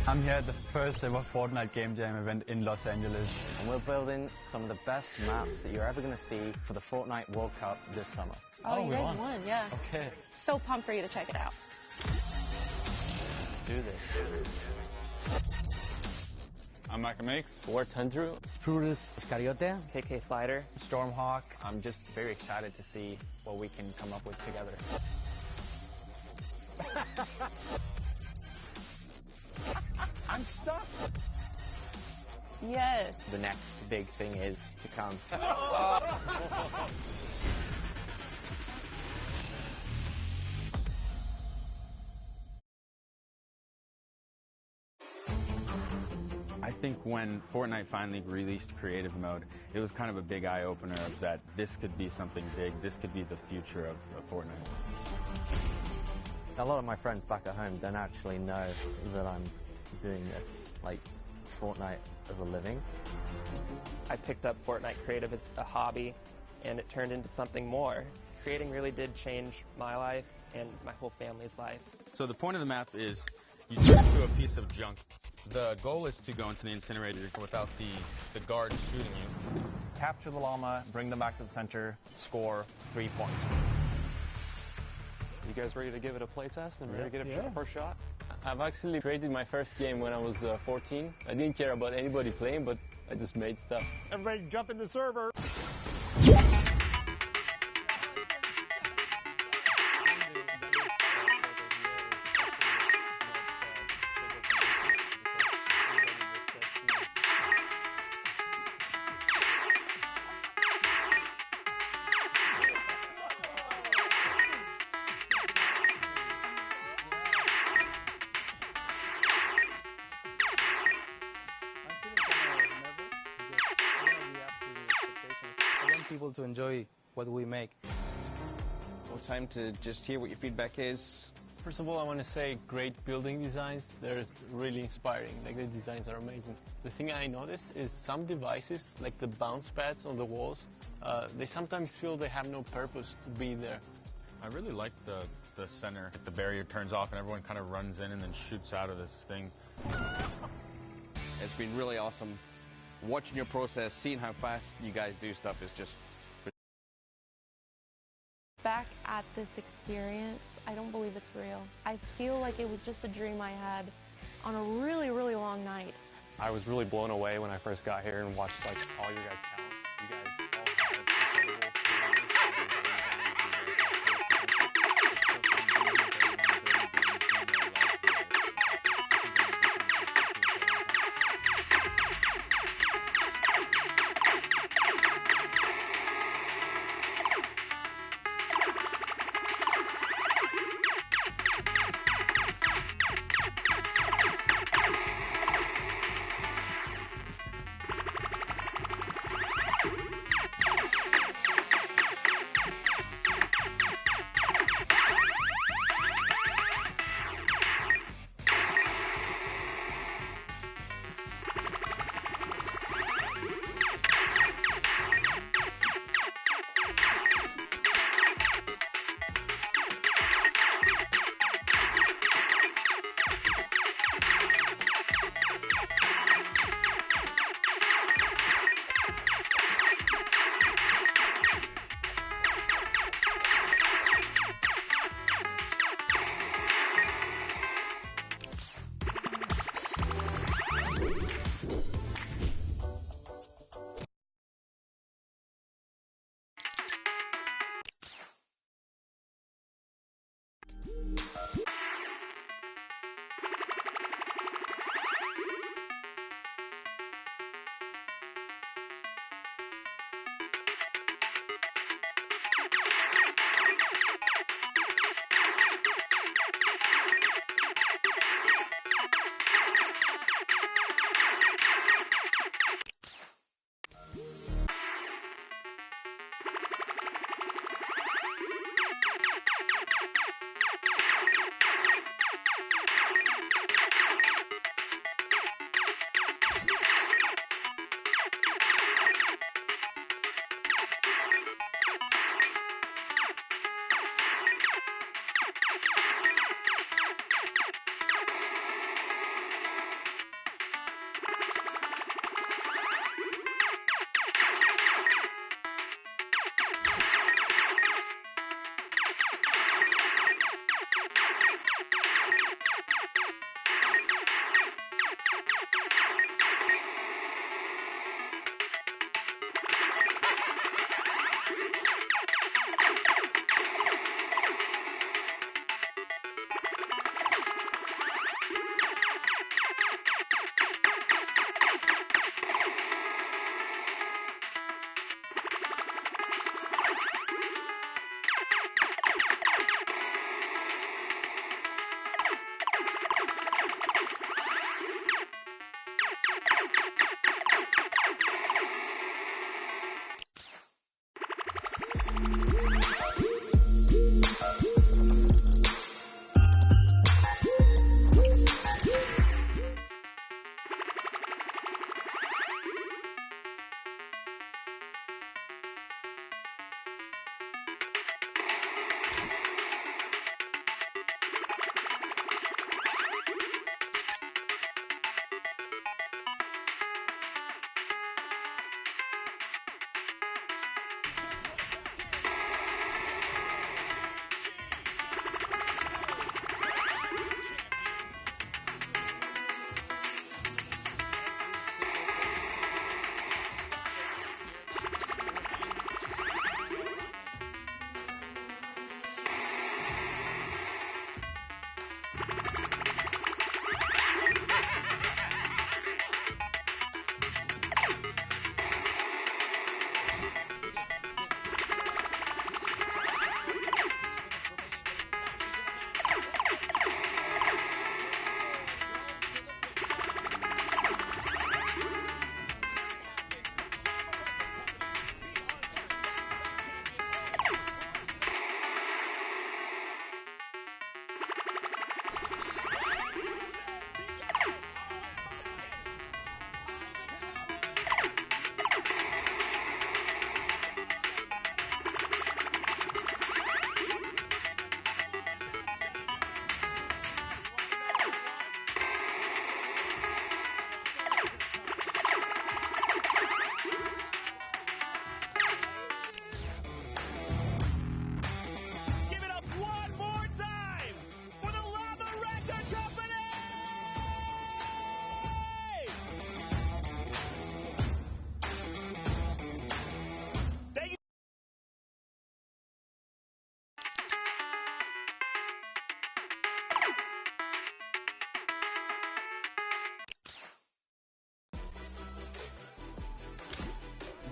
I'm here at the first ever Fortnite Game Jam event in Los Angeles. And we're building some of the best maps that you're ever going to see for the Fortnite World Cup this summer. Oh, you guys won, yeah. Okay. So pumped for you to check it out. Let's do this. I'm Michael Makes. War Tundru. Prudis Iscariote. KK Fighter. Stormhawk. I'm just very excited to see what we can come up with together. I'm stuck. Yes. The next big thing is to come. I think when Fortnite finally released creative mode, it was kind of a big eye-opener of that this could be something big, this could be the future of Fortnite. A lot of my friends back at home don't actually know that I'm doing this, like Fortnite as a living. I picked up Fortnite Creative as a hobby, and it turned into something more. Creating really did change my life and my whole family's life. So the point of the map is you stick to a piece of junk. The goal is to go into the incinerator without the guards shooting you. Capture the llama, bring them back to the center, score 3 points. You guys ready to give it a play test and ready to get a first shot? I've actually created my first game when I was 14. I didn't care about anybody playing, but I just made stuff. Everybody jump in the server. People to enjoy what we make. Well, time to just hear what your feedback is. First of all, I want to say great building designs. They're really inspiring. Like, the designs are amazing. The thing I noticed is some devices, like the bounce pads on the walls, they sometimes feel they have no purpose to be there. I really like the center. The barrier turns off and everyone kind of runs in and then shoots out of this thing. It's been really awesome. Watching your process, seeing how fast you guys do stuff is just... Back at this experience, I don't believe it's real. I feel like it was just a dream I had on a really, really long night. I was really blown away when I first got here and watched like all your guys' talents. You guys all have incredible careers and you guys have so much potential. It's so fun being with everyone, building games, doing what I love.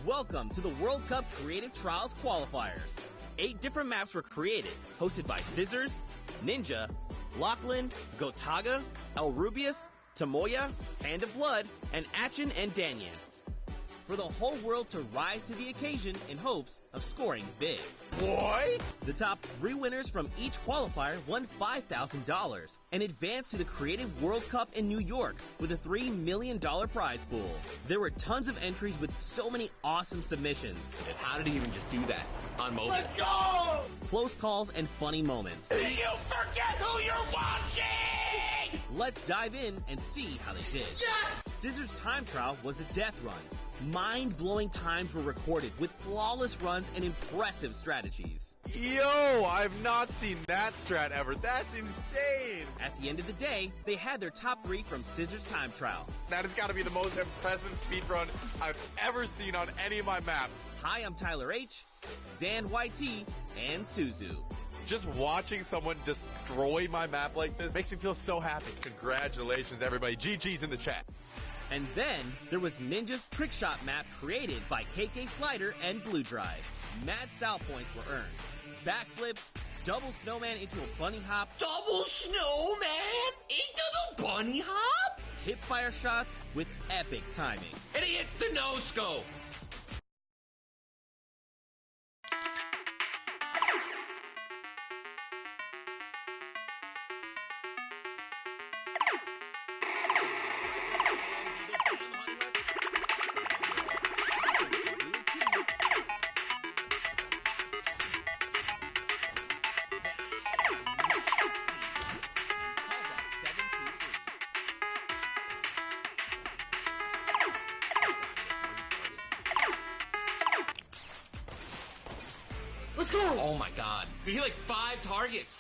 Welcome to the World Cup Creative Trials qualifiers. 8 different maps were created, hosted by Scissors, Ninja, Lachlan, Gotaga, El Rubius, Tamoya, Hand of Blood, and Achin and Danyan. For the whole world to rise to the occasion in hopes of scoring big. Boy! The top 3 winners from each qualifier won $5,000 and advanced to the Creative World Cup in New York with a $3 million prize pool. There were tons of entries with so many awesome submissions. And how did he even just do that on mobile? Let's go! Close calls and funny moments. You forget who you're watching! Let's dive in and see how they did. Yes! Scissors time trial was a death run. Mind-blowing times were recorded with flawless runs and impressive strategies. Yo, I've not seen that strat ever. That's insane. At the end of the day, they had their top 3 from Scissors time trial. That has got to be the most impressive speedrun I've ever seen on any of my maps. Hi, I'm Tyler H, Zan YT, and Suzu. Just watching someone destroy my map like this makes me feel so happy. Congratulations, everybody. GG's in the chat. And then there was Ninja's trick shot map created by KK Slider and Blue Drive. Mad style points were earned. Backflips, double snowman into a bunny hop. Double snowman into the bunny hop? Hip fire shots with epic timing. And he hits the no-scope. Let's go! Oh my god. We hit like 5 targets.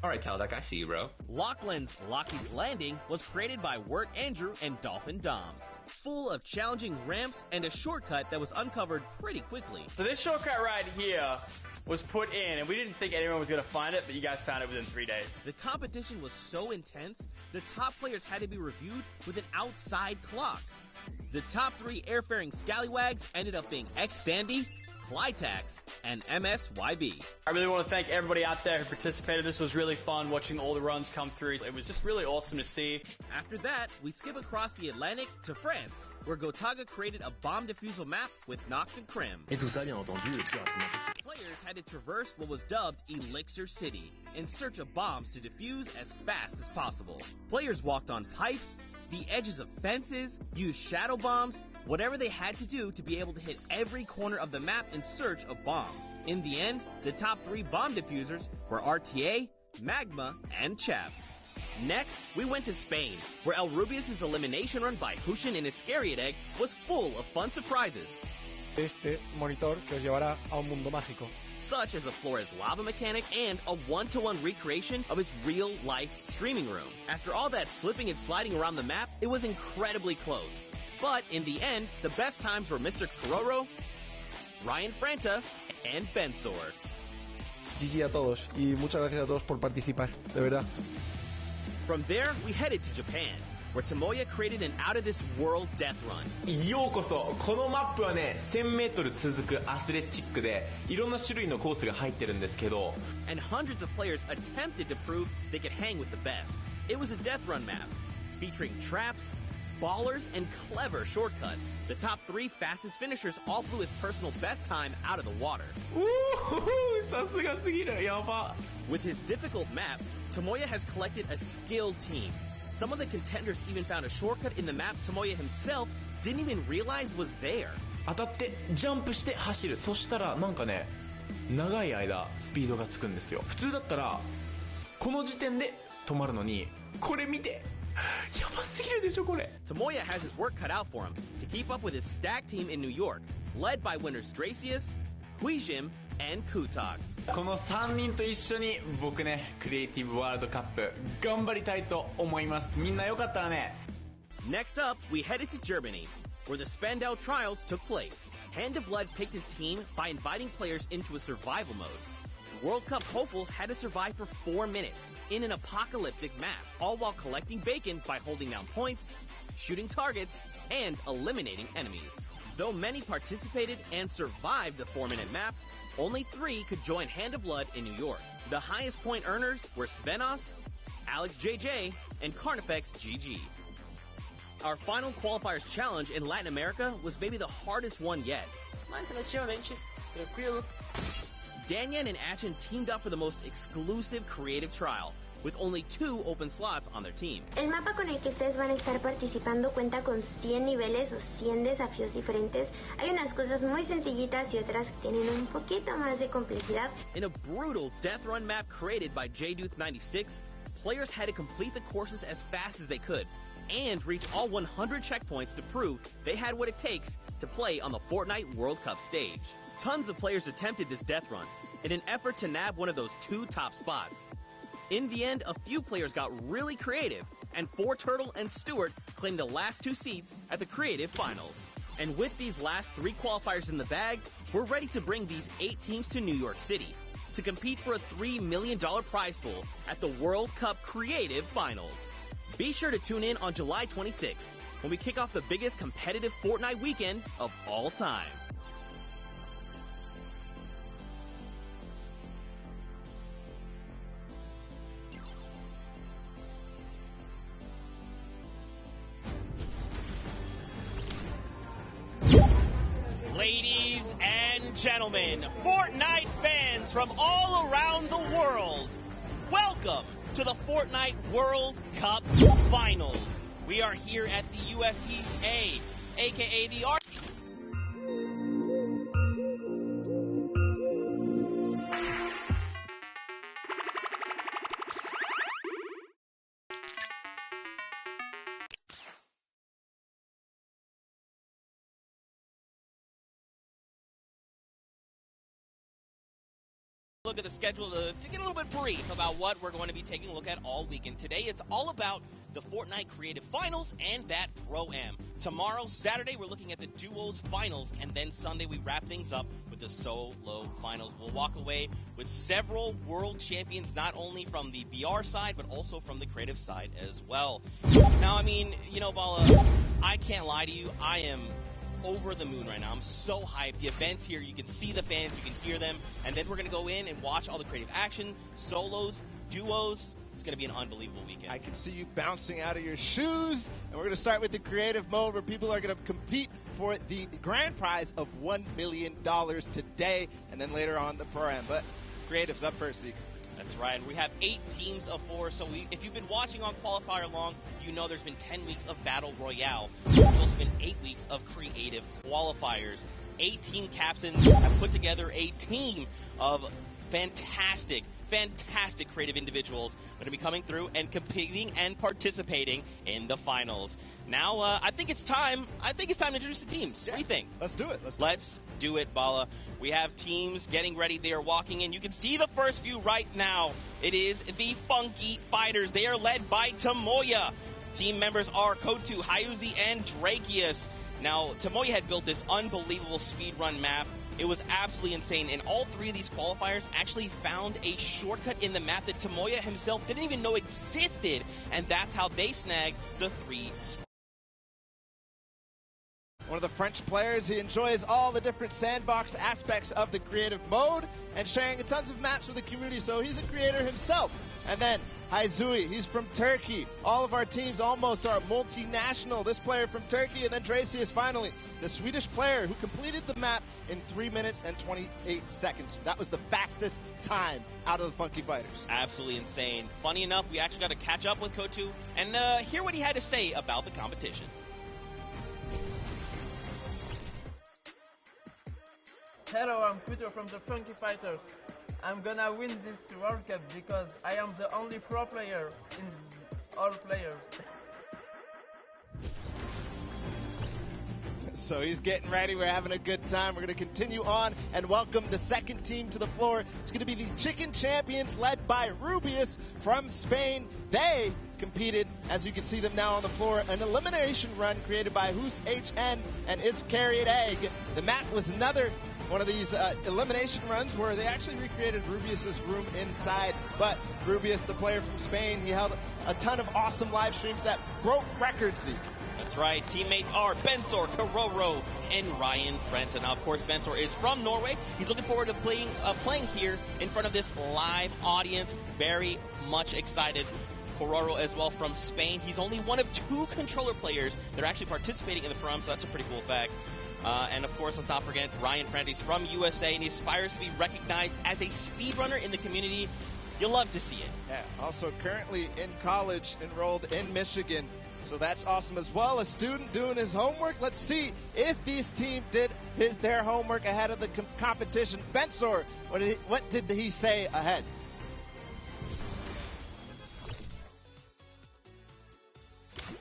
Alright, Taldeck, I see you, bro. Lachlan's Lockie's Landing was created by Wirt Andrew and Dolphin Dom. Full of challenging ramps and a shortcut that was uncovered pretty quickly. So this shortcut right here was put in, and we didn't think anyone was going to find it, but you guys found it within 3 days. The competition was so intense, the top players had to be reviewed with an outside clock. The top 3 airfaring scallywags ended up being X-Sandy, Flytax, and MSYB. I really want to thank everybody out there who participated. This was really fun watching all the runs come through. It was just really awesome to see. After that, we skip across the Atlantic to France, where Gotaga created a bomb defusal map with Nox and Krim. Et tout ça, bien entendu, aussi rapidement possible. Players had to traverse what was dubbed Elixir City in search of bombs to defuse as fast as possible. Players walked on pipes, the edges of fences, used shadow bombs, whatever they had to do to be able to hit every corner of the map in search of bombs. In the end, the top 3 bomb diffusers were RTA, Magma, and Chaps. Next, we went to Spain, where El Rubius' elimination run by Hushin and Iscariot Egg was full of fun surprises. Este monitor que os llevará a un mundo mágico. Such as a Flores lava mechanic and a 1-to-1 recreation of his real-life streaming room. After all that slipping and sliding around the map, it was incredibly close. But in the end, the best times were Mr. Kororo, Ryan Franta, and Bensor. GG a todos y muchas gracias a todos por participar, de verdad. From there, we headed to Japan, where Tamoya created an out-of-this-world death run. ようこそ。このマップはね、1000メートル続くアスレチックで、いろんな種類のコースが入ってるんですけど、And hundreds of players attempted to prove they could hang with the best. It was a death run map, featuring traps, ballers, and clever shortcuts. The top 3 fastest finishers all flew his personal best time out of the water. さすがすぎる。やば。With his difficult map, Tamoya has collected a skilled team. Some of the contenders even found a shortcut in the map Tamoya himself didn't even realize was there. 当たってジャンプして走る。そしたらなんかね、長い間スピードがつくんですよ。普通だったらこの時点で止まるのに、これ見て。やばすぎるでしょこれ。Tamoya has his work cut out for him to keep up with his stack team in New York, led by winners Dracius, Huijim, and Kutox. この3人と一緒に僕ね、クリエイティブワールドカップ頑張りたいと思います。みんなよかったらね。Next up, we headed to Germany, where the Spandau trials took place. Hand of Blood picked his team by inviting players into a survival mode. World Cup hopefuls had to survive for 4 minutes in an apocalyptic map, all while collecting bacon by holding down points, shooting targets, and eliminating enemies. Though many participated and survived the 4-minute map, only 3 could join Hand of Blood in New York. The highest point earners were Svenos, Alex JJ, and Carnifex GG. Our final qualifiers challenge in Latin America was maybe the hardest one yet. Danyan and Achin teamed up for the most exclusive creative trial, with only 2 open slots on their team. El mapa con el que ustedes van a estar participando cuenta con 100 niveles o 100 desafíos diferentes. Hay unas cosas muy sencillitas y otras que tienen un poquito más de complejidad. In a brutal death run map created by JDuth96, players had to complete the courses as fast as they could and reach all 100 checkpoints to prove they had what it takes to play on the Fortnite World Cup stage. Tons of players attempted this death run in an effort to nab one of those 2 top spots. In the end, a few players got really creative, and 4Turtle and Stewart claimed the last 2 seats at the creative finals. And with these last 3 qualifiers in the bag, we're ready to bring these 8 teams to New York City to compete for a $3 million prize pool at the World Cup Creative Finals. Be sure to tune in on July 26th when we kick off the biggest competitive Fortnite weekend of all time. Ladies and gentlemen, Fortnite fans from all around the world, welcome to the Fortnite World Cup Finals. We are here at the USTA, aka the Art. Look at the schedule to get a little bit brief about what we're going to be taking a look at all weekend. Today, it's all about the Fortnite Creative Finals and that Pro-Am. Tomorrow, Saturday, we're looking at the Duos Finals, and then Sunday, we wrap things up with the Solo Finals. We'll walk away with several world champions, not only from the BR side, but also from the creative side as well. Now, I mean, you know, Bala, I can't lie to you. I am over the moon right now. I'm so hyped. The event's here. You can see the fans. You can hear them. And then we're going to go in and watch all the creative action, solos, duos. It's going to be an unbelievable weekend. I can see you bouncing out of your shoes. And we're going to start with the creative mode where people are going to compete for the grand prize of $1 million today. And then later on the Pro-Am. But creative's up first, Zeke. That's right. We have 8 teams of 4. So if you've been watching on Qualifier long, you know there's been 10 weeks of Battle Royale. There's also been 8 weeks of creative qualifiers. 8 team captains have put together a team of fantastic creative individuals going to be coming through and competing and participating in the finals. Now, I think it's time to introduce the teams. Yeah. What do you think? Let's do it. Let's do it, Bala. We have teams getting ready. They are walking in. You can see the first view right now. It is the Funky Fighters. They are led by Tomoya. Team members are Kotu, Hyuzi, and Drakius. Now, Tomoya had built this unbelievable speedrun map. It was absolutely insane, and all 3 of these qualifiers actually found a shortcut in the map that Tomoya himself didn't even know existed, and that's how they snagged the 3 spots. One of the French players, he enjoys all the different sandbox aspects of the creative mode and sharing tons of maps with the community, so he's a creator himself. And then Hyuzi, he's from Turkey. All of our teams almost are multinational. This player from Turkey, and then Dracius finally, the Swedish player who completed the map in 3 minutes and 28 seconds. That was the fastest time out of the Funky Fighters. Absolutely insane. Funny enough, we actually got to catch up with Kotu and hear what he had to say about the competition. Hello, I'm Peter from the Funky Fighters. I'm gonna win this World Cup because I am the only pro player in all players. So he's getting ready. We're having a good time. We're going to continue on and welcome the second team to the floor. It's going to be the Chicken Champions led by Rubius from Spain. They competed, as you can see them now on the floor, an elimination run created by Who's HN and Is Carried Egg. The map was another one of these elimination runs where they actually recreated Rubius's room inside. But Rubius, the player from Spain, he held a ton of awesome live streams that broke records, Zeke. That's right. Teammates are Bensor, Karoro, and Ryan Frenta. Now, of course, Bensor is from Norway. He's looking forward to playing here in front of this live audience. Very much excited. Karoro as well from Spain. He's only one of 2 controller players that are actually participating in the Prom, so that's a pretty cool fact. And of course, let's not forget Ryan Frenta. He's from USA, and he aspires to be recognized as a speedrunner in the community. You'll love to see it. Yeah, also currently in college, enrolled in Michigan. So that's awesome as well. A student doing his homework. Let's see if this team did their homework ahead of the competition. Bensor, what did he say ahead?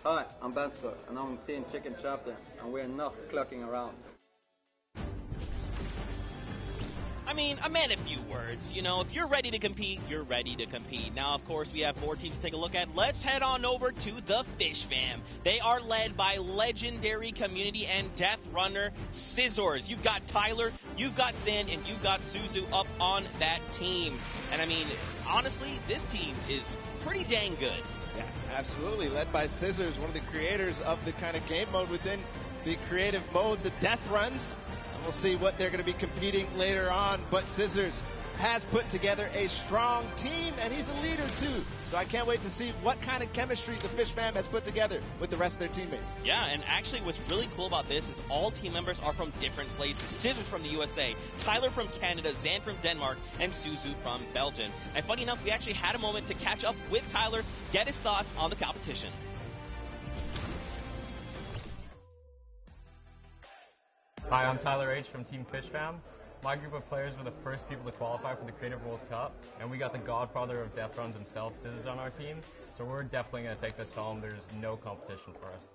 Hi, I'm Bensor, and I'm Team Chicken Chapter, and we're not clucking around. I mean, a man of few words. You know, if you're ready to compete, you're ready to compete. Now, of course, we have 4 teams to take a look at. Let's head on over to the Fish Fam. They are led by legendary community and death runner Scissors. You've got Tyler, you've got Zan, and you've got Suzu up on that team. And I mean, honestly, this team is pretty dang good. Yeah, absolutely. Led by Scissors, one of the creators of the kind of game mode within the creative mode, the death runs. And we'll see what they're going to be competing later on. But Scissors has put together a strong team, and he's a leader too. So I can't wait to see what kind of chemistry the Fish Fam has put together with the rest of their teammates. Yeah, and actually what's really cool about this is all team members are from different places. Scissors from the USA, Tyler from Canada, Zan from Denmark, and Suzu from Belgium. And funny enough, we actually had a moment to catch up with Tyler, get his thoughts on the competition. Hi, I'm Tyler H. from Team Fish Fam. My group of players were the first people to qualify for the Creative World Cup, and we got the godfather of death runs himself, Scissors, on our team, so we're definitely going to take this home. There's no competition for us.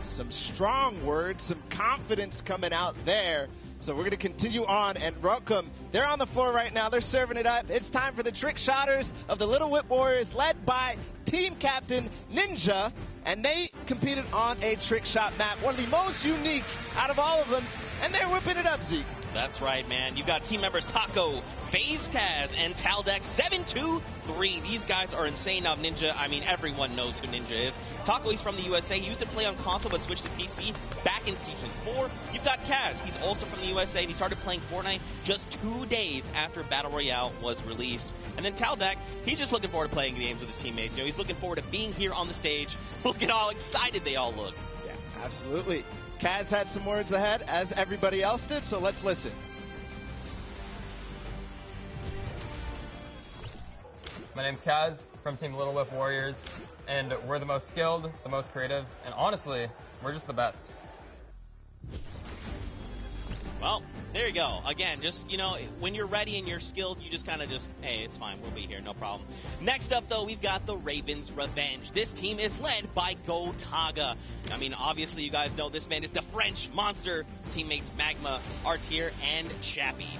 Some strong words, some confidence coming out there. So we're going to continue on, and welcome. They're on the floor right now. They're serving it up. It's time for the trick shotters of the Little Whip Warriors, led by team captain Ninja. And they competed on a trick shot map, one of the most unique out of all of them, and they're whipping it up, Zeke. That's right, man. You've got team members Taco, FaZe Kaz, and Taldex 723. These guys are insane. Now, Ninja, I mean, everyone knows who Ninja is. Taco, he's from the USA. He used to play on console but switched to PC back in Season 4. You've got Kaz. He's also from the USA, and he started playing Fortnite just 2 days after Battle Royale was released. And then Taldex, he's just looking forward to playing games with his teammates. You know, he's looking forward to being here on the stage. Look at how excited they all look. Yeah, absolutely. Kaz had some words ahead, as everybody else did, so let's listen. My name's Kaz from Team Little Whip Warriors, and we're the most skilled, the most creative, and honestly, we're just the best. Well, there you go. Again, just, you know, when you're ready and you're skilled, you just kind of just, hey, it's fine. We'll be here. No problem. Next up, though, we've got the Ravens Revenge. This team is led by Gotaga. I mean, obviously, you guys know this man is the French monster. Teammates Magma, Artier, and Chappie.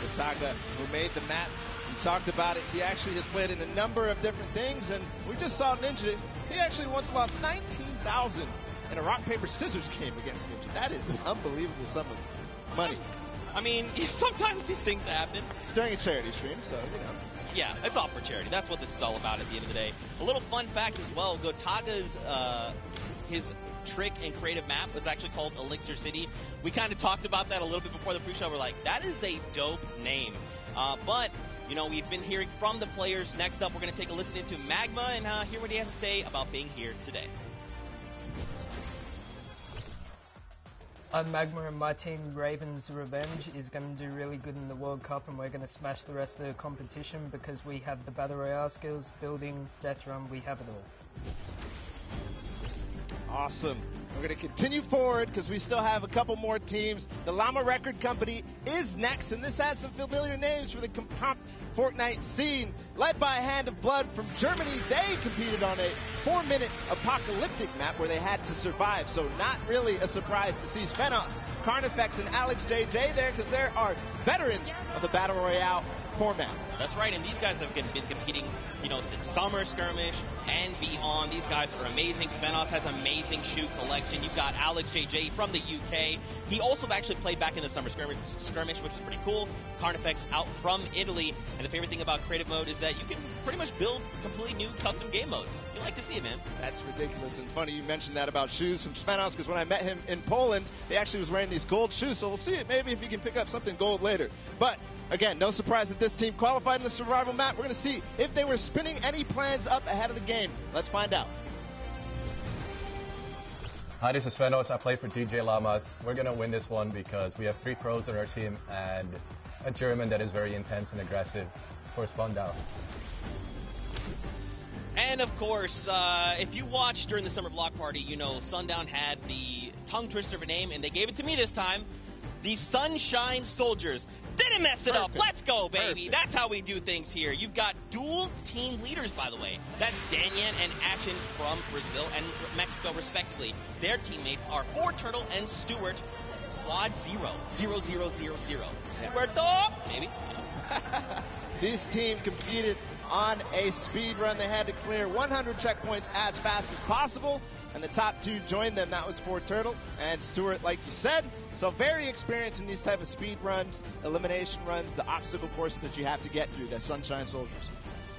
Gotaga, who made the map. We talked about it. He actually has played in a number of different things, and we just saw Ninja. He actually once lost 19,000 in a rock, paper, scissors game against Ninja. That is an unbelievable sum of money. I mean, sometimes these things happen. It's during a charity stream, so, you know. Yeah, it's all for charity. That's what this is all about at the end of the day. A little fun fact as well, Gotaga's, his trick and creative map was actually called Elixir City. We kind of talked about that a little bit before the pre-show. We're like, that is a dope name. But, you know, we've been hearing from the players. Next up, we're going to take a listen into Magma and hear what he has to say about being here today. I'm Magma, and my team, Ravens Revenge, is going to do really good in the World Cup, and we're going to smash the rest of the competition because we have the Battle Royale skills, building, death run, we have it all. Awesome. We're going to continue forward because we still have a couple more teams. The Llama Record Company is next, and this has some familiar names for the Fortnite scene. Led by Hand of Blood from Germany, they competed on a 4-minute apocalyptic map where they had to survive, so not really a surprise to see Svenos, Carnifex, and Alex JJ there because there are veterans of the Battle Royale format. That's right, and these guys have been competing, since Summer Skirmish and beyond. These guys are amazing. Svenos has amazing shoe collection. You've got Alex JJ from the UK. He also actually played back in the Summer Skirmish, which is pretty cool. Carnifex out from Italy. And the favorite thing about creative mode is that you can pretty much build completely new custom game modes. You like to see it, man. That's ridiculous and funny you mentioned that about shoes from Svenos, because when I met him in Poland, he actually was wearing these gold shoes. So we'll see it maybe if he can pick up something gold later. But again, no surprise that this team qualified in the survival map. We're going to see if they were spinning any plans up ahead of the game. Let's find out. Hi, this is Svenos. I play for DJ Lamas. We're going to win this one because we have 3 pros on our team and a German that is very intense and aggressive for Spandau. And of course, if you watched during the summer block party, Sundown had the tongue twister of a name, and they gave it to me this time. The Sunshine Soldiers. Didn't mess it up. Let's go, baby. That's how we do things here. You've got dual team leaders, by the way. That's Danyan and Action from Brazil and Mexico, respectively. Their teammates are Turtle and Stuart. Quad 0. 0-0-0-0. Stuart, maybe. This team competed on a speed run. They had to clear 100 checkpoints as fast as possible, and the top 2 joined them. That was Turtle and Stuart, like you said. So very experienced in these type of speed runs, elimination runs, the obstacle courses that you have to get through, the Sunshine Soldiers.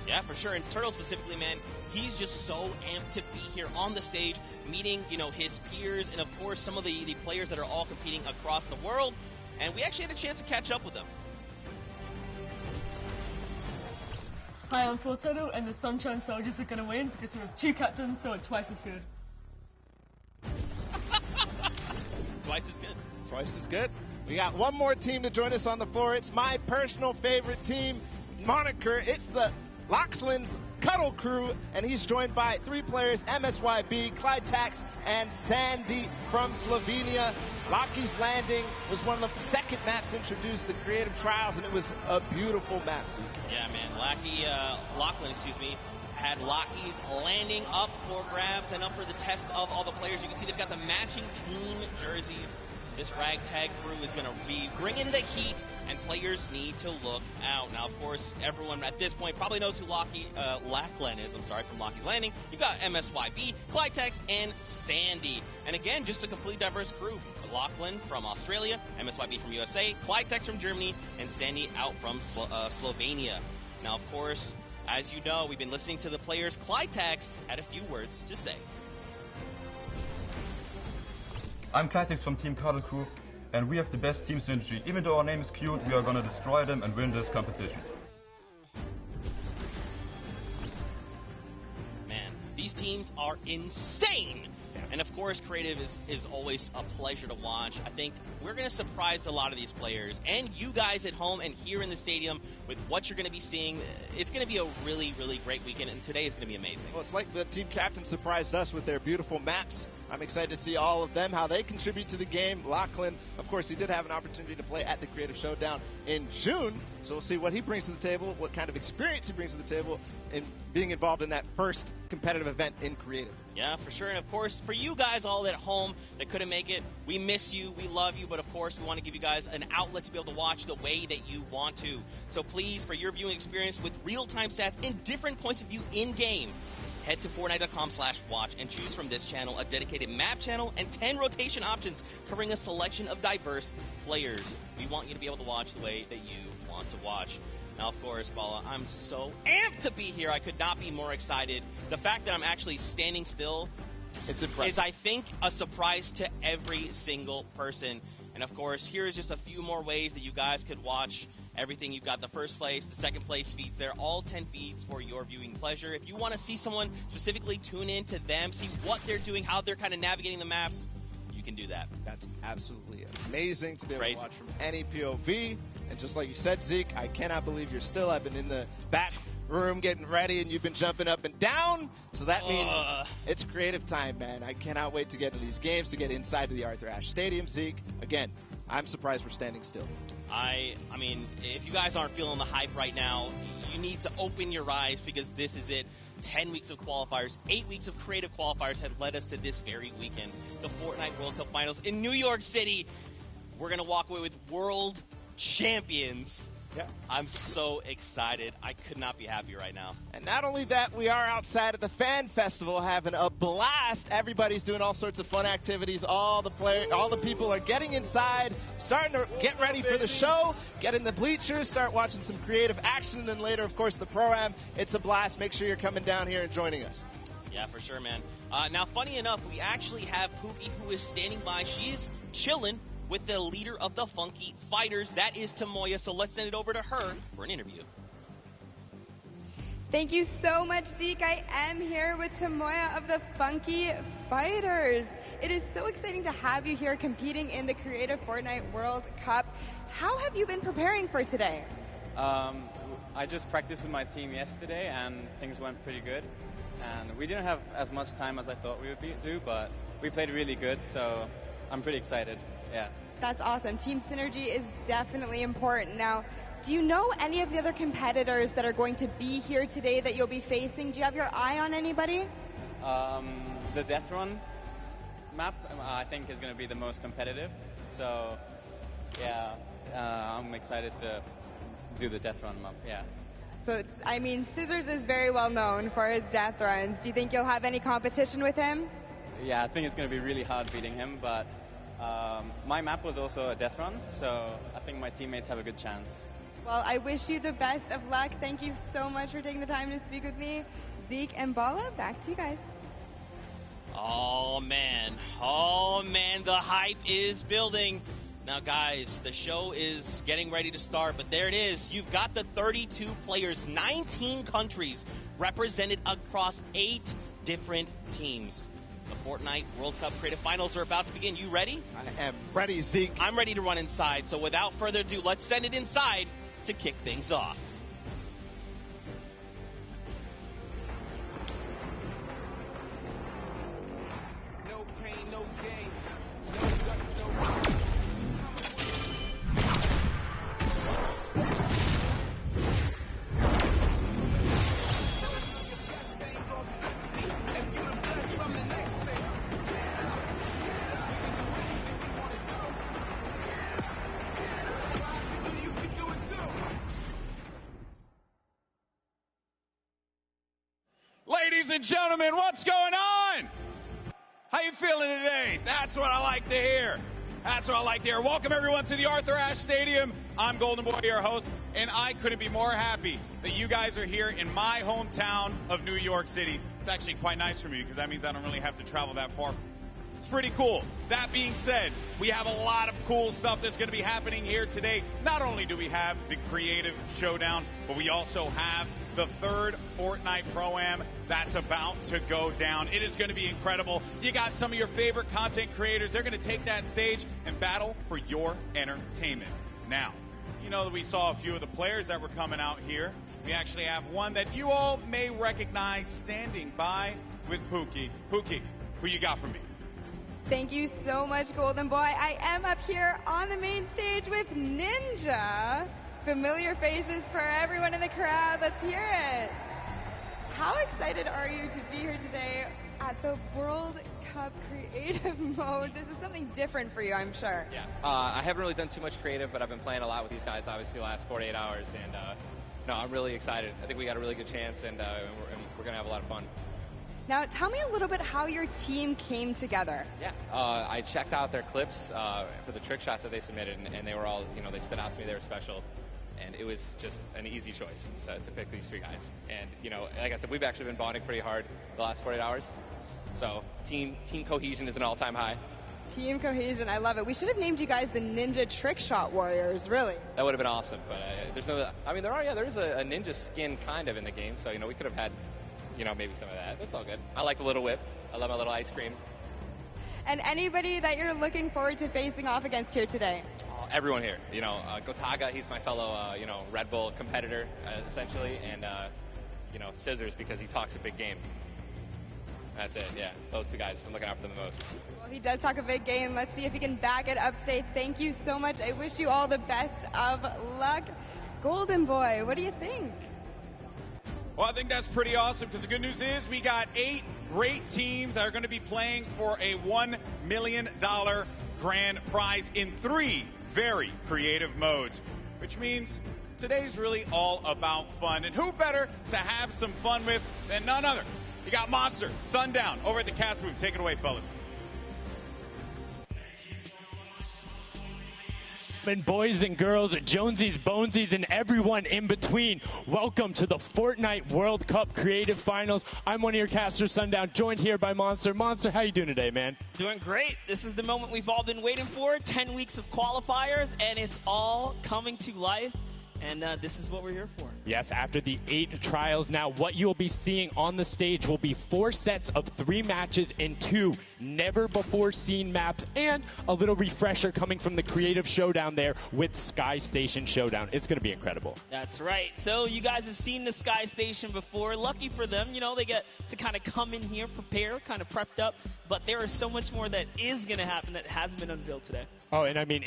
Yeah, for sure. And Turtle specifically, man, he's just so amped to be here on the stage, meeting, his peers, and of course some of the players that are all competing across the world. And we actually had a chance to catch up with them. Hi, I'm Fortnite, and the Sunshine Soldiers are going to win because we have 2 captains, so it's twice as good. Twice as good. Twice as good. We got one more team to join us on the floor. It's my personal favorite team moniker. It's the Loxland's Cuddle Crew, and he's joined by 3 players, MSYB, Clyde Tax, and Sandy from Slovenia. Lockie's Landing was one of the second maps introduced to the creative trials, and it was a beautiful map. Yeah, man. Lachlan, had Lockie's Landing up for grabs and up for the test of all the players. You can see they've got the matching team jerseys. This ragtag crew is going to be bringing the heat, and players need to look out. Now, of course, everyone at this point probably knows who Lachlan is. From Lockie's Landing. You've got MSYB, Clytex, and Sandy. And again, just a complete diverse crew. Lachlan from Australia, MSYB from USA, Clytex from Germany, and Sandy out from Slovenia. Now, of course, as you know, we've been listening to the players. Clytex had a few words to say. I'm Clytex from Team Cuddle Crew, and we have the best team synergy. Even though our name is cute, we are gonna destroy them and win this competition. Man, these teams are insane! And of course, creative is always a pleasure to watch. I think we're going to surprise a lot of these players and you guys at home and here in the stadium with what you're going to be seeing. It's going to be a really, really great weekend, and today is going to be amazing. Well, it's like the team captain surprised us with their beautiful maps. I'm excited to see all of them, how they contribute to the game. Lachlan, of course, he did have an opportunity to play at the Creative Showdown in June, so we'll see what he brings to the table, what kind of experience he brings to the table in being involved in that first competitive event in Creative. Yeah, for sure. And of course, for you guys all at home that couldn't make it, we miss you, we love you, but of course, we want to give you guys an outlet to be able to watch the way that you want to. So please, for your viewing experience with real-time stats and different points of view in-game, head to Fortnite.com/watch and choose from this channel a dedicated map channel and 10 rotation options covering a selection of diverse players. We want you to be able to watch the way that you want to watch. Now, of course, Bala, I'm so amped to be here. I could not be more excited. The fact that I'm actually standing still is, I think, a surprise to every single person. And, of course, here's just a few more ways that you guys could watch everything. You've got the first place, the second place feeds there, all 10 feeds for your viewing pleasure. If you want to see someone specifically, tune in to them, see what they're doing, how they're kind of navigating the maps, you can do that. That's absolutely amazing to be able to watch from any POV. And just like you said, Zeke, I cannot believe you're still. I've been in the back room getting ready, and you've been jumping up and down. So that means it's creative time, man. I cannot wait to get to these games, to get inside to the Arthur Ashe Stadium, Zeke. Again, I'm surprised we're standing still. I mean, if you guys aren't feeling the hype right now, you need to open your eyes because this is it. 10 weeks of qualifiers, 8 weeks of creative qualifiers have led us to this very weekend, the Fortnite World Cup Finals in New York City. We're going to walk away with world champions. Yeah. I'm so excited. I could not be happier right now. And not only that, we are outside at the fan festival having a blast. Everybody's doing all sorts of fun activities. All the people are getting inside, starting to get ready for the show, get in the bleachers, start watching some creative action, and then later, of course, the Pro-Am. It's a blast. Make sure you're coming down here and joining us. Yeah, for sure, man. Now, funny enough, we actually have Pookie, who is standing by. She is chilling with the leader of the Funky Fighters. That is Tamoya, so let's send it over to her for an interview. Thank you so much, Zeke. I am here with Tamoya of the Funky Fighters. It is so exciting to have you here competing in the Creative Fortnite World Cup. How have you been preparing for today? I just practiced with my team yesterday, and things went pretty good. And we didn't have as much time as I thought we would do, but we played really good, so I'm pretty excited. Yeah. That's awesome. Team synergy is definitely important. Now, do you know any of the other competitors that are going to be here today that you'll be facing? Do you have your eye on anybody? The Death Run map, I think, is going to be the most competitive. So, yeah, I'm excited to do the Death Run map, yeah. So, I mean, Scissors is very well known for his death runs. Do you think you'll have any competition with him? Yeah, I think it's going to be really hard beating him, but my map was also a death run, so I think my teammates have a good chance. Well, I wish you the best of luck. Thank you so much for taking the time to speak with me. Zeke and Bala, back to you guys. Oh, man, the hype is building. Now, guys, the show is getting ready to start, but there it is. You've got the 32 players, 19 countries represented across 8 different teams. The Fortnite World Cup Creative Finals are about to begin. You ready? I am ready, Zeke. I'm ready to run inside, so without further ado, let's send it inside to kick things off. No pain, no gain. No guts, no Ladies and gentlemen, what's going on? How you feeling today? That's what I like to hear. That's what I like to hear. Welcome everyone to the Arthur Ashe Stadium. I'm Golden Boy, your host, and I couldn't be more happy that you guys are here in my hometown of New York City. It's actually quite nice for me because that means I don't really have to travel that far. It's pretty cool. That being said, we have a lot of cool stuff that's going to be happening here today. Not only do we have the Creative Showdown, but we also have the third Fortnite Pro-Am that's about to go down. It is going to be incredible. You got some of your favorite content creators. They're going to take that stage and battle for your entertainment. Now, you know that we saw a few of the players that were coming out here. We actually have one that you all may recognize standing by with Pookie. Pookie, who you got for me? Thank you so much, Golden Boy. I am up here on the main stage with Ninja. Familiar faces for everyone in the crowd. Let's hear it. How excited are you to be here today at the World Cup Creative Mode? This is something different for you, I'm sure. Yeah. I haven't really done too much creative, but I've been playing a lot with these guys, obviously, the last 48 hours. And, no, I'm really excited. I think we got a really good chance, and we're going to have a lot of fun. Now, tell me a little bit how your team came together. Yeah. I checked out their clips for the trick shots that they submitted, and they were all, they stood out to me. They were special. And it was just an easy choice to pick these 3 guys. And, like I said, we've actually been bonding pretty hard the last 48 hours. So team cohesion is an all-time high. Team cohesion, I love it. We should have named you guys the Ninja Trick Shot Warriors, really. That would have been awesome. But there is a ninja skin kind of in the game. So, we could have had, maybe some of that. That's all good. I like the little whip. I love my little ice cream. And anybody that you're looking forward to facing off against here today? Everyone here, Gotaga, he's my fellow, Red Bull competitor, essentially, and, Scissors because he talks a big game. That's it, yeah. Those 2 guys, I'm looking out for them the most. Well, he does talk a big game. Let's see if he can back it up today. Thank you so much. I wish you all the best of luck. Golden Boy, what do you think? Well, I think that's pretty awesome because the good news is we got 8 great teams that are going to be playing for a $1 million grand prize in 3 very creative modes, which means today's really all about fun. And who better to have some fun with than none other? You got Monster, Sundown, over at the cast booth. Take it away, fellas. And boys and girls, Jonesies, Bonesies, and everyone in between, welcome to the Fortnite World Cup Creative Finals. I'm one of your casters, Sundown, joined here by Monster. Monster, how you doing today, man? Doing great. This is the moment we've all been waiting for. 10 weeks of qualifiers, and it's all coming to life. And this is what we're here for. Yes, after the 8 trials now, what you'll be seeing on the stage will be 4 sets of 3 matches in 2 never-before-seen maps, and a little refresher coming from the Creative Showdown there with Sky Station Showdown. It's going to be incredible. That's right. So you guys have seen the Sky Station before. Lucky for them, you know, they get to kind of come in here, prepare, kind of prepped up. But there is so much more that is going to happen that hasn't been unveiled today. Oh, and I mean,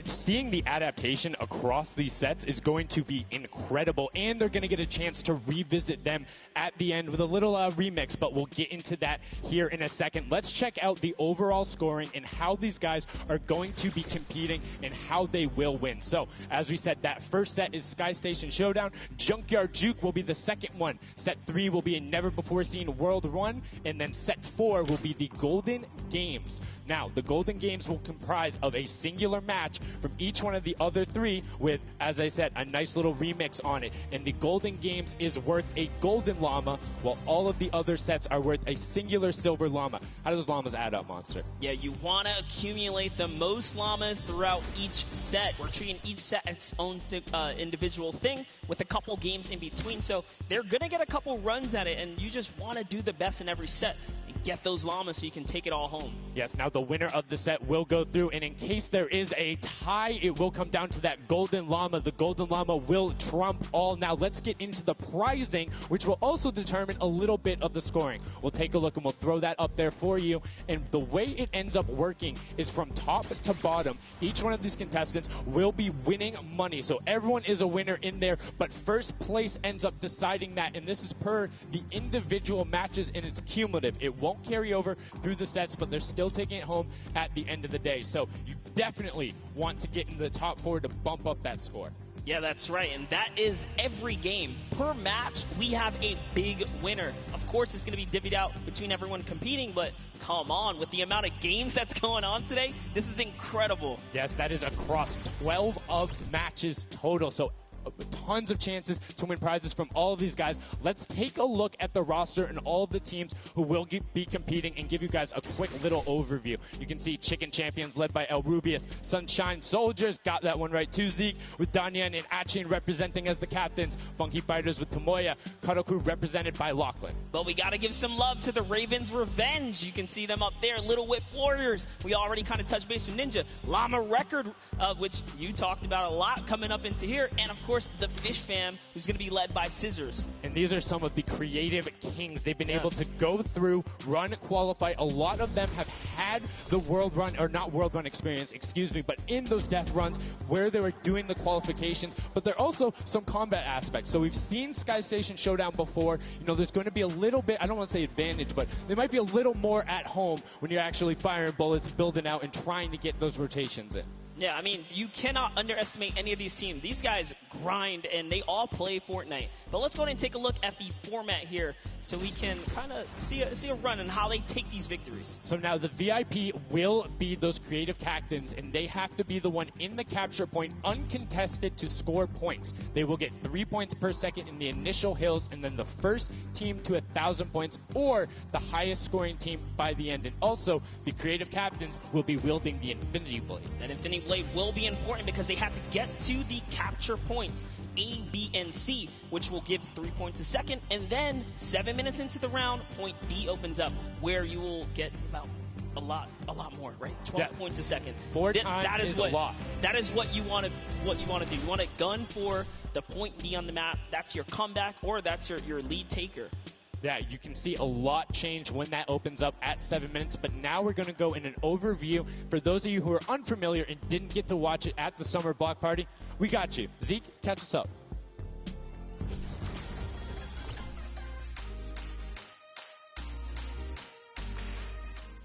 seeing the adaptation across these sets is going to be incredible, and they're going to get a chance to revisit them at the end with a little remix, but we'll get into that here in a second. Let's check out the overall scoring and how these guys are going to be competing and how they will win. So, as we said, that first set is Sky Station Showdown. Junkyard Juke will be the second one. Set 3 will be a never-before-seen World Run, and then set 4 will be the Golden Games. Now, the Golden Games will comprise of a singular match from each one of the other 3 with, as I said, a nice little remix on it. And the Golden Games is worth a golden llama, while all of the other sets are worth a singular silver llama. How do those llamas add up, Monster? Yeah, you want to accumulate the most llamas throughout each set. We're treating each set as its own individual thing with a couple games in between. So they're going to get a couple runs at it, and you just want to do the best in every set and get those llamas so you can take it all home. Yes, now the winner of the set will go through, and in case there is a tie, it will come down to that golden llama. The golden llama will trump all. Now let's get into the prizing, which will also determine a little bit of the scoring. We'll take a look and we'll throw that up there for you. And the way it ends up working is from top to bottom. Each one of these contestants will be winning money. So everyone is a winner in there, but first place ends up deciding that. And this is per the individual matches, and it's cumulative. It won't carry over through the sets, but they're still taking it home at the end of the day. So you definitely want to get in the top 4 to bump up that score. Yeah, that's right, and that is every game. Per match, we have a big winner. Of course, it's going to be divvied out between everyone competing, but come on, with the amount of games that's going on today, this is incredible. Yes, that is across 12 of matches total, so tons of chances to win prizes from all of these guys. Let's take a look at the roster and all of the teams who will be competing and give you guys a quick little overview. You can see Chicken Champions led by El Rubius, Sunshine Soldiers, got that one right too, Zeke, with Danyan and Achin representing as the captains, Funky Fighters with Tomoya, Cuddle Crew represented by Lachlan. But we got to give some love to the Ravens Revenge. You can see them up there, Little Whip Warriors. We already kind of touched base with Ninja. Llama Record, which you talked about a lot coming up into here, and of course the Fish Fam, who's going to be led by Scissors. And these are some of the creative kings. They've been able to go through, run, qualify. A lot of them have had the world run, or not world run experience, excuse me, but in those death runs where they were doing the qualifications, but there are also some combat aspects. So we've seen Sky Station Showdown before. You know, there's going to be a little bit, I don't want to say advantage, but they might be a little more at home when you're actually firing bullets, building out, and trying to get those rotations in. Yeah, I mean, you cannot underestimate any of these teams. These guys grind, and they all play Fortnite. But let's go ahead and take a look at the format here so we can kind of see a run and how they take these victories. So now the VIP will be those creative captains, and they have to be the one in the capture point uncontested to score points. They will get 3 points per second in the initial hills, and then the first team to 1,000 points, or the highest scoring team by the end. And also, the creative captains will be wielding the Infinity Blade. That Infinity Blade will be important because they have to get to the capture points A, B, and C, which will give 3 points a second, and then 7 minutes into the round, point B opens up, where you will get about a lot more, right? 12 points a second. 4 times that is a lot. That is what you want to do. You want to gun for the point B on the map. That's your comeback, or that's your lead taker. Yeah, you can see a lot change when that opens up at 7 minutes, but now we're going to go in an overview. For those of you who are unfamiliar and didn't get to watch it at the summer block party, we got you. Zeke, catch us up.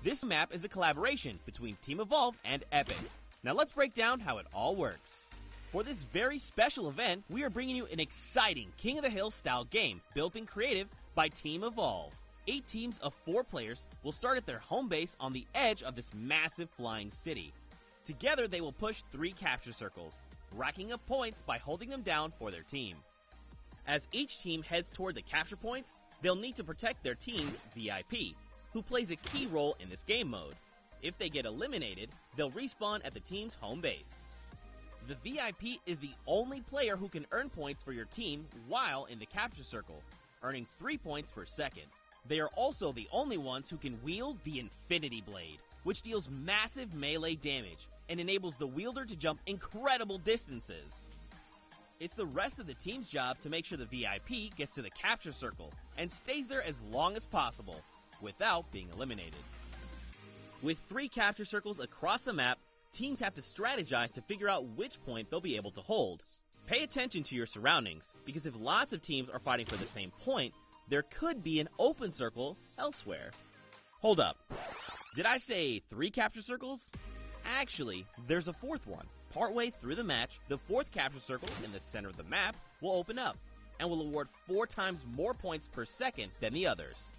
This map is a collaboration between Team Evolve and Epic. Now let's break down how it all works. For this very special event, we are bringing you an exciting King of the Hill style game built in creative by Team Evolve. 8 teams of 4 players will start at their home base on the edge of this massive flying city. Together they will push 3 capture circles, racking up points by holding them down for their team. As each team heads toward the capture points, they'll need to protect their team's VIP, who plays a key role in this game mode. If they get eliminated, they'll respawn at the team's home base. The VIP is the only player who can earn points for your team while in the capture circle, earning 3 points per second. They are also the only ones who can wield the Infinity Blade, which deals massive melee damage and enables the wielder to jump incredible distances. It's the rest of the team's job to make sure the VIP gets to the capture circle and stays there as long as possible without being eliminated. With 3 capture circles across the map, teams have to strategize to figure out which point they'll be able to hold. Pay attention to your surroundings, because if lots of teams are fighting for the same point, there could be an open circle elsewhere. Hold up. Did I say 3 capture circles? Actually, there's a 4th one. Partway through the match, the 4th capture circle in the center of the map will open up and will award 4 times more points per second than the others.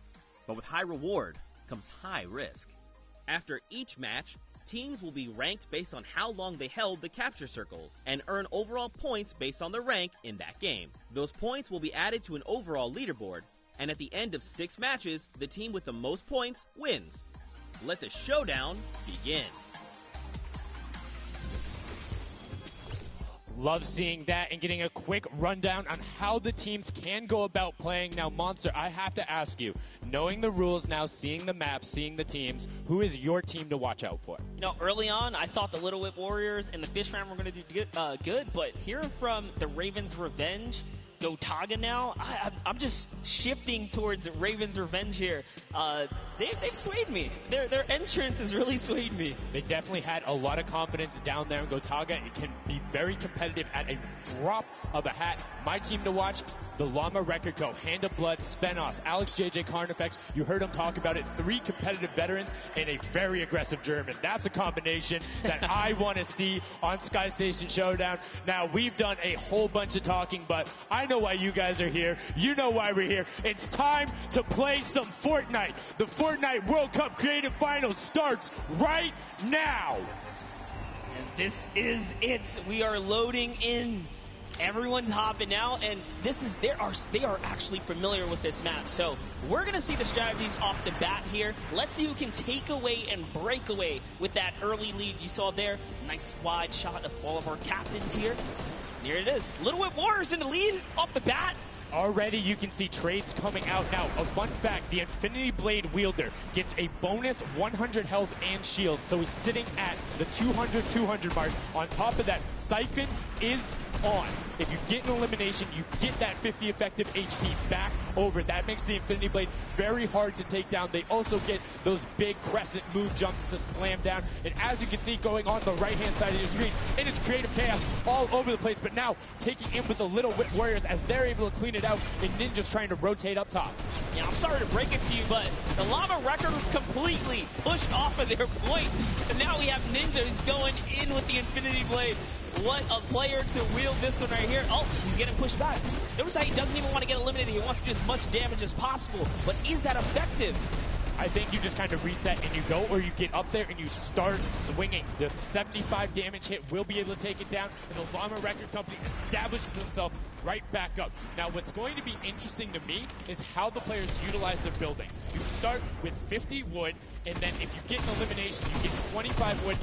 But with high reward comes high risk. After each match, teams will be ranked based on how long they held the capture circles and earn overall points based on their rank in that game. Those points will be added to an overall leaderboard, and at the end of 6 matches, the team with the most points wins. Let the showdown begin. Love seeing that and getting a quick rundown on how the teams can go about playing. Now, Monster, I have to ask you, knowing the rules now, seeing the map, seeing the teams, who is your team to watch out for? You know, early on, I thought the Little Whip Warriors and the Fish Fam were going to do good, but hearing from the Ravens Revenge, Gotaga now, I'm just shifting towards Ravens Revenge here. They've swayed me. Their entrance has really swayed me. They definitely had a lot of confidence down there in Gotaga. It can be very competitive at a drop of a hat. My team to watch, the Llama Record Co., Hand of Blood, Spenos, Alex JJ Carnifex. You heard him talk about it. 3 competitive veterans and a very aggressive German. That's a combination that I want to see on Sky Station Showdown. Now, we've done a whole bunch of talking, but I know why you guys are here. You know why we're here. It's time to play some Fortnite. The Fortnite World Cup Creative Finals starts right now. And this is it. We are loading in. Everyone's hopping now, and they are actually familiar with this map. So we're gonna see the strategies off the bat here. Let's see who can take away and break away with that early lead you saw there. Nice wide shot of all of our captains here. Here it is. Little Whip Warriors in the lead off the bat. Already you can see trades coming out now. A fun fact, the Infinity Blade wielder gets a bonus 100 health and shield, so he's sitting at the 200 mark. On top of that, Siphon is on. If you get an elimination, you get that 50 effective HP back over. That makes the Infinity Blade very hard to take down. They also get those big crescent move jumps to slam down. And as you can see going on the right-hand side of your screen, it is creative chaos all over the place. But now taking in with the Little Whip Warriors as they're able to clean it out, and Ninja's trying to rotate up top. Yeah, I'm sorry to break it to you, but the Llama Record was completely pushed off of their point. And now we have Ninja who's going in with the Infinity Blade. What a player to wield this one right here. Oh, he's getting pushed back. Notice how he doesn't even want to get eliminated. He wants to do as much damage as possible. But is that effective? I think you just kind of reset and you go, or you get up there and you start swinging. The 75 damage hit will be able to take it down, and the Llama Record Company establishes himself right back up. Now, what's going to be interesting to me is how the players utilize their building. You start with 50 wood, and then if you get an elimination, you get 25 wood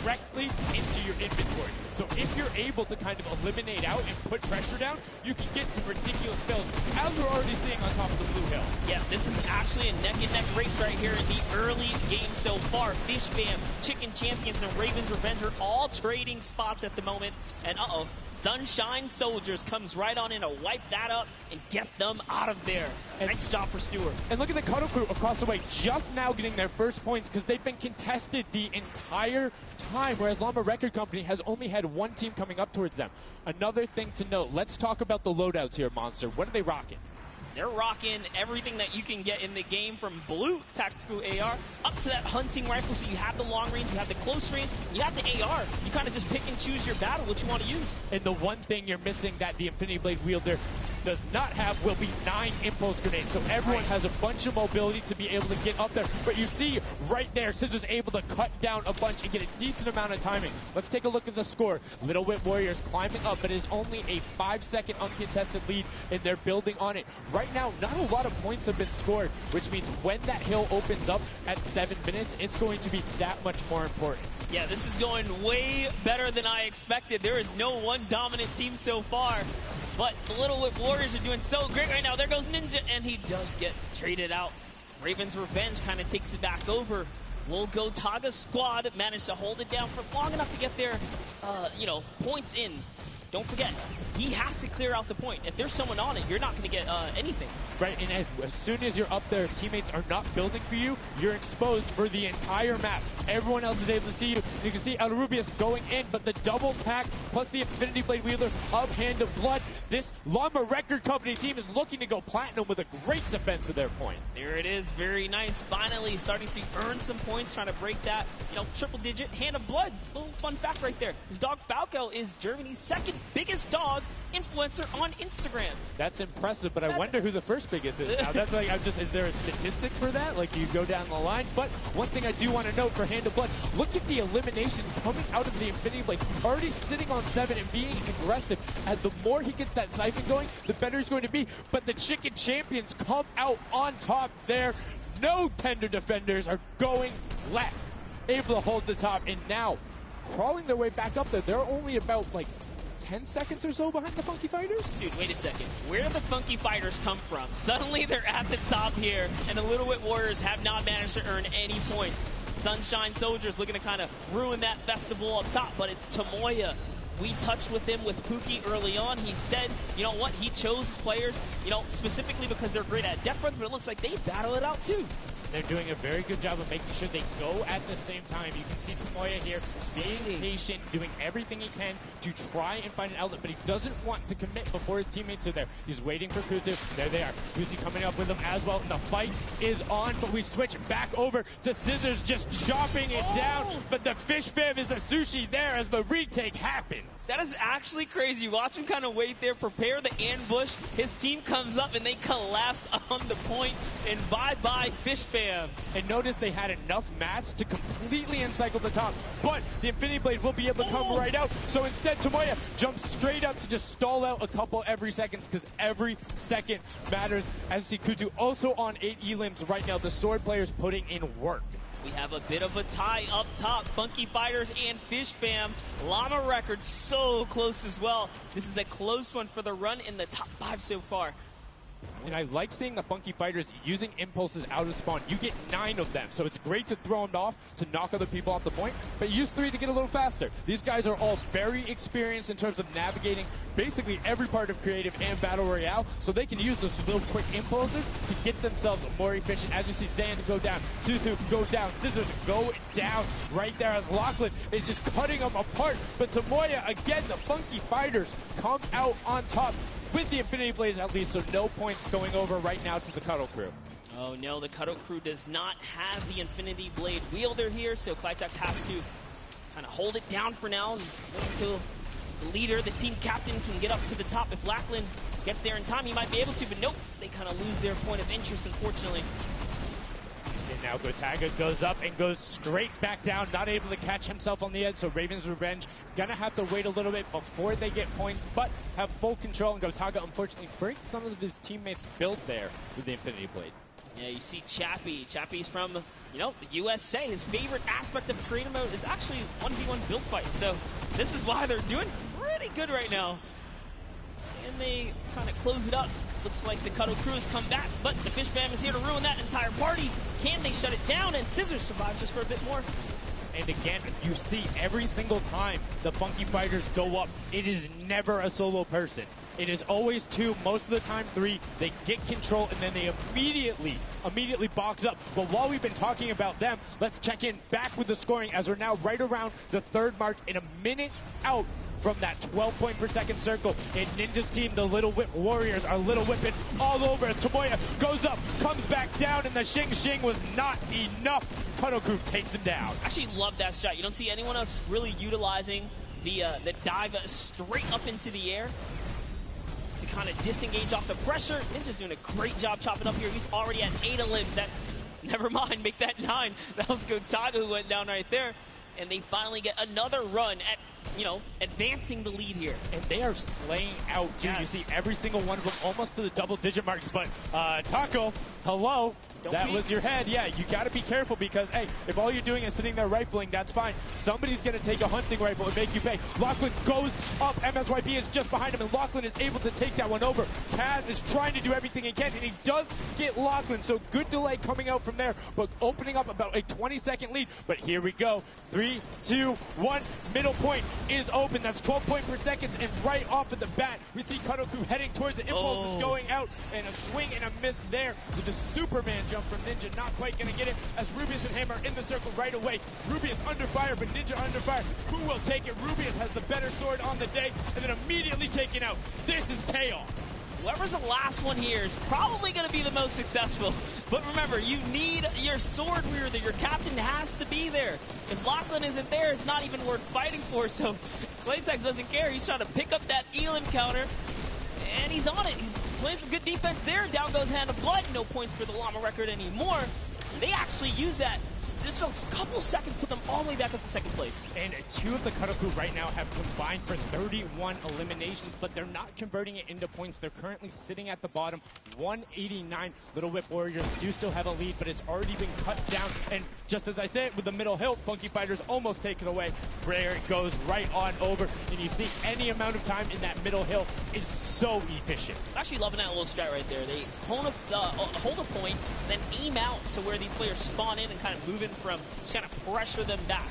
directly into your inventory. So if you're able to kind of eliminate out and put pressure down, you can get some ridiculous builds, as we're already seeing on top of the Blue Hill. Yeah, this is actually a neck-and-neck race right here in the early game so far. Fish Fam, Chicken Champions, and Ravens Revenge are all trading spots at the moment. And Sunshine Soldiers comes right on in to wipe that up and get them out of there. And nice job for Stewart. And look at the Cuddle Crew across the way, just now getting their first points because they've been contested the entire time, whereas Llama Record Company has only had one team coming up towards them. Another thing to note, let's talk about the loadouts here, Monster. What are they rocking? They're rocking everything that you can get in the game, from blue tactical AR up to that hunting rifle. So you have the long range, you have the close range, you have the AR. You kind of just pick and choose your battle, what you want to use. And the one thing you're missing that the Infinity Blade wielder does not have will be 9 impulse grenades. So everyone has a bunch of mobility to be able to get up there. But you see right there, Scissors able to cut down a bunch and get a decent amount of timing. Let's take a look at the score. Little Whip Warriors climbing up, but it is only a 5-second uncontested lead, and they're building on it. Right now, not a lot of points have been scored, which means when that hill opens up at 7 minutes, it's going to be that much more important. Yeah, this is going way better than I expected. There is no one dominant team so far, but the Little Whip Warriors are doing so great right now. There goes Ninja, and he does get traded out. Raven's Revenge kind of takes it back over. Will Gotaga's squad manage to hold it down for long enough to get their, points in. Don't forget, he has to clear out the point. If there's someone on it, you're not going to get anything. Right, and as soon as you're up there, teammates are not building for you. You're exposed for the entire map. Everyone else is able to see you. You can see El Rubius going in, but the double tack plus the Infinity Blade wielder of Hand of Blood. This Llama Record Company team is looking to go platinum with a great defense of their point. There it is, very nice. Finally starting to earn some points, trying to break that, triple digit. Hand of Blood, little fun fact right there. His dog Falco is Germany's second biggest dog influencer on Instagram. That's impressive, but I wonder who the first biggest is now. That's like, is there a statistic for that? Like, you go down the line? But one thing I do want to note for Hand of Blood, look at the eliminations coming out of the Infinity Blade. Already sitting on 7 and being aggressive. As the more he gets that siphon going, the better he's going to be. But the Chicken Champions come out on top there. No tender defenders are going left. Able to hold the top, and now crawling their way back up there. They're only about, 10 seconds or so behind the Funky Fighters? Dude, wait a second. Where did the Funky Fighters come from? Suddenly they're at the top here, and the Little Whip Warriors have not managed to earn any points. Sunshine Soldiers looking to kind of ruin that festival up top, but it's Tomoya. We touched with him with Pookie early on. He said, you know what, he chose his players, specifically because they're great at death runs, but it looks like they battle it out too. They're doing a very good job of making sure they go at the same time. You can see Tomoya here being patient, doing everything he can to try and find an outlet, but he doesn't want to commit before his teammates are there. He's waiting for Kutu. There they are. Kutu coming up with them as well. The fight is on, but we switch back over to Scissors just chopping it down, but the fish fam is a sushi there as the retake happens. That is actually crazy. Watch him kind of wait there, prepare the ambush. His team comes up and they collapse on the point, and bye-bye fish fam. And notice they had enough mats to completely encircle the top, but the Infinity Blade will be able to come right out. So instead, Tomoya jumps straight up to just stall out a couple every second, because every second matters. As you see, Kutu also on 8 elims right now. The sword players putting in work. We have a bit of a tie up top. Funky Fighters and Fish Fam. Llama Record so close as well. This is a close one for the run in the top 5 so far. And I like seeing the Funky Fighters using impulses out of spawn. You get 9 of them, so it's great to throw them off to knock other people off the point, but use 3 to get a little faster. These guys are all very experienced in terms of navigating basically every part of creative and battle royale, so they can use those little quick impulses to get themselves more efficient. As you see Zan go down, Suzu go down, Scissors go down right there as Lachlan is just cutting them apart. But Tomoya, again, the Funky Fighters come out on top with the Infinity Blades at least, so no points going over right now to the Cuddle Crew. Oh no, the Cuddle Crew does not have the Infinity Blade wielder here, so Clitex has to kind of hold it down for now and wait until the leader, the team captain, can get up to the top. If Lachlan gets there in time, he might be able to, but nope, they kind of lose their point of interest, unfortunately. And now Gotaga goes up and goes straight back down, not able to catch himself on the edge, so Raven's Revenge gonna have to wait a little bit before they get points, but have full control, and Gotaga unfortunately breaks some of his teammates' build there with the Infinity Blade. Yeah, you see Chappie. Chappie's from, the USA. His favorite aspect of creative mode is actually 1v1 build fight, so this is why they're doing pretty good right now. And they kind of close it up. Looks like the Cuddle Crew has come back, but the Fish Fam is here to ruin that entire party. Can they shut it down? And Scissors survives just for a bit more. And again, you see every single time the Funky Fighters go up, it is never a solo person. It is always 2, most of the time 3. They get control and then they immediately box up. But while we've been talking about them, let's check in back with the scoring as we're now right around the 3rd mark and a minute out from that 12 point per second circle. And Ninja's team, the Little Whip Warriors, are Little Whipping all over as Tomoya goes up, comes back down, and the Xing Xing was not enough. Cuddle Group takes him down. I actually love that shot. You don't see anyone else really utilizing the dive straight up into the air to kind of disengage off the pressure. Ninja's doing a great job chopping up here. He's already at 8 a limb. Never mind, make that 9. That was Gotaga who went down right there. And they finally get another run at, advancing the lead here. And they are slaying out, too. Yes. You see every single one of them almost to the double-digit marks. But, Taco, hello. That was your head. Yeah, you got to be careful because, hey, if all you're doing is sitting there rifling, that's fine. Somebody's going to take a hunting rifle and make you pay. Lachlan goes up. MSYP is just behind him, and Lachlan is able to take that one over. Kaz is trying to do everything he can, and he does get Lachlan. So good delay coming out from there, but opening up about a 20-second lead. But here we go. 3, 2, 1. Middle point is open. That's 12 point per second, and right off of the bat, we see Kudoku heading towards it. Impulse is going out, and a swing and a miss there with the Superman jump from Ninja. Not quite going to get it as Rubius and Hammer in the circle right away. Rubius under fire, but Ninja under fire. Who will take it? Rubius has the better sword on the day, and then immediately taken out. This is chaos. Whoever's the last one here is probably going to be the most successful. But remember, you need your sword wielder. Your captain has to be there. If Lachlan isn't there, it's not even worth fighting for. So Claytex doesn't care. He's trying to pick up that Elam counter, and he's on it. He's playing some good defense there. Down goes Hand of Blood. No points for the Llama record anymore. They actually use that. Just a couple seconds put them all the way back up to second place. And 2 of the Kudoku right now have combined for 31 eliminations, but they're not converting it into points. They're currently sitting at the bottom, 189. Little Whip Warriors do still have a lead, but it's already been cut down. And just as I said, with the middle hill, Funky Fighters almost taken away. Brer goes right on over, and you see any amount of time in that middle hill is so efficient. I'm actually loving that little strat right there. They hold a point, then aim out to where these players spawn in and kind of move in from, just kind of pressure them back.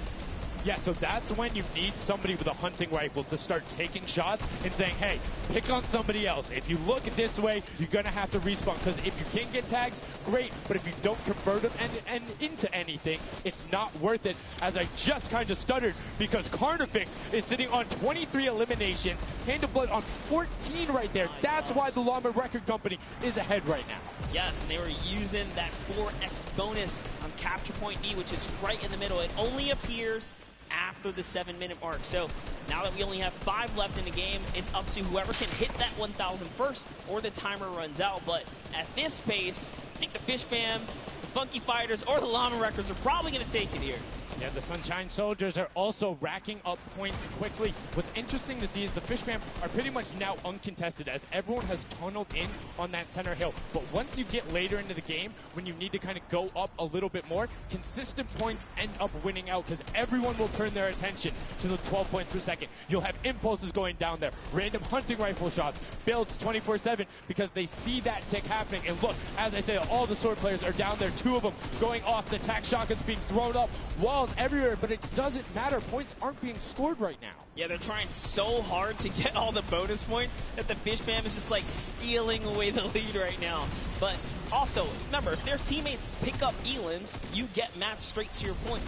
Yeah, so that's when you need somebody with a hunting rifle to start taking shots and saying, hey, pick on somebody else. If you look this way, you're going to have to respawn, because if you can get tags, great, but if you don't convert them and into anything, it's not worth it, as I just kind of stuttered, because Carnifex is sitting on 23 eliminations, Hand of Blood on 14 right there. That's why the Llama Record Company is ahead right now. Yes, and they were using that 4x bonus on Capture Point D, which is right in the middle. It only appears after the 7-minute mark. So now that we only have 5 left in the game, it's up to whoever can hit that 1,000 first or the timer runs out. But at this pace, I think the Fish Fam, the Funky Fighters, or the Llama Records are probably going to take it here. Yeah, the Sunshine Soldiers are also racking up points quickly. What's interesting to see is the Fish Fam are pretty much now uncontested, as everyone has tunneled in on that center hill. But once you get later into the game, when you need to kind of go up a little bit more, consistent points end up winning out, because everyone will turn their attention to the 12 points per second. You'll have impulses going down there, random hunting rifle shots, builds 24/7, because they see that tick happening. And look, as I say, all the sword players are down there, 2 of them going off, the tac shotguns being thrown up, walls everywhere, but it doesn't matter. Points aren't being scored right now. Yeah, they're trying so hard to get all the bonus points that the Fish Fam is just like stealing away the lead right now. But also, remember, if their teammates pick up elims, you get matched straight to your point,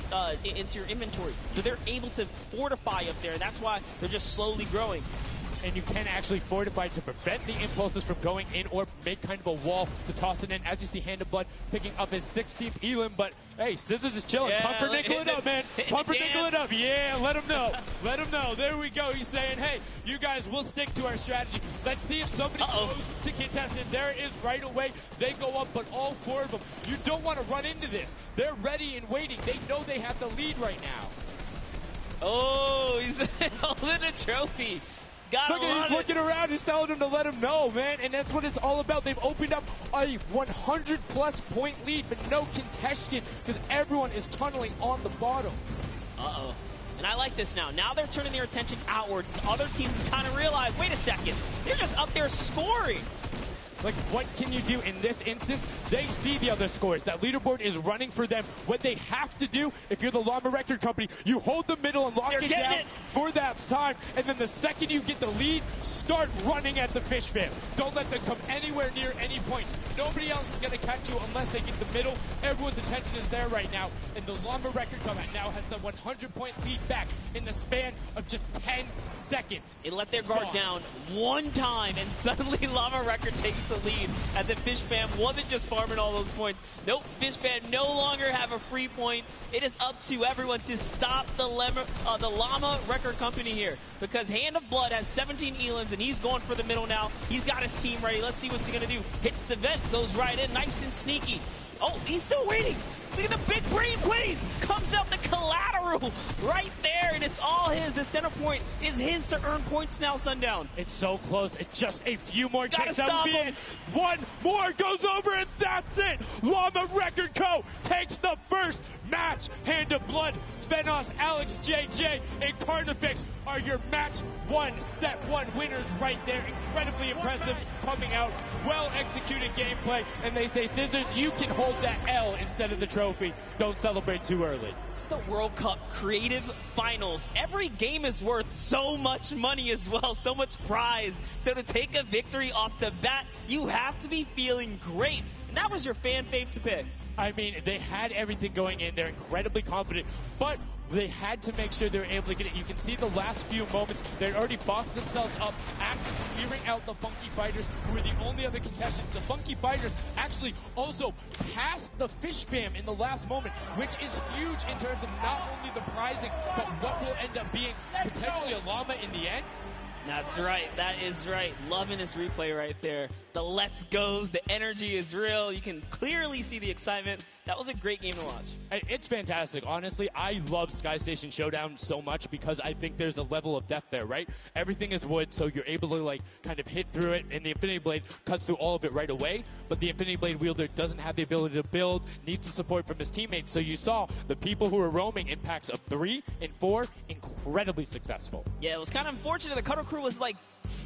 into your inventory. So they're able to fortify up there, and that's why they're just slowly growing. And you can actually fortify to prevent the impulses from going in, or make kind of a wall to toss it in. As you see, Hand of Blood picking up his 16th elim, but hey, Scissors is chilling. Yeah, Pumpernickel it up, man. Pumpernickel it up. Yeah, let him know. Let him know. There we go. He's saying, hey, you guys will stick to our strategy. Let's see if somebody goes to contest it. There it is right away. They go up, but all 4 of them. You don't want to run into this. They're ready and waiting. They know they have the lead right now. Oh, he's holding a trophy. Look at, he's looking around, he's telling him to let him know, man, and that's what it's all about. They've opened up a 100-plus point lead, but no contention, because everyone is tunneling on the bottom. Uh-oh. And I like this now. Now they're turning their attention outwards. Other teams kind of realize, wait a second, they're just up there scoring. Like, what can you do in this instance? They see the other scores. That leaderboard is running for them. What they have to do, if you're the Llama Record Company, you hold the middle and lock it down for that time. And then the second you get the lead, start running at the Fish Fam. Don't let them come anywhere near any point. Nobody else is going to catch you unless they get the middle. Everyone's attention is there right now. And the Llama Record Company now has the 100-point lead back in the span of just 10 seconds. It let their guard down one time, and suddenly Llama Record takes the lead as the Fish Fam wasn't just farming all those points. Nope, Fish Fam no longer have a free point. It is up to everyone to stop the Llama Record Company here, because Hand of Blood has 17 elims, and he's going for the middle now. He's got his team ready. Let's see what's he going to do. Hits the vent, goes right in, nice and sneaky. Oh, he's still waiting. Look at the big brain plays. Comes out the collateral right there, and it's all his. The center point is his to earn points now, Sundown. It's so close. It's just a few more checks. Gotta stop him. One more goes over, and that's it. Llama Record Co. takes the first match. Hand of Blood, Svenos, Alex JJ, and Carnifex are your match one, set one winners right there. Incredibly impressive coming out. Well executed gameplay. And they say, Scissors, you can hold that L instead of the trophy. Don't celebrate too early. It's the World Cup Creative Finals. Every game is worth so much money as well, so much prize. So to take a victory off the bat, you have to be feeling great. And that was your fan fave to pick. I mean, they had everything going in. They're incredibly confident, but they had to make sure they were able to get it. You can see the last few moments, they'd already boxed themselves up after clearing out the Funky Fighters, who were the only other contestants. The Funky Fighters actually also passed the Fish Fam in the last moment, which is huge in terms of not only the prizing, but what will end up being potentially a llama in the end. That's right. That is right. Loving this replay right there. The let's goes. The energy is real. You can clearly see the excitement. That was a great game to watch. It's fantastic. Honestly, I love Sky Station Showdown so much because I think there's a level of depth there, right? Everything is wood, so you're able to like kind of hit through it, and the Infinity Blade cuts through all of it right away. But the Infinity Blade wielder doesn't have the ability to build, needs the support from his teammates. So you saw the people who were roaming in packs of 3 and 4, incredibly successful. Yeah, it was kind of unfortunate. The Cutter Crew was like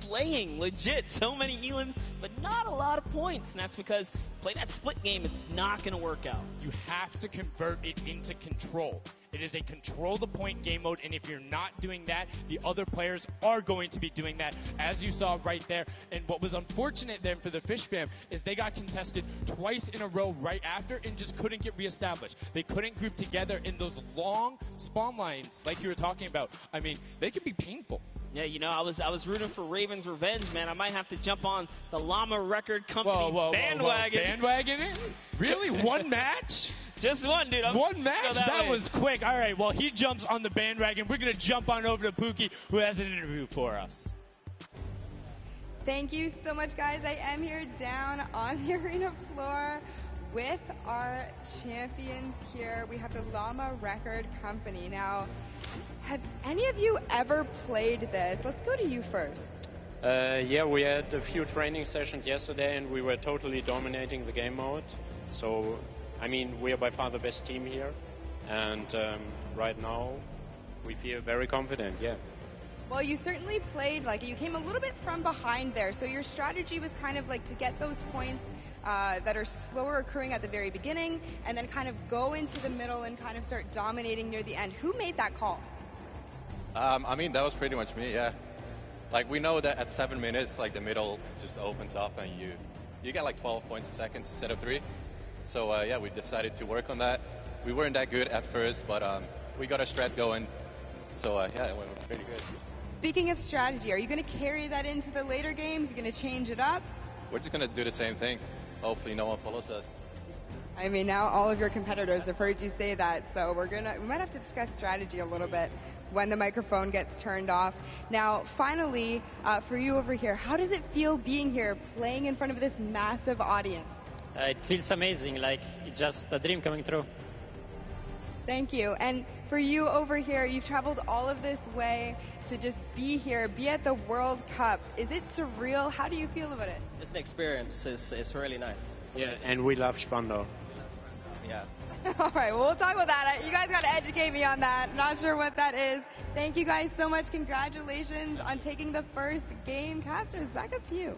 slaying legit so many elims, but not a lot of points. And that's because play that split game, it's not going to work out. You have to convert it into control. It is a control the point game mode, and if you're not doing that, the other players are going to be doing that, as you saw right there. And what was unfortunate then for the Fish Fam is they got contested twice in a row right after and just couldn't get reestablished. They couldn't group together in those long spawn lines like you were talking about. I mean, they could be painful. Yeah, you know, I was rooting for Raven's Revenge, man. I might have to jump on the Llama Record Company bandwagon. Bandwagon it? Really? One match? Just one, dude. One match? That was quick. All right, well, he jumps on the bandwagon. We're going to jump on over to Pookie, who has an interview for us. Thank you so much, guys. I am here down on the arena floor with our champions here. We have the Llama Record Company. Now, have any of you ever played this? Let's go to you first. Yeah, we had a few training sessions yesterday and we were totally dominating the game mode. So, I mean, we are by far the best team here. And right now, we feel very confident, yeah. Well, you certainly played, like, you came a little bit from behind there. So your strategy was kind of like to get those points that are slower occurring at the very beginning and then kind of go into the middle and kind of start dominating near the end. Who made that call? I mean, that was pretty much me, yeah. Like, we know that at 7 minutes, like, the middle just opens up and you get like 12 points a second instead of 3. So, yeah, we decided to work on that. We weren't that good at first, but we got a strat going. So, yeah, it went pretty good. Speaking of strategy, are you going to carry that into the later games? Are you going to change it up? We're just going to do the same thing. Hopefully no one follows us. I mean, now all of your competitors have heard you say that, so we might have to discuss strategy a little bit when the microphone gets turned off. Now, finally, for you over here, how does it feel being here, playing in front of this massive audience? It feels amazing, like it's just a dream coming true. Thank you. And for you over here, you've traveled all of this way to just be here, be at the World Cup. Is it surreal? How do you feel about it? It's an experience. It's really nice. Yeah, and we love Spandau. Yeah. All right, well, we'll talk about that. You guys got to educate me on that. Not sure what that is. Thank you guys so much. Congratulations on taking the first game. Casters, back up to you.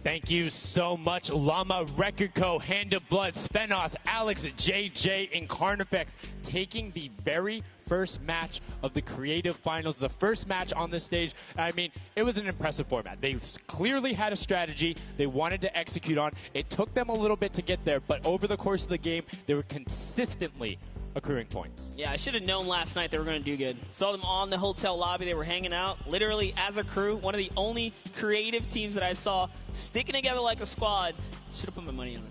Thank you so much, Llama, Record Co., Hand of Blood, Spenos, Alex, JJ, and Carnifex taking the very first match of the Creative Finals, the first match on the stage. I mean, it was an impressive format. They clearly had a strategy they wanted to execute on. It took them a little bit to get there, but over the course of the game, they were consistently accruing points. Yeah, I should have known last night they were going to do good. Saw them on the hotel lobby. They were hanging out, literally as a crew. One of the only creative teams that I saw sticking together like a squad. Should have put my money on it.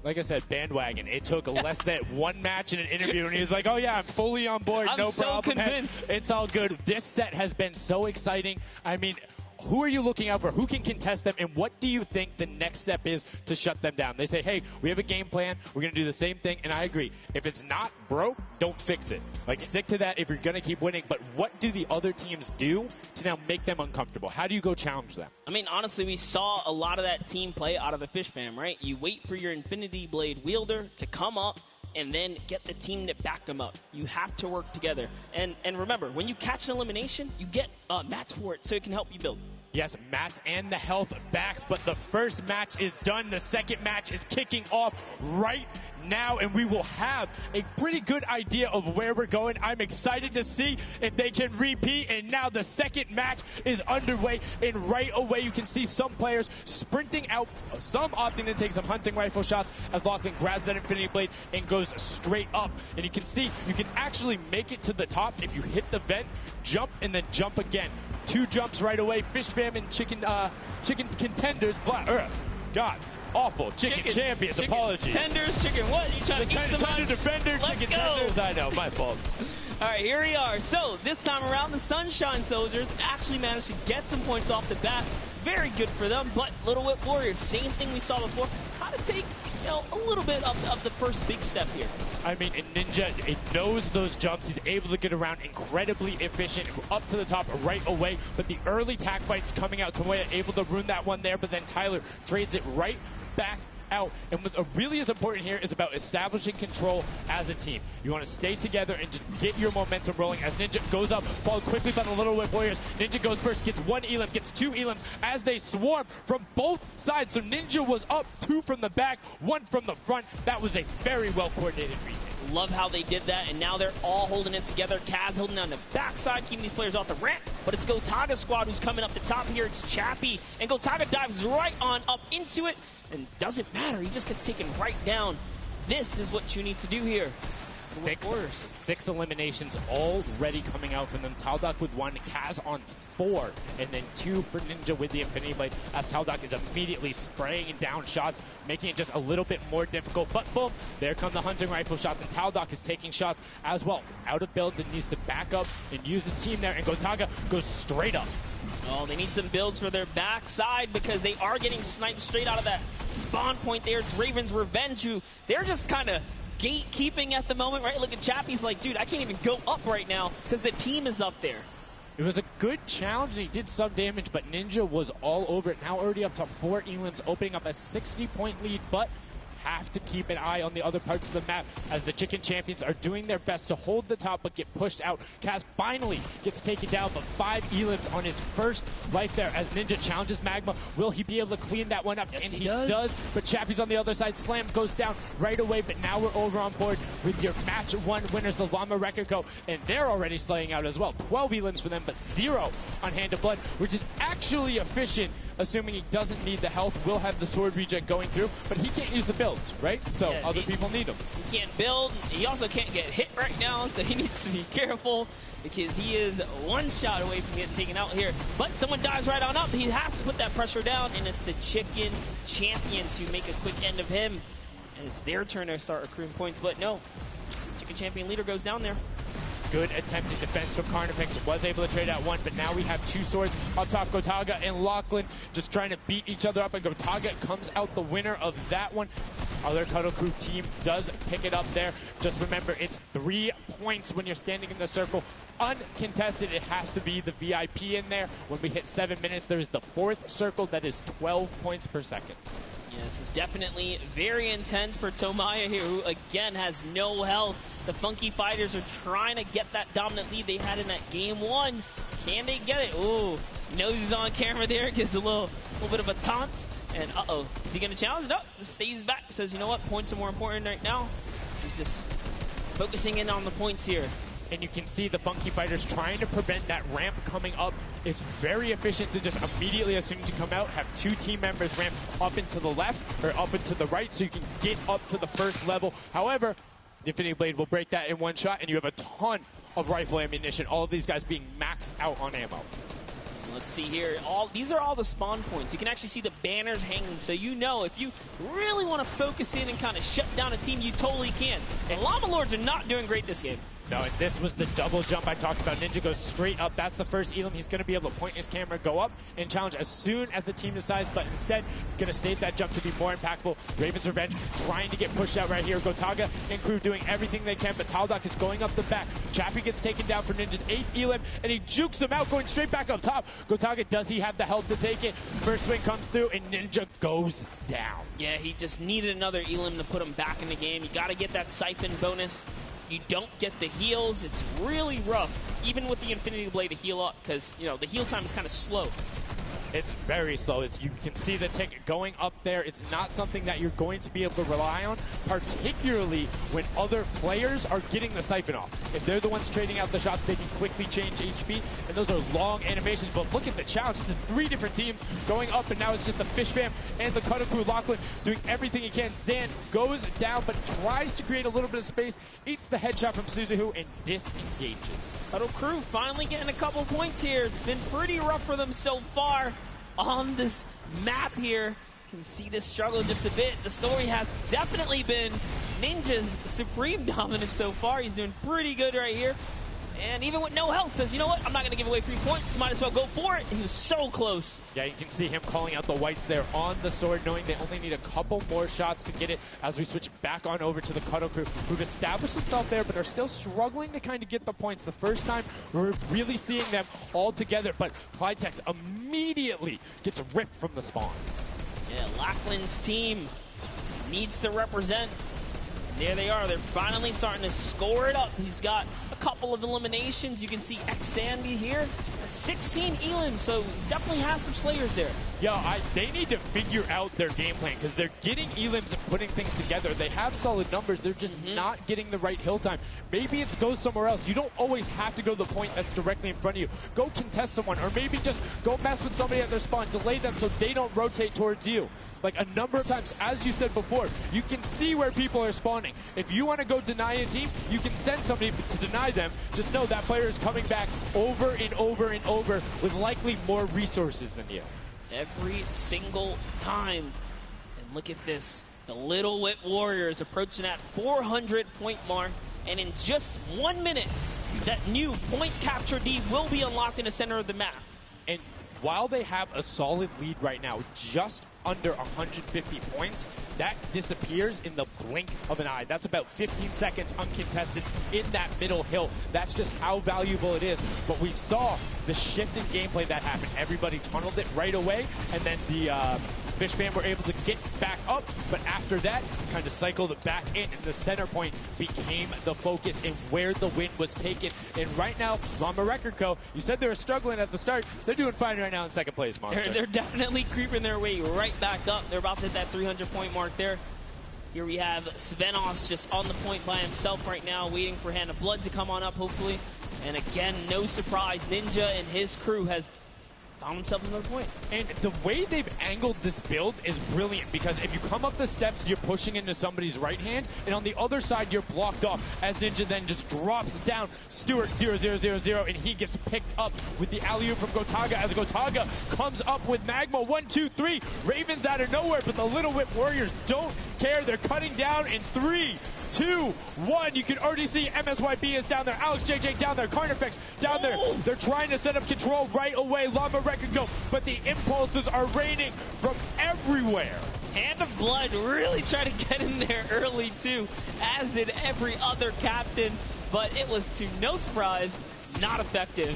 Like I said, bandwagon. It took less than one match in an interview, and he was like, oh, yeah, I'm fully on board. I'm no so problem. convinced. Hey, it's all good. This set has been so exciting. I mean, who are you looking out for? Who can contest them? And what do you think the next step is to shut them down? They say, hey, we have a game plan. We're going to do the same thing. And I agree. If it's not broke, don't fix it. Like, stick to that if you're going to keep winning. But what do the other teams do to now make them uncomfortable? How do you go challenge them? I mean, honestly, we saw a lot of that team play out of the Fish Fam, right? You wait for your Infinity Blade wielder to come up and then get the team to back them up. You have to work together. And remember, when you catch an elimination, you get mats for it so it can help you build. Yes, mats and the health back, but the first match is done. The second match is kicking off right now, and we will have a pretty good idea of where we're going. I'm excited to see if they can repeat, and now the second match is underway, and right away you can see some players sprinting out, some opting to take some hunting rifle shots as Lachlan grabs that Infinity Blade and goes straight up. And you can see you can actually make it to the top if you hit the vent, jump, and then jump again. 2 jumps right away. Fish Fam and chicken contenders. God, awful. Chicken champions. Apologies. Tenders, chicken what? You trying to eat some Tender defender, chicken tenders. I know, my fault. All right, here we are. So this time around, the Sunshine Soldiers actually managed to get some points off the bat. Very good for them, but Little Whip Warriors, same thing we saw before. How to take, a little bit of the first big step here. I mean, Ninja, it knows those jumps. He's able to get around incredibly efficient, up to the top right away. But the early tack fights coming out, Tomoya able to ruin that one there, but then Tyler trades it right back out. And what really is important here is about establishing control as a team. You want to stay together and just get your momentum rolling as Ninja goes up, followed quickly by the Little Whip Warriors. Ninja goes first, gets 1 elim, gets 2 elim as they swarm from both sides. So Ninja was up 2 from the back, 1 from the front. That was a very well coordinated retake. Love how they did that, and now they're all holding it together. Kaz holding on the backside, keeping these players off the ramp. But it's Gotaga squad who's coming up the top here. It's Chappie, and Gotaga dives right on up into it, and doesn't matter. He just gets taken right down. This is what you need to do here. 6 eliminations already coming out from them. Taldock with 1, Kaz on 4, and then 2 for Ninja with the Infinity Blade, as Taldock is immediately spraying down shots, making it just a little bit more difficult. But boom, there come the hunting rifle shots, and Taldock is taking shots as well. Out of builds and needs to back up and use his team there, and Gotaga goes straight up. Oh, they need some builds for their backside because they are getting sniped straight out of that spawn point there. It's Raven's Revenge, who they're just kind of gatekeeping at the moment, right? Look at Chappie's like, dude, I can't even go up right now because the team is up there. It was a good challenge, and he did some damage, but Ninja was all over it. Now already up to 4 elims, opening up a 60-point lead, but have to keep an eye on the other parts of the map as the Chicken Champions are doing their best to hold the top but get pushed out. Kaz finally gets taken down, but 5 elims on his first life there as Ninja challenges Magma. Will he be able to clean that one up? Yes, and he does. But Chappie's on the other side. Slam goes down right away, but now we're over on board with your match 1 winners, the Llama Record Co., and they're already slaying out as well. 12 elims for them, but 0 on Hand of Blood, which is actually efficient, assuming he doesn't need the health. Will have the sword reject going through, but he can't use the builds, right? So yeah, other people need him. He can't build. He also can't get hit right now, so he needs to be careful because he is 1 shot away from getting taken out here. But someone dives right on up. He has to put that pressure down, and it's the Chicken Champion to make a quick end of him. And it's their turn to start accruing points, but no. Chicken Champion leader goes down there. Good attempted defense from Carnifex. Was able to trade out 1, but now we have 2 swords up top. Gotaga and Lachlan just trying to beat each other up, and Gotaga comes out the winner of that one. Other Cuddle Crew team does pick it up there. Just remember, it's 3 points when you're standing in the circle. Uncontested, it has to be the VIP in there. When we hit 7 minutes, there's the 4th circle that is 12 points per second. Yeah, this is definitely very intense for Tomaya here, who again has no health. The Funky Fighters are trying to get that dominant lead they had in that game 1. Can they get it? Ooh, he knows he's on camera there, gives a little bit of a taunt. And uh-oh, is he going to challenge? No, stays back. Says, you know what, points are more important right now. He's just focusing in on the points here. And you can see the Funky Fighters trying to prevent that ramp coming up. It's very efficient to just immediately, as soon as you come out, have 2 team members ramp up into the left or up into the right so you can get up to the first level. However, Infinity Blade will break that in one shot, and you have a ton of rifle ammunition. All of these guys being maxed out on ammo. Let's see here. These are all the spawn points. You can actually see the banners hanging, so you know if you really want to focus in and kind of shut down a team, you totally can. And Llama Lords are not doing great this game. No, and this was the double jump I talked about. Ninja goes straight up. That's the first Elam. He's going to be able to point his camera, go up, and challenge as soon as the team decides, but instead going to save that jump to be more impactful. Raven's Revenge trying to get pushed out right here. Gotaga and crew doing everything they can, but Taldock is going up the back. Chappie gets taken down for Ninja's 8th Elam, and he jukes him out, going straight back up top. Gotaga, does he have the health to take it? First swing comes through, and Ninja goes down. Yeah, he just needed another Elam to put him back in the game. You got to get that siphon bonus. You don't get the heals. It's really rough, even with the Infinity Blade to heal up, because, you know, the heal time is kind of slow. It's very slow. You can see the tick going up there. It's not something that you're going to be able to rely on, particularly when other players are getting the siphon off. If they're the ones trading out the shots, they can quickly change HP, and those are long animations. But look at the challenge. The 3 different teams going up, and now it's just the Fish Fam and the Cutter Crew. Lachlan doing everything he can. Zan goes down, but tries to create a little bit of space, eats the headshot from Suzuhu, and disengages. Cutter Crew finally getting a couple points here. It's been pretty rough for them so far on this map here. You can see this struggle just a bit. The story has definitely been Ninja's supreme dominance so far. He's doing pretty good right here. And even with no health, says, you know what, I'm not going to give away 3 points. Might as well go for it. He was so close. Yeah, you can see him calling out the whites there on the sword, knowing they only need a couple more shots to get it as we switch back on over to the Cuddle Crew, who've established themselves there, but are still struggling to kind of get the points. The first time we're really seeing them all together, but Clyde Tex immediately gets ripped from the spawn. Yeah, Lachlan's team needs to represent. There they are. They're finally starting to score it up. He's got a couple of eliminations. You can see X-Sandy here. 16 Elam, so definitely has some Slayers there. Yeah, they need to figure out their game plan, because they're getting Elams and putting things together. They have solid numbers. They're just not getting the right hill time. Maybe it's go somewhere else. You don't always have to go to the point that's directly in front of you. Go contest someone, or maybe just go mess with somebody at their spawn. Delay them so they don't rotate towards you. Like a number of times, as you said before, you can see where people are spawning. If you want to go deny a team, you can send somebody to deny them. Just know that player is coming back over and over and over with likely more resources than you. Every single time. And look at this. The Little Wit Warriors approaching that 400-point mark. And in just 1 minute, that new point capture D will be unlocked in the center of the map. And while they have a solid lead right now, just under 150 points, that disappears in the blink of an eye. That's about 15 seconds uncontested in that middle hill. That's just how valuable it is. But we saw the shift in gameplay that happened. Everybody tunneled it right away, and then the Fish Fam were able to get back up, but after that, kind of cycled it back in, and the center point became the focus and where the win was taken. And right now, Llama Record Co., you said they were struggling at the start. They're doing fine right now in second place, Monster. They're definitely creeping their way right back up. They're about to hit that 300-point mark there. Here we have Svenos just on the point by himself right now, waiting for Hand of Blood to come on up, hopefully. And again, no surprise, Ninja and his crew has found himself another point. And the way they've angled this build is brilliant, because if you come up the steps, you're pushing into somebody's right hand, and on the other side, you're blocked off, as Ninja then just drops down Stewart 0-0-0-0, and he gets picked up with the alley-oop from Gotaga, as Gotaga comes up with Magma. 1, 2, 3. Ravens out of nowhere, but the Little Whip Warriors don't care. They're cutting down in 3, 2, 1. You can already see MSYB is down there. Alex JJ down there. Carnifex down there. They're trying to set up control right away. Llama Record go, but the impulses are raining from everywhere. Hand of Blood really tried to get in there early too, as did every other captain, but it was to no surprise not effective.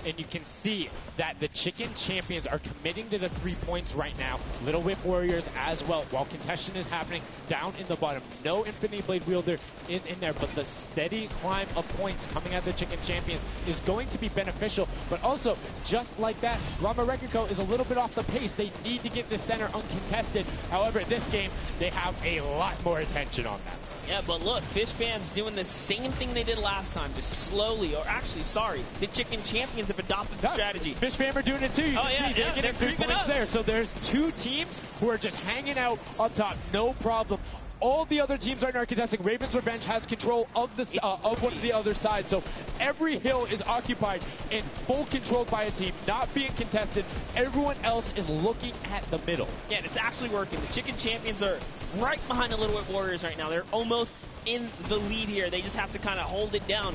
and you can see that the Chicken Champions are committing to the 3 points right now. Little Whip Warriors as well, while contention is happening down in the bottom. No Infinity Blade Wielder is in there, but the steady climb of points coming out of the Chicken Champions is going to be beneficial, but also, just like that, Llama Record Co. is a little bit off the pace. They need to get the center uncontested. However, this game, they have a lot more attention on them. Yeah, but look, Fish Fam's doing the same thing they did last time, just slowly, or actually, sorry, the Chicken Champions have adopted the strategy. Fish Fam are doing it too. You can see they're getting 3 creeping points up. there. So there's 2 teams who are just hanging out up top, no problem. All the other teams are not contesting. Raven's Revenge has control of the of one of the other side. So every hill is occupied and full controlled by a team, not being contested. Everyone else is looking at the middle. Yeah, and it's actually working. The Chicken Champions are right behind the Little Whip Warriors right now. They're almost in the lead here. They just have to kind of hold it down.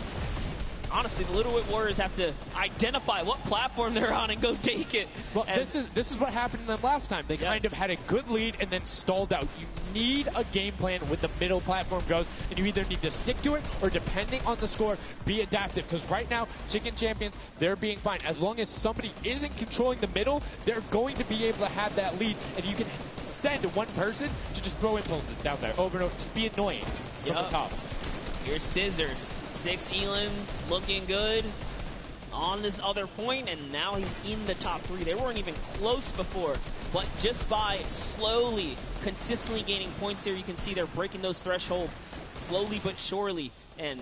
Honestly, the Little Whip Warriors have to identify what platform they're on and go take it. Well, this is what happened to them last time. They kind of had a good lead and then stalled out. You need a game plan when the middle platform goes, and you either need to stick to it or, depending on the score, be adaptive. Because right now, Chicken Champions, they're being fine. As long as somebody isn't controlling the middle, they're going to be able to have that lead, and you can send one person to just throw impulses down there over and over, just be annoying from the top. Here's Scissors. 6 Elans looking good on this other point, and now he's in the top 3. They weren't even close before, but just by slowly, consistently gaining points here, you can see they're breaking those thresholds slowly but surely, and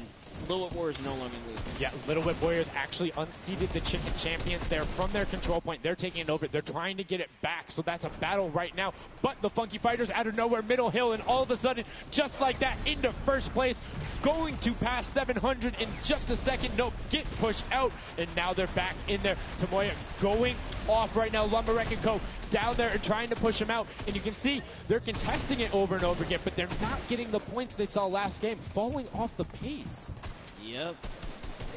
Little Whip Warriors no longer lead. Yeah, Little Whip Warriors actually unseated the Chicken Champions there from their control point. They're taking it over. They're trying to get it back, so that's a battle right now. But the Funky Fighters out of nowhere, middle hill, and all of a sudden, just like that, into first place, going to pass 700 in just a second. Nope, get pushed out, and now they're back in there. Tomoya going off right now. Llama Record Co. down there and trying to push him out, and you can see they're contesting it over and over again, but they're not getting the points they saw last game, falling off the pace. Yep.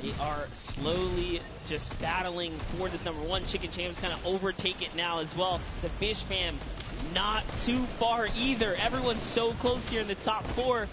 They are slowly just battling for this number 1. Chicken Champions kind of overtake it now as well. The Fish Fam not too far either. Everyone's so close here in the top 4.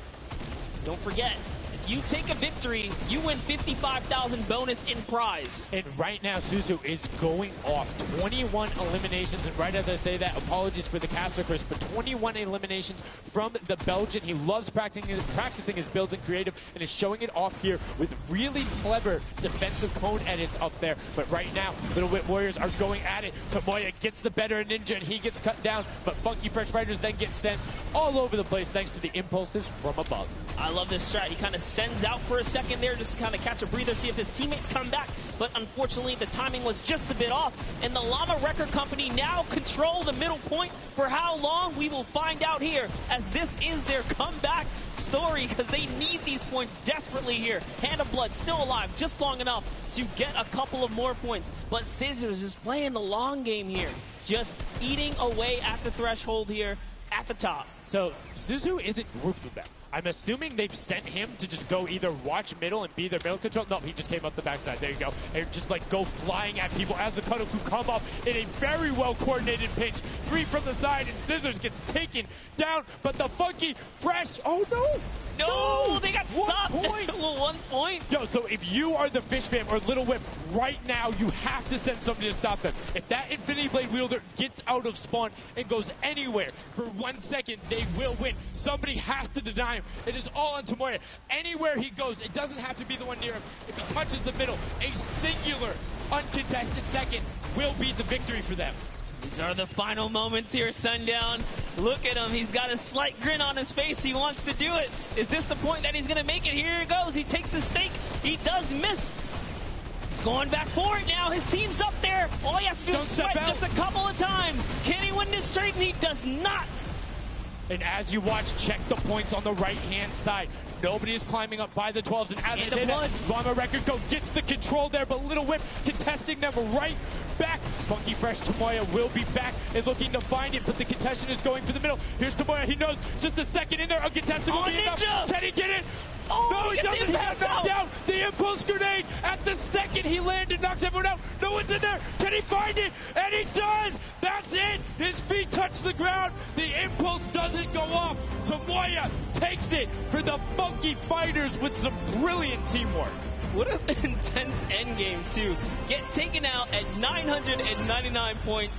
Don't forget, if you take a victory, you win 55,000 bonus in prize. And right now, Suzu is going off. 21 eliminations, and right as I say that, apologies for the caster, Chris, but 21 eliminations from the Belgian. He loves practicing his builds in creative and is showing it off here with really clever defensive cone edits up there. But right now, Little Whip Warriors are going at it. Tomoya gets the better of Ninja, and he gets cut down, but Funky Fresh Fighters then get sent all over the place thanks to the impulses from above. I love this strat. He kind of sends out for a second there just to kind of catch a breather, see if his teammates come back. But unfortunately, the timing was just a bit off. And the Llama Record Company now control the middle point. For how long, we will find out here, as this is their comeback story, because they need these points desperately here. Hand of Blood still alive, just long enough to get a couple of more points. But Scissors is playing the long game here, just eating away at the threshold here at the top. So Suzu isn't grouped with them. I'm assuming they've sent him to just go either watch middle and be their middle control. No, he just came up the backside. There you go. And just like go flying at people as the Kanoku come up in a very well coordinated pinch. 3 from the side, and Scissors gets taken down. But the Funky Fresh, oh no! No, they got stopped. 1 point. 1 point. Yo, so if you are the Fish Fam or Little Whip, right now you have to send somebody to stop them. If that Infinity Blade Wielder gets out of spawn and goes anywhere for 1 second, they will win. Somebody has to deny him. It is all on Tomoya. Anywhere he goes, it doesn't have to be the one near him. If he touches the middle, a singular, uncontested second will be the victory for them. These are the final moments here, Sundown. Look at him. He's got a slight grin on his face. He wants to do it. Is this the point that he's going to make it? Here he goes. He takes his stake. He does miss. He's going back for it now. His team's up there. All he has to do is swipe just a couple of times. Can he win this straight? And he does not. And as you watch, check the points on the right-hand side. Nobody is climbing up by the 12s. And as they did it, Llama Record Co. gets the control there, but Little Whip contesting them right back. Funky Fresh Tomoya will be back and looking to find it, but the contestant is going for the middle. Here's Tomoya. He knows just a second in there. Uncontested will be enough. Can he get it? Oh, no, he doesn't. He got knocked down. The impulse grenade at the second he landed knocks everyone out. No one's in there. Can he find it? And he does. That's it. His feet touch the ground. The impulse doesn't go off. Tomoya takes it for the Funky Fighters with some brilliant teamwork. What an intense endgame, too. Get taken out at 999 points.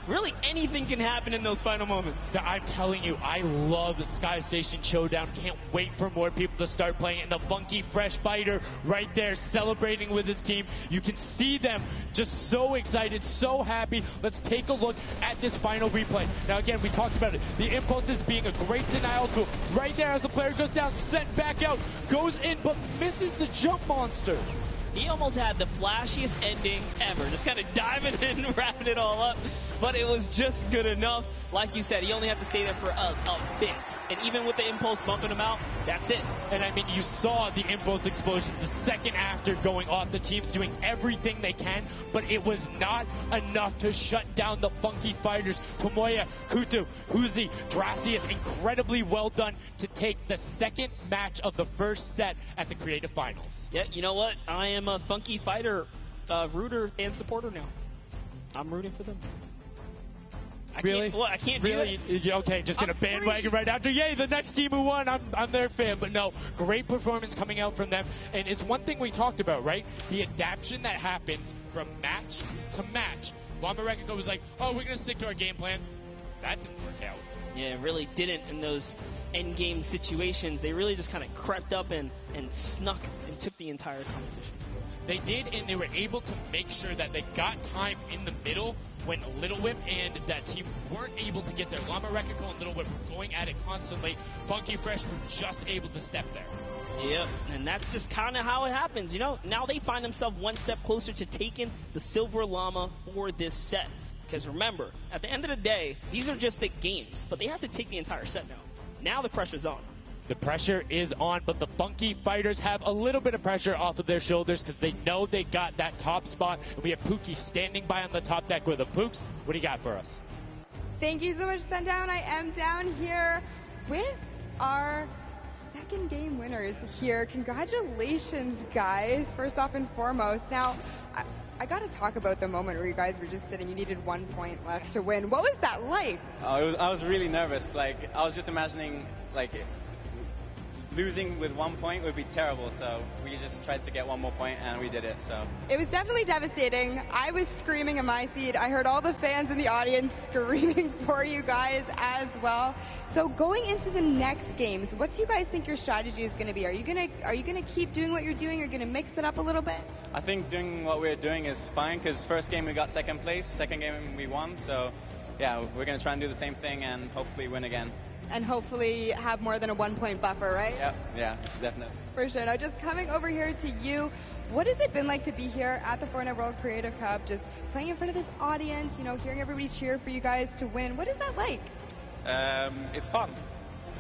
Really, anything can happen in those final moments. I'm telling you, I love the Sky Station Showdown. Can't wait for more people to start playing. And the Funky Fresh Fighter right there celebrating with his team. You can see them just so excited, so happy. Let's take a look at this final replay. Now, again, we talked about it. The impulse is being a great denial tool. Right there as the player goes down, sent back out, goes in, but misses the jump monster. He almost had the flashiest ending ever. Just kind of diving in and wrapping it all up. But it was just good enough. Like you said, he only had to stay there for a bit. And even with the impulse bumping him out, that's it. And I mean, you saw the impulse explosion the second after going off. The team's doing everything they can, but it was not enough to shut down the Funky Fighters. Tomoya, Kutu, Huzi, Dracius, incredibly well done to take the second match of the first set at the Creative Finals. Yeah, you know what? I am a Funky Fighter rooter and supporter now. I'm rooting for them. I can't do it. Okay, just gonna bandwagon right after. Yay, the next team who won, I'm their fan. But no, great performance coming out from them. And it's one thing we talked about, right? The adaptation that happens from match to match. Llama Rekiko was like, oh, we're gonna stick to our game plan. That didn't work out. Yeah, it really didn't in those end game situations. They really just kind of crept up and snuck and took the entire competition. They did, and they were able to make sure that they got time in the middle when Little Whip and that team weren't able to get there. Llama Rekiko and Little Whip were going at it constantly. Funky Fresh were just able to step there. Yep, and that's just kind of how it happens, you know? Now they find themselves one step closer to taking the Silver Llama for this set. Because remember, at the end of the day, these are just the games, but they have to take the entire set now. Now the pressure's on. The pressure is on, but the Funky Fighters have a little bit of pressure off of their shoulders because they know they got that top spot. And we have Pookie standing by on the top deck with the Pooks. What do you got for us? Thank you so much, Sundown. I am down here with our second game winners here. Congratulations, guys, first off and foremost. Now, I got to talk about the moment where you guys were just sitting. You needed 1 point left to win. What was that like? I was really nervous. Like, I was just imagining, like, losing with 1 point would be terrible, so we just tried to get one more point, and we did it. So it was definitely devastating. I was screaming in my seat. I heard all the fans in the audience screaming for you guys as well. So going into the next games, what do you guys think your strategy is going to be? Are you gonna keep doing what you're doing, or going to mix it up a little bit? I think doing what we're doing is fine, because first game we got second place, second game we won. So yeah, we're going to try and do the same thing and hopefully win again. And hopefully have more than a 1 point buffer, right? Yep, yeah, definitely. For sure. Now, just coming over here to you, what has it been like to be here at the Fortnite World Creative Cup, just playing in front of this audience, you know, hearing everybody cheer for you guys to win? What is that like? It's fun.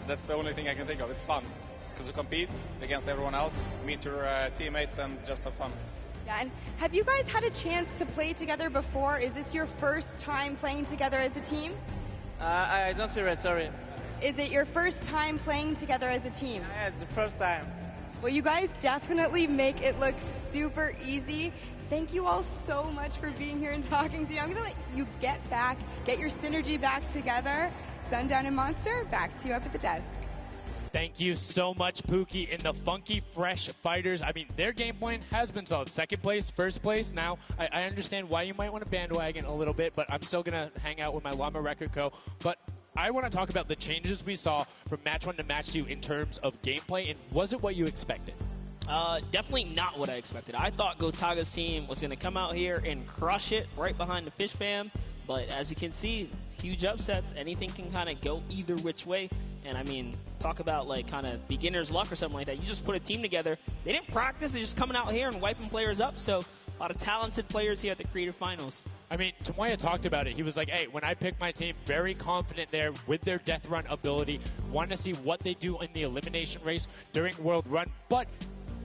That's the only thing I can think of. It's fun. Because you compete against everyone else, meet your teammates, and just have fun. Yeah, and have you guys had a chance to play together before? Is this your first time playing together as a team? I don't hear it, sorry. Is it your first time playing together as a team? Yeah, it's the first time. Well, you guys definitely make it look super easy. Thank you all so much for being here and talking to me. I'm going to let you get your synergy back together. Sundown and Monster, back to you up at the desk. Thank you so much, Pookie, and the Funky Fresh Fighters. I mean, their game plan has been solid. Second place, first place. Now, I understand why you might want to bandwagon a little bit, but I'm still going to hang out with my Llama Rekiko. But I want to talk about the changes we saw from match 1 to match 2 in terms of gameplay, and was it what you expected? Definitely not what I expected. I thought Gotaga's team was going to come out here and crush it right behind the Fish Fam, but as you can see, huge upsets. Anything can kind of go either which way, and I mean, talk about like kind of beginner's luck or something like that. You just put a team together. They didn't practice. They're just coming out here and wiping players up, so a lot of talented players here at the Creative Finals. I mean, Tomoya talked about it. He was like, hey, when I pick my team, very confident there with their death run ability. Want to see what they do in the elimination race during World Run, but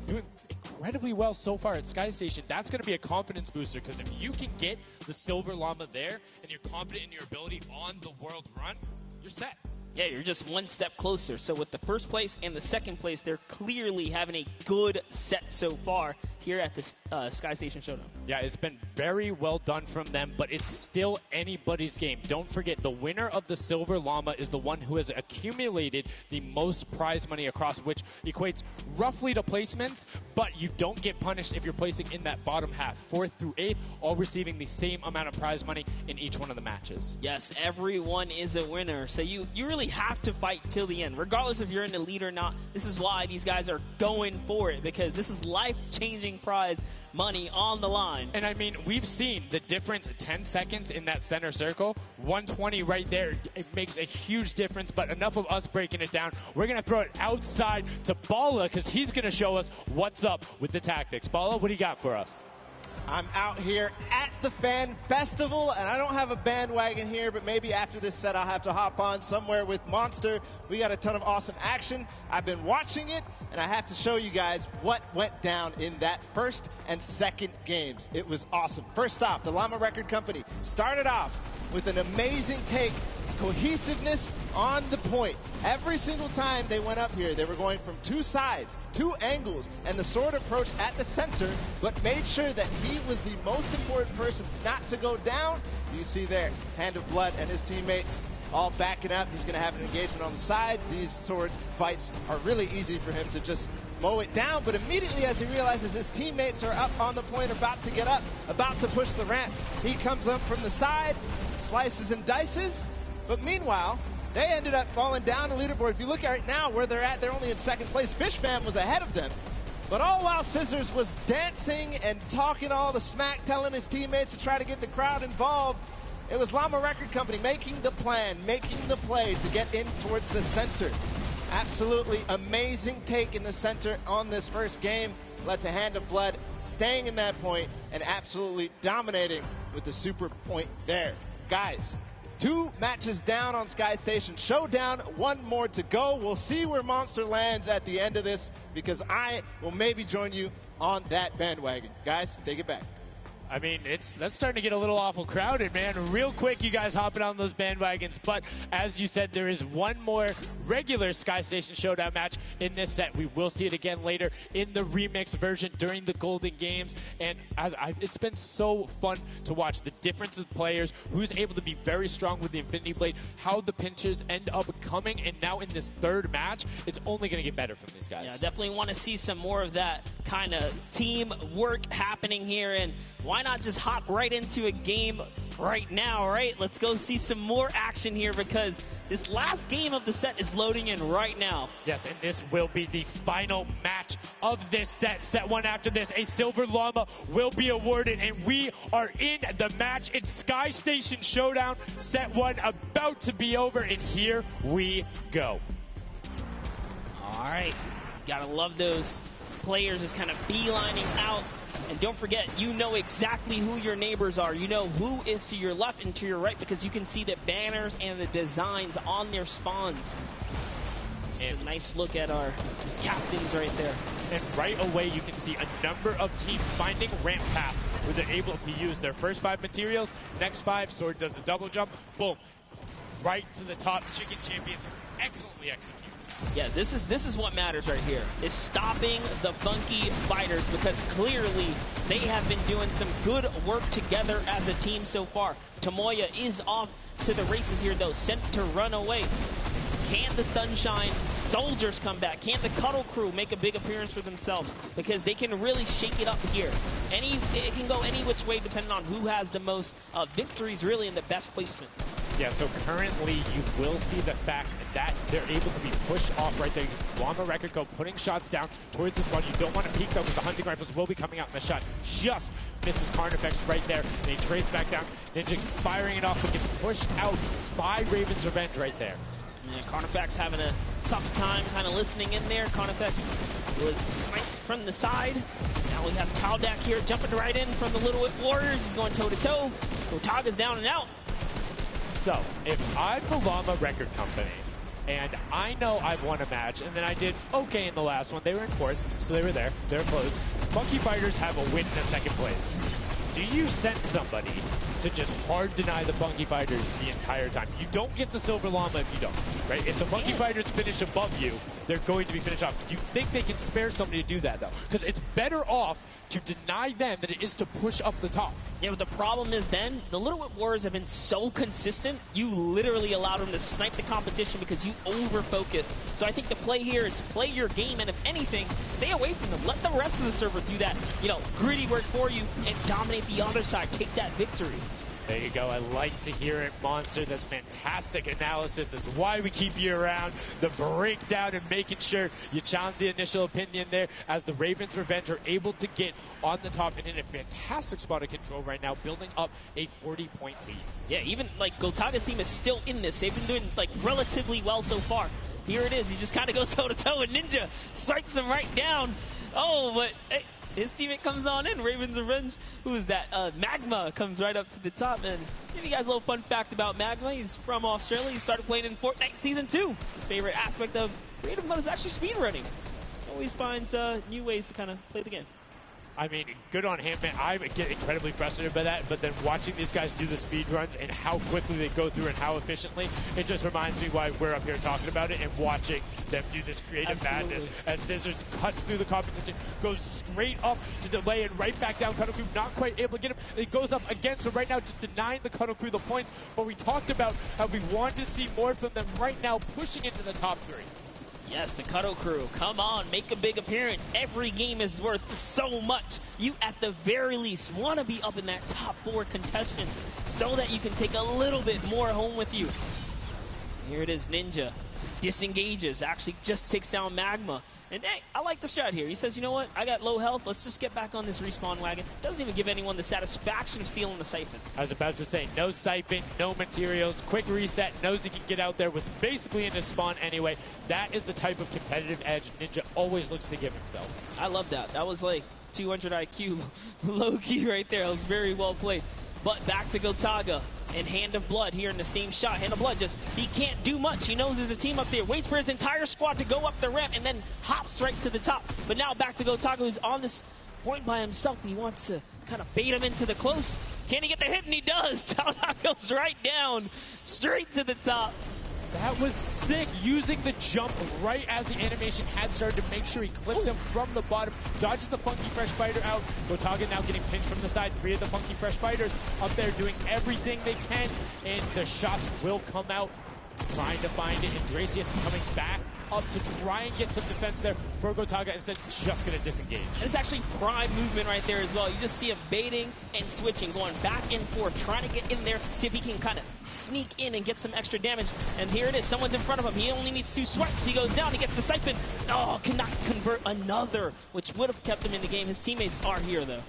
doing incredibly well so far at Sky Station. That's going to be a confidence booster, because if you can get the Silver Llama there and you're confident in your ability on the World Run, you're set. Yeah, you're just one step closer. So with the first place and the second place, they're clearly having a good set so far here at the Sky Station Showdown. Yeah, it's been very well done from them, but it's still anybody's game. Don't forget, the winner of the Silver Llama is the one who has accumulated the most prize money across, which equates roughly to placements, but you don't get punished if you're placing in that bottom half. 4th through 8th, all receiving the same amount of prize money in each one of the matches. Yes, everyone is a winner. So you really have to fight till the end. Regardless if you're in the lead or not, this is why these guys are going for it, because this is life-changing prize money on the line. And I mean, we've seen the difference, 10 seconds in that center circle, 120 right there. It makes a huge difference, but enough of us breaking it down. We're going to throw it outside to Bala because he's going to show us what's up with the tactics. Bala, what do you got for us? I'm out here at the Fan Festival, and I don't have a bandwagon here, but maybe after this set I'll have to hop on somewhere with Monster. We got a ton of awesome action. I've been watching it, and I have to show you guys what went down in that first and second games. It was awesome. First off, the Llama Record Company started off with an amazing take, cohesiveness on the point. Every single time they went up here, they were going from two sides, two angles, and the sword approached at the center, but made sure that he was the most important person not to go down. You see there, Hand of Blood and his teammates all backing up. He's going to have an engagement on the side. These sword fights are really easy for him to just mow it down, but immediately as he realizes his teammates are up on the point, about to get up, about to push the ramp, he comes up from the side, slices and dices, but meanwhile, they ended up falling down the leaderboard. If you look at right now where they're at, they're only in second place. Fish Fam was ahead of them. But all while Scissors was dancing and talking all the smack, telling his teammates to try to get the crowd involved, it was Llama Record Company making the plan, making the play to get in towards the center. Absolutely amazing take in the center on this first game. Led to Hand of Blood staying in that point and absolutely dominating with the super point there. Guys, 2 matches down on Sky Station Showdown, 1 more to go. We'll see where Monster lands at the end of this, because I will maybe join you on that bandwagon. Guys, take it back. I mean, that's starting to get a little awful crowded, man. Real quick, you guys hopping on those bandwagons. But as you said, there is one more regular Sky Station Showdown match in this set. We will see it again later in the remix version during the Golden Games. And it's been so fun to watch the difference of players, who's able to be very strong with the Infinity Blade, how the pinches end up coming. And now in this third match, it's only going to get better from these guys. Yeah, definitely want to see some more of that kind of team work happening here. And why not just hop right into a game right now, right? Let's go see some more action here, because this last game of the set is loading in right now. Yes, and this will be the final match of this set. Set 1 after this, a Silver Llama will be awarded, and we are in the match. It's Sky Station Showdown. Set 1 about to be over, and here we go. All right, gotta love those players just kind of beelining out. And don't forget, you know exactly who your neighbors are. You know who is to your left and to your right, because you can see the banners and the designs on their spawns. And a nice look at our captains right there. And right away, you can see a number of teams finding ramp paths where they're able to use their first 5 materials. Next 5, Sword does a double jump. Boom. Right to the top. Chicken Champions excellently executed. Yeah, this is what matters right here, is stopping the funky fighters, because clearly they have been doing some good work together as a team so far. Tomoya is off to the races here, though, sent to run away. Can the Sunshine Soldiers come back? Can the Cuddle Crew make a big appearance for themselves? Because they can really shake it up here. It can go any which way depending on who has the most victories, really, in the best placement. Yeah, so currently you will see the fact that they're able to be pushed off right there. Llama Record Co. putting shots down towards the spawn. You don't want to peek, though, because the hunting rifles will be coming out, and the shot just misses Carnifex right there. And he trades back down. Ninja firing it off, but gets pushed out by Raven's Revenge right there. Yeah, Carnifex having a tough time kind of listening in there. Carnifex was sniped from the side. Now we have Taldak here jumping right in from the Little Whip Warriors. He's going toe-to-toe. Otaga's down and out. So, if I'm the Llama Record Company, and I know I've won a match, and then I did okay in the last one. They were in 4th, so they were there. They're close. Monkey Fighters have a win in the 2nd place. do you send somebody to just hard deny the Funky Fighters the entire time? You don't get the Silver Llama if you don't, right? If the Funky Fighters finish above you, they're going to be finished off. Do you think they can spare somebody to do that, though? Because it's better off to deny them than it is to push up the top. Yeah, but the problem is then, the Little Whip Warriors have been so consistent, you literally allowed them to snipe the competition because you over-focus. So I think the play here is play your game, and if anything, stay away from them. Let the rest of the server do that, gritty work for you and dominate the other side. Take that victory. There you go. I like to hear it, Monster. That's fantastic analysis. That's why we keep you around. The breakdown and making sure you challenge the initial opinion there as the Ravens Revenge are able to get on the top and in a fantastic spot of control right now, building up a 40-point lead. Yeah, even Gotaga's team is still in this. They've been doing relatively well so far. Here it is. He just kind of goes toe-to-toe and Ninja strikes him right down. Oh, but hey, his teammate comes on in. Ravens Revenge. Who is that? Magma comes right up to the top. And give you guys a little fun fact about Magma. He's from Australia. He started playing in Fortnite Season 2. His favorite aspect of creative mode is actually speedrunning. Always finds new ways to kind of play the game. I mean, good on him, man. I get incredibly frustrated by that, but then watching these guys do the speed runs and how quickly they go through and how efficiently, it just reminds me why we're up here talking about it and watching them do this creative madness as Scissors cuts through the competition, goes straight up to delay and right back down Cuddle Crew, not quite able to get him. It goes up again, so right now just denying the Cuddle Crew the points, but we talked about how we want to see more from them right now, pushing into the top 3. Yes, the Cuddle Crew, come on, make a big appearance. Every game is worth so much. You, at the very least, want to be up in that top 4 contention so that you can take a little bit more home with you. Here it is, Ninja. Disengages, actually just takes down Magma. And hey, I like the strat here. He says, you know what, I got low health, let's just get back on this respawn wagon. Doesn't even give anyone the satisfaction of stealing the siphon. I was about to say, no siphon, no materials, quick reset, knows he can get out there, was basically in his spawn anyway. That is the type of competitive edge Ninja always looks to give himself. I love that. That was like 200 IQ low-key right there. It was very well played. But back to Gotaga and Hand of Blood here in the same shot. Hand of Blood he can't do much. He knows there's a team up there. Waits for his entire squad to go up the ramp and then hops right to the top. But now back to Gotaga, who's on this point by himself. He wants to kind of bait him into the close. Can he get the hit? And he does. Talnok goes right down, straight to the top. That was sick, using the jump right as the animation had started to make sure he clipped them from the bottom, dodges the Funky Fresh Fighter out. Gotaga now getting pinched from the side. 3 of the Funky Fresh Fighters up there doing everything they can, and the shots will come out. Trying to find it, and Dracius coming back up to try and get some defense there for Gotaga, instead just going to disengage. And it's actually prime movement right there as well. You just see him baiting and switching, going back and forth, trying to get in there, see if he can kind of sneak in and get some extra damage. And here it is, someone's in front of him. He only needs 2 swipes. He goes down, he gets the siphon. Oh, cannot convert another, which would have kept him in the game. His teammates are here, though.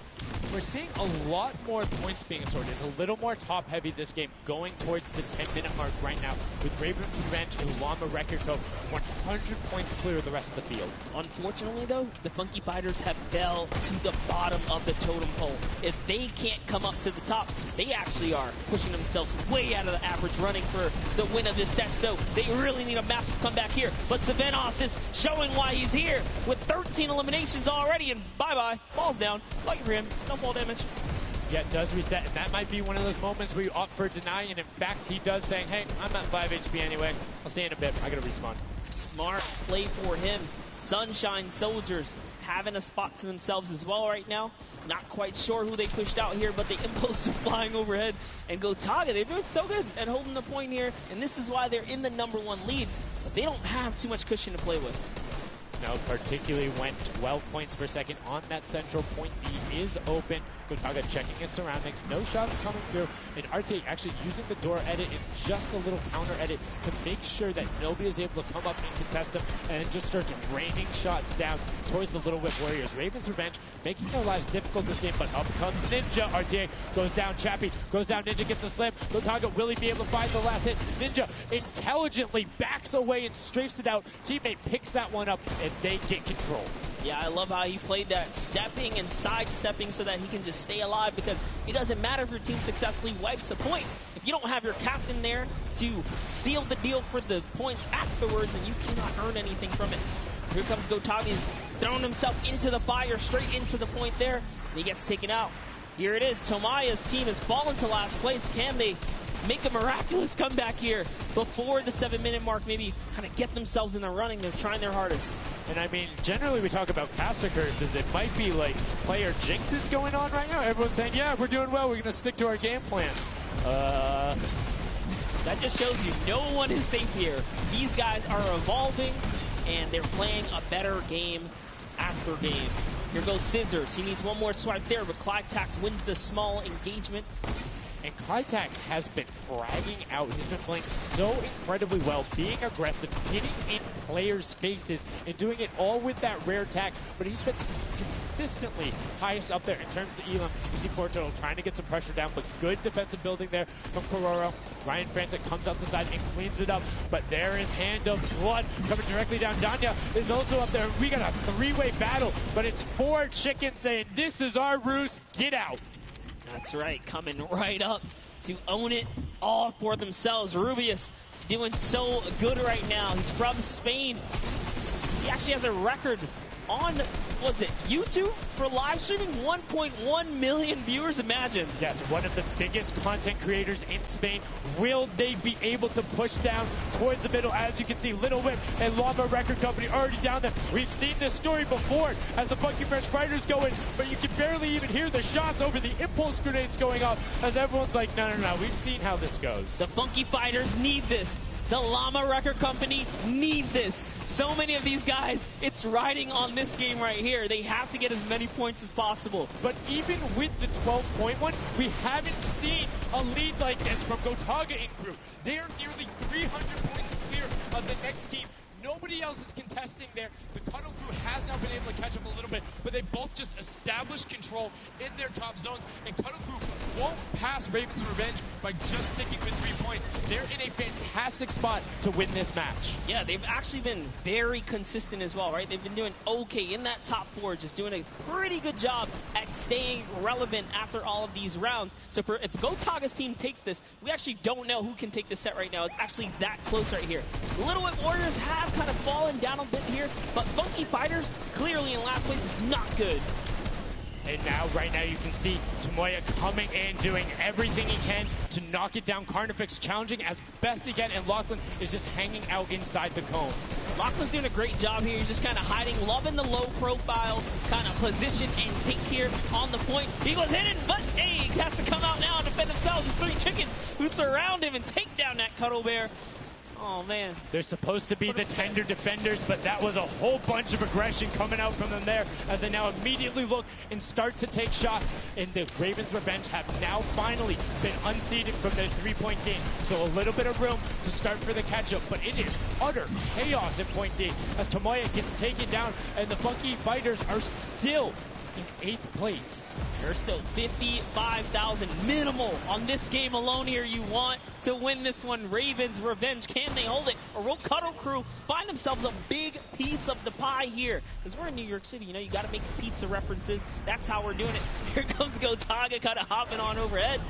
We're seeing a lot more points being assorted. It's a little more top-heavy this game, going towards the 10-minute mark right now, with Ravens Revenge and Llama Record Co. 100 points clear of the rest of the field. Unfortunately, though, the Funky Fighters have fell to the bottom of the totem pole. If they can't come up to the top, they actually are pushing themselves way out of the average, running for the win of this set. So they really need a massive comeback here. But Savenos is showing why he's here with 13 eliminations already, and bye-bye, falls down. Lucky for him, no fall damage. Yeah, it does reset, and that might be one of those moments where you opt for deny, and in fact, he does saying, hey, I'm at 5 HP anyway. I'll see you in a bit. I gotta respawn. Smart play for him. Sunshine Soldiers having a spot to themselves as well right now. Not quite sure who they pushed out here, but the impulse are flying overhead. And Gotaga, they're doing so good at holding the point here, and this is why they're in the #1 lead. But they don't have too much cushion to play with. No, particularly when 12 points per second on that central point. B is open. Gotaga checking his surroundings. No shots coming through. And RTA actually using the door edit and just a little counter edit to make sure that nobody is able to come up and contest him, and just starts raining shots down towards the Little Whip Warriors. Ravens Revenge making their lives difficult this game, but up comes Ninja. RTA goes down. Chappie goes down. Ninja gets the slam. Gotaga, will he be able to find the last hit? Ninja intelligently backs away and strafes it out. Teammate picks that one up, and they get control. Yeah, I love how he played that, stepping and sidestepping so that he can just stay alive, because it doesn't matter if your team successfully wipes a point. If you don't have your captain there to seal the deal for the points afterwards, then you cannot earn anything from it. Here comes Gotaga. He's throwing himself into the fire, straight into the point there, and he gets taken out. Here it is. Tomaya's team has fallen to last place. Can they make a miraculous comeback here before the 7-minute mark? Maybe kind of get themselves in the running. They're trying their hardest. And I mean, generally we talk about caster curses. It might be like player jinxes going on right now. Everyone's saying, yeah, we're doing well. We're going to stick to our game plan. That just shows you no one is safe here. These guys are evolving, and they're playing a better game after game. Here goes Scissors. He needs one more swipe there, but Clytax wins the small engagement. And Clytax has been fragging out. He's been playing so incredibly well, being aggressive, getting in players' faces, and doing it all with that rare attack. But he's been consistently highest up there in terms of the elim. You see Fortnite trying to get some pressure down, but good defensive building there from Kororo. Ryan Frantic comes out the side and cleans it up. But there is Hand of Blood coming directly down. Danya is also up there. We got a 3-way battle, but it's 4 chickens saying, this is our roost, get out. That's right, coming right up to own it all for themselves. Rubius doing so good right now. He's from Spain. He actually has a record on, was it YouTube for live streaming? 1.1 million viewers, imagine. Yes, one of the biggest content creators in Spain. Will they be able to push down towards the middle? As you can see, Little Whip and Llama Record Company already down there. We've seen this story before as the Funky Fresh Fighters go in, but you can barely even hear the shots over the impulse grenades going off as everyone's like, no, we've seen how this goes. The Funky Fighters need this. The Llama Record Company need this. So many of these guys, it's riding on this game right here. They have to get as many points as possible. But even with the 12-point one, we haven't seen a lead like this from Gotaga and crew. They are nearly 300 points clear of the next team. Nobody else is contesting there. The Cuddle Crew has now been able to catch up a little bit, but they both just established control in their top zones, and Cuddle Crew won't pass Raven's Revenge by just sticking with 3 points. They're in a fantastic spot to win this match. Yeah, they've actually been very consistent as well, right? They've been doing okay in that top 4, just doing a pretty good job at staying relevant after all of these rounds. So if Gotaga's team takes this, we actually don't know who can take this set right now. It's actually that close right here. Little Whip Warriors have kind of fallen down a bit here, but Funky Fighters clearly in last place is not good. And now, right now, you can see Tomoya coming in, doing everything he can to knock it down. Carnifex challenging as best he can, and Lachlan is just hanging out inside the cone. Lachlan's doing a great job here. He's just kind of hiding, loving the low profile kind of position and take here on the point. He was hidden, but hey, he has to come out now and defend himself. There's 3 chickens who surround him and take down that Cuddle Bear. Oh, man. They're supposed to be the tender defenders, but that was a whole bunch of aggression coming out from them there as they now immediately look and start to take shots. And the Ravens Revenge have now finally been unseated from their 3-point game. So a little bit of room to start for the catch-up, but it is utter chaos at point D as Tomoya gets taken down, and the Funky Fighters are still in 8th place. There's still 55,000 minimal on this game alone here. You want to win this one. Ravens Revenge, can they hold it? Or will Cuddle Crew find themselves a big piece of the pie here? Because we're in New York City, you know, you got to make pizza references. That's how we're doing it. Here comes Gotaga kind of hopping on overhead.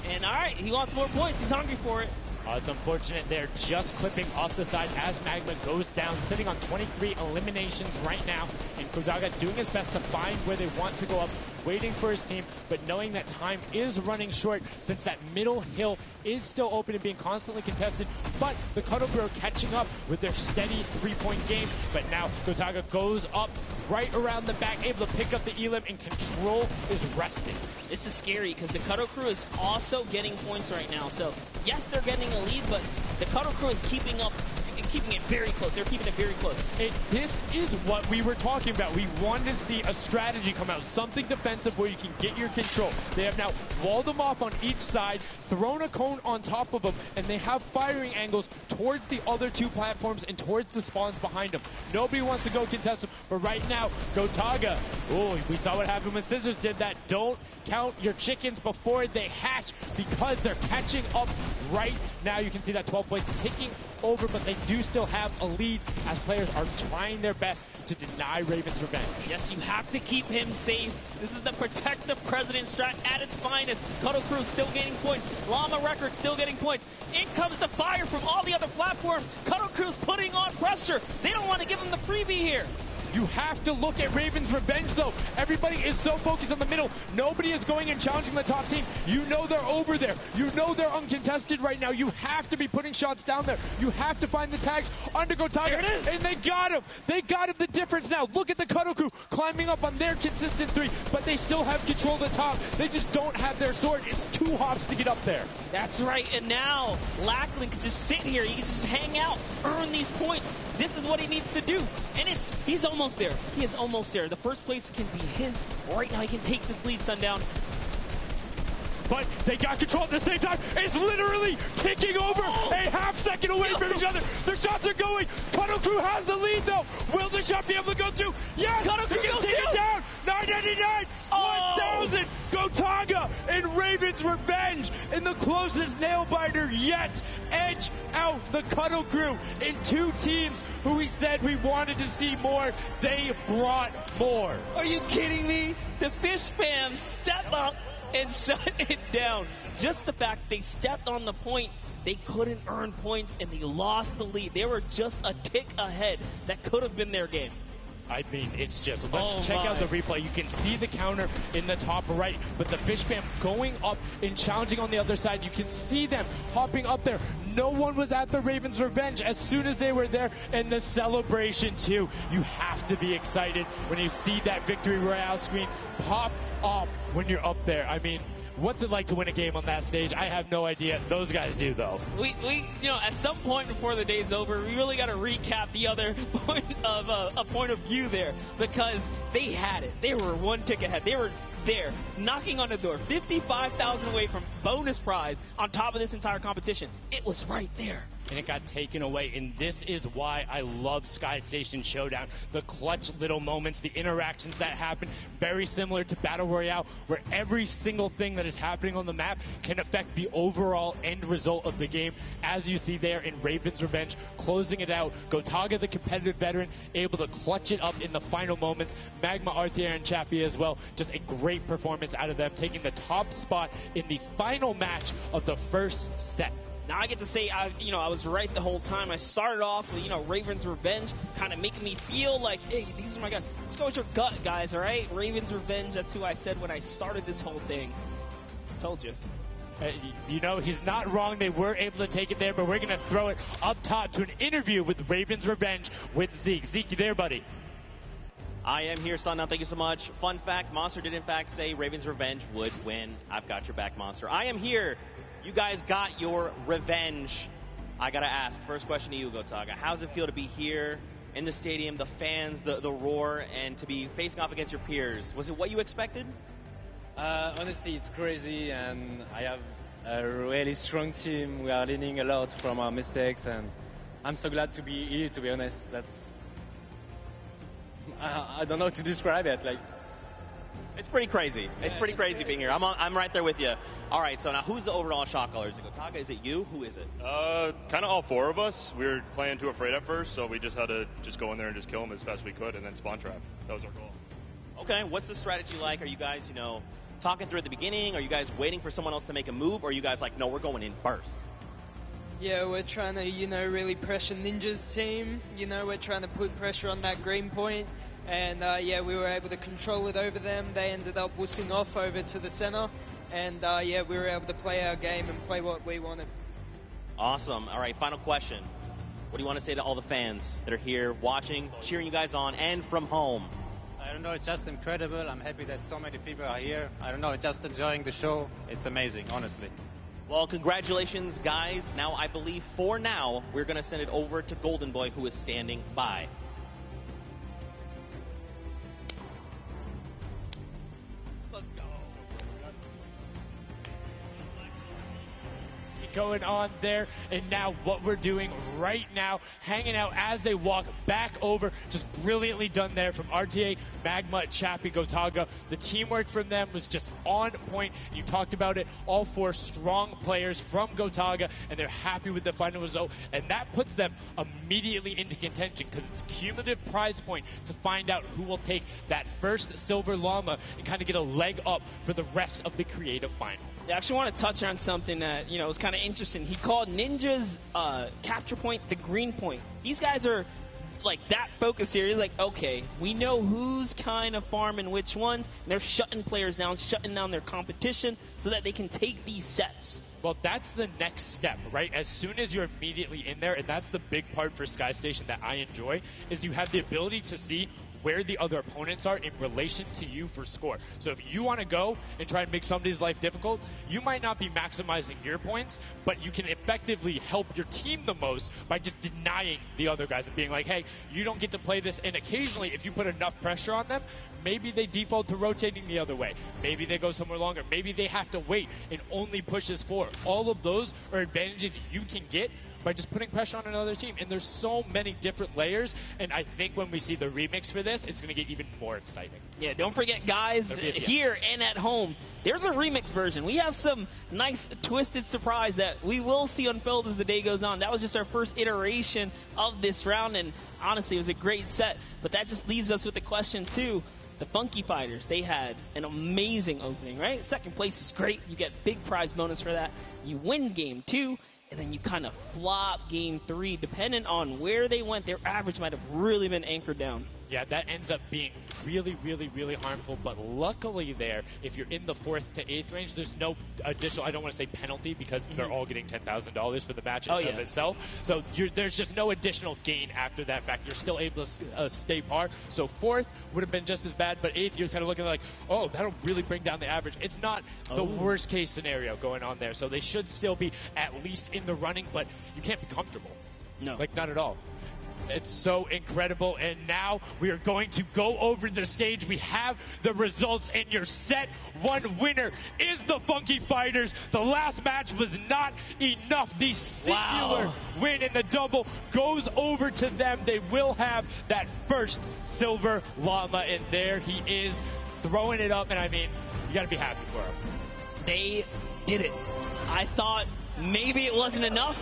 And all right, he wants more points. He's hungry for it. It's unfortunate they're just clipping off the side as Magma goes down, sitting on 23 eliminations right now. And Kodaga doing his best to find where they want to go up, waiting for his team, but knowing that time is running short since that middle hill is still open and being constantly contested. But the Cuddle Crew are catching up with their steady 3-point game. But now Kodaga goes up right around the back, able to pick up the elim, and control is resting. This is scary because the Cuddle Crew is also getting points right now. So yes, they're getting a lead, but the Cuddle Crew is keeping up and keeping it very close. They're keeping it very close. This is what we were talking about. We wanted to see a strategy come out, something defensive where you can get your control. They have now walled them off on each side, thrown a cone on top of them, and they have firing angles towards the other 2 platforms and towards the spawns behind them. Nobody wants to go contest them, but right now, Gotaga, oh, we saw what happened when Scissors did that. Don't count your chickens before they hatch because they're catching up right now. You can see that 12 points ticking over, but they do still have a lead as players are trying their best to deny Ravens Revenge. Yes, you have to keep him safe. This is the protect the president strat at its finest. Cuddle Crew still gaining points. Llama Record still getting points. In comes the fire from all the other platforms. Cuddle Crew's putting on pressure. They don't want to give him the freebie here. You have to look at Raven's Revenge, though. Everybody is so focused on the middle. Nobody is going and challenging the top team. You know they're over there. You know they're uncontested right now. You have to be putting shots down there. You have to find the tags under Gotaga. There it is. And they got him. They got him. The difference now. Look at the Cuddle Crew climbing up on their consistent 3, but they still have control of the top. They just don't have their sword. It's 2 hops to get up there. That's right, and now Lackland can just sit here. He can just hang out, earn these points. This is what he needs to do, and he's almost there. He is almost there. The first place can be his. Right now, he can take this lead, Sundown. But they got control at the same time. It's literally ticking over a half second away from each other. Their shots are going. Cuddle Crew has the lead, though. Will the shot be able to go through? Yes! Cuddle Crew goes take it down. 999, 1,000. Gotaga and Raven's Revenge in the closest nail biter yet. Edge out the Cuddle Crew in 2 teams who we said we wanted to see more. They brought more. Are you kidding me? The Fish fans step up and shut it down. Just the fact they stepped on the point, they couldn't earn points, and they lost the lead. They were just a tick ahead. That could have been their game. I mean, it's just, let's check out the replay. You can see the counter in the top right, but the Fish fam going up and challenging on the other side. You can see them hopping up there. No one was at the Ravens' Revenge as soon as they were there, and the celebration too. You have to be excited when you see that Victory Royale screen pop up when you're up there. I mean, what's it like to win a game on that stage? I have no idea. Those guys do, though. We at some point before the day's over, we really got to recap the other point of a point of view there, because they had it. They were 1 tick ahead. They were there, knocking on the door, 55,000 away from bonus prize on top of this entire competition. It was right there. And it got taken away, and this is why I love Sky Station Showdown. The clutch little moments, the interactions that happen, very similar to Battle Royale, where every single thing that is happening on the map can affect the overall end result of the game, as you see there in Raven's Revenge, closing it out. Gotaga, the competitive veteran, able to clutch it up in the final moments. Magma, Arthier, and Chappie as well, just a great performance out of them, taking the top spot in the final match of the first set. Now I get to say, I was right the whole time. I started off with, Raven's Revenge, kind of making me feel like, hey, these are my guys. Let's go with your gut, guys, all right? Raven's Revenge, that's who I said when I started this whole thing. I told you. He's not wrong. They were able to take it there, but we're going to throw it up top to an interview with Raven's Revenge with Zeke. Zeke, you there, buddy? I am here, Sundown. Thank you so much. Fun fact, Monster did in fact say Raven's Revenge would win. I've got your back, Monster. I am here. You guys got your revenge. I got to ask, first question to you, Gotaga. How does it feel to be here in the stadium, the fans, the roar, and to be facing off against your peers? Was it what you expected? Honestly, it's crazy, and I have a really strong team. We are learning a lot from our mistakes, and I'm so glad to be here, to be honest. I don't know how to describe it. It's pretty crazy. It's pretty crazy being here. I'm right there with you. All right, so now who's the overall shot caller? Is it Gotaga? Is it you? Who is it? Kind of all 4 of us. We were playing too afraid at first, so we just had to just go in there and just kill them as fast as we could, and then spawn trap. That was our goal. Okay, what's the strategy like? Are you guys, talking through at the beginning? Are you guys waiting for someone else to make a move? Or are you guys like, no, we're going in first? Yeah, we're trying to, really pressure Ninja's team. We're trying to put pressure on that green point. And, we were able to control it over them. They ended up wussing off over to the center. And, we were able to play our game and play what we wanted. Awesome. All right, final question. What do you want to say to all the fans that are here watching, cheering you guys on, and from home? I don't know, it's just incredible. I'm happy that so many people are here. I don't know, just enjoying the show. It's amazing, honestly. Well, congratulations, guys. Now, I believe for now, we're going to send it over to Golden Boy, who is standing by. Going on there, and now what we're doing right now, hanging out as they walk back over, just brilliantly done there from RTA, Magma, Chappie, Gotaga. The teamwork from them was just on point. You talked about it, all 4 strong players from Gotaga, and they're happy with the final result, and that puts them immediately into contention because it's cumulative prize point to find out who will take that first silver llama and kind of get a leg up for the rest of the creative final. I actually want to touch on something that, was kind of interesting. He called Ninja's capture point the green point. These guys are like that focus here. He's like, okay, we know who's kind of farming which ones, and they're shutting players down, shutting down their competition so that they can take these sets. Well, that's the next step, right? As soon as you're immediately in there, and that's the big part for Sky Station that I enjoy, is you have the ability to see where the other opponents are in relation to you for score. So if you want to go and try and make somebody's life difficult, you might not be maximizing your points, but you can effectively help your team the most by just denying the other guys and being like, hey, you don't get to play this. And occasionally, if you put enough pressure on them, maybe they default to rotating the other way. Maybe they go somewhere longer. Maybe they have to wait and only pushes forward. All of those are advantages you can get by just putting pressure on another team. And there's so many different layers, and I think when we see the remix for this, it's going to get even more exciting. Yeah, don't forget, guys, here and at home, there's a remix version. We have some nice twisted surprise that we will see unfold as the day goes on. That was just our first iteration of this round, and honestly, it was a great set. But that just leaves us with the question, too. The Funky Fighters, they had an amazing opening, right? Second place is great. You get big prize bonus for that. You win game 2, and then you kind of flop game 3. Depending on where they went, their average might have really been anchored down. Yeah, that ends up being really, really, really harmful. But luckily there, if you're in the 4th to 8th range, there's no additional, I don't want to say penalty, because they're all getting $10,000 for the match of itself. So there's just no additional gain after that fact. You're still able to stay par. So 4th would have been just as bad, but 8th, you're kind of looking like, oh, that'll really bring down the average. It's not the worst case scenario going on there. So they should still be at least in the running, but you can't be comfortable. No. Like, not at all. It's so incredible, and now we are going to go over the stage. We have the results, and your set 1 winner is the Funky Fighters. The last match was not enough. The singular win in the double goes over to them. They will have that first silver llama, and there he is throwing it up, and I mean, you got to be happy for him. They did it. I thought maybe it wasn't enough,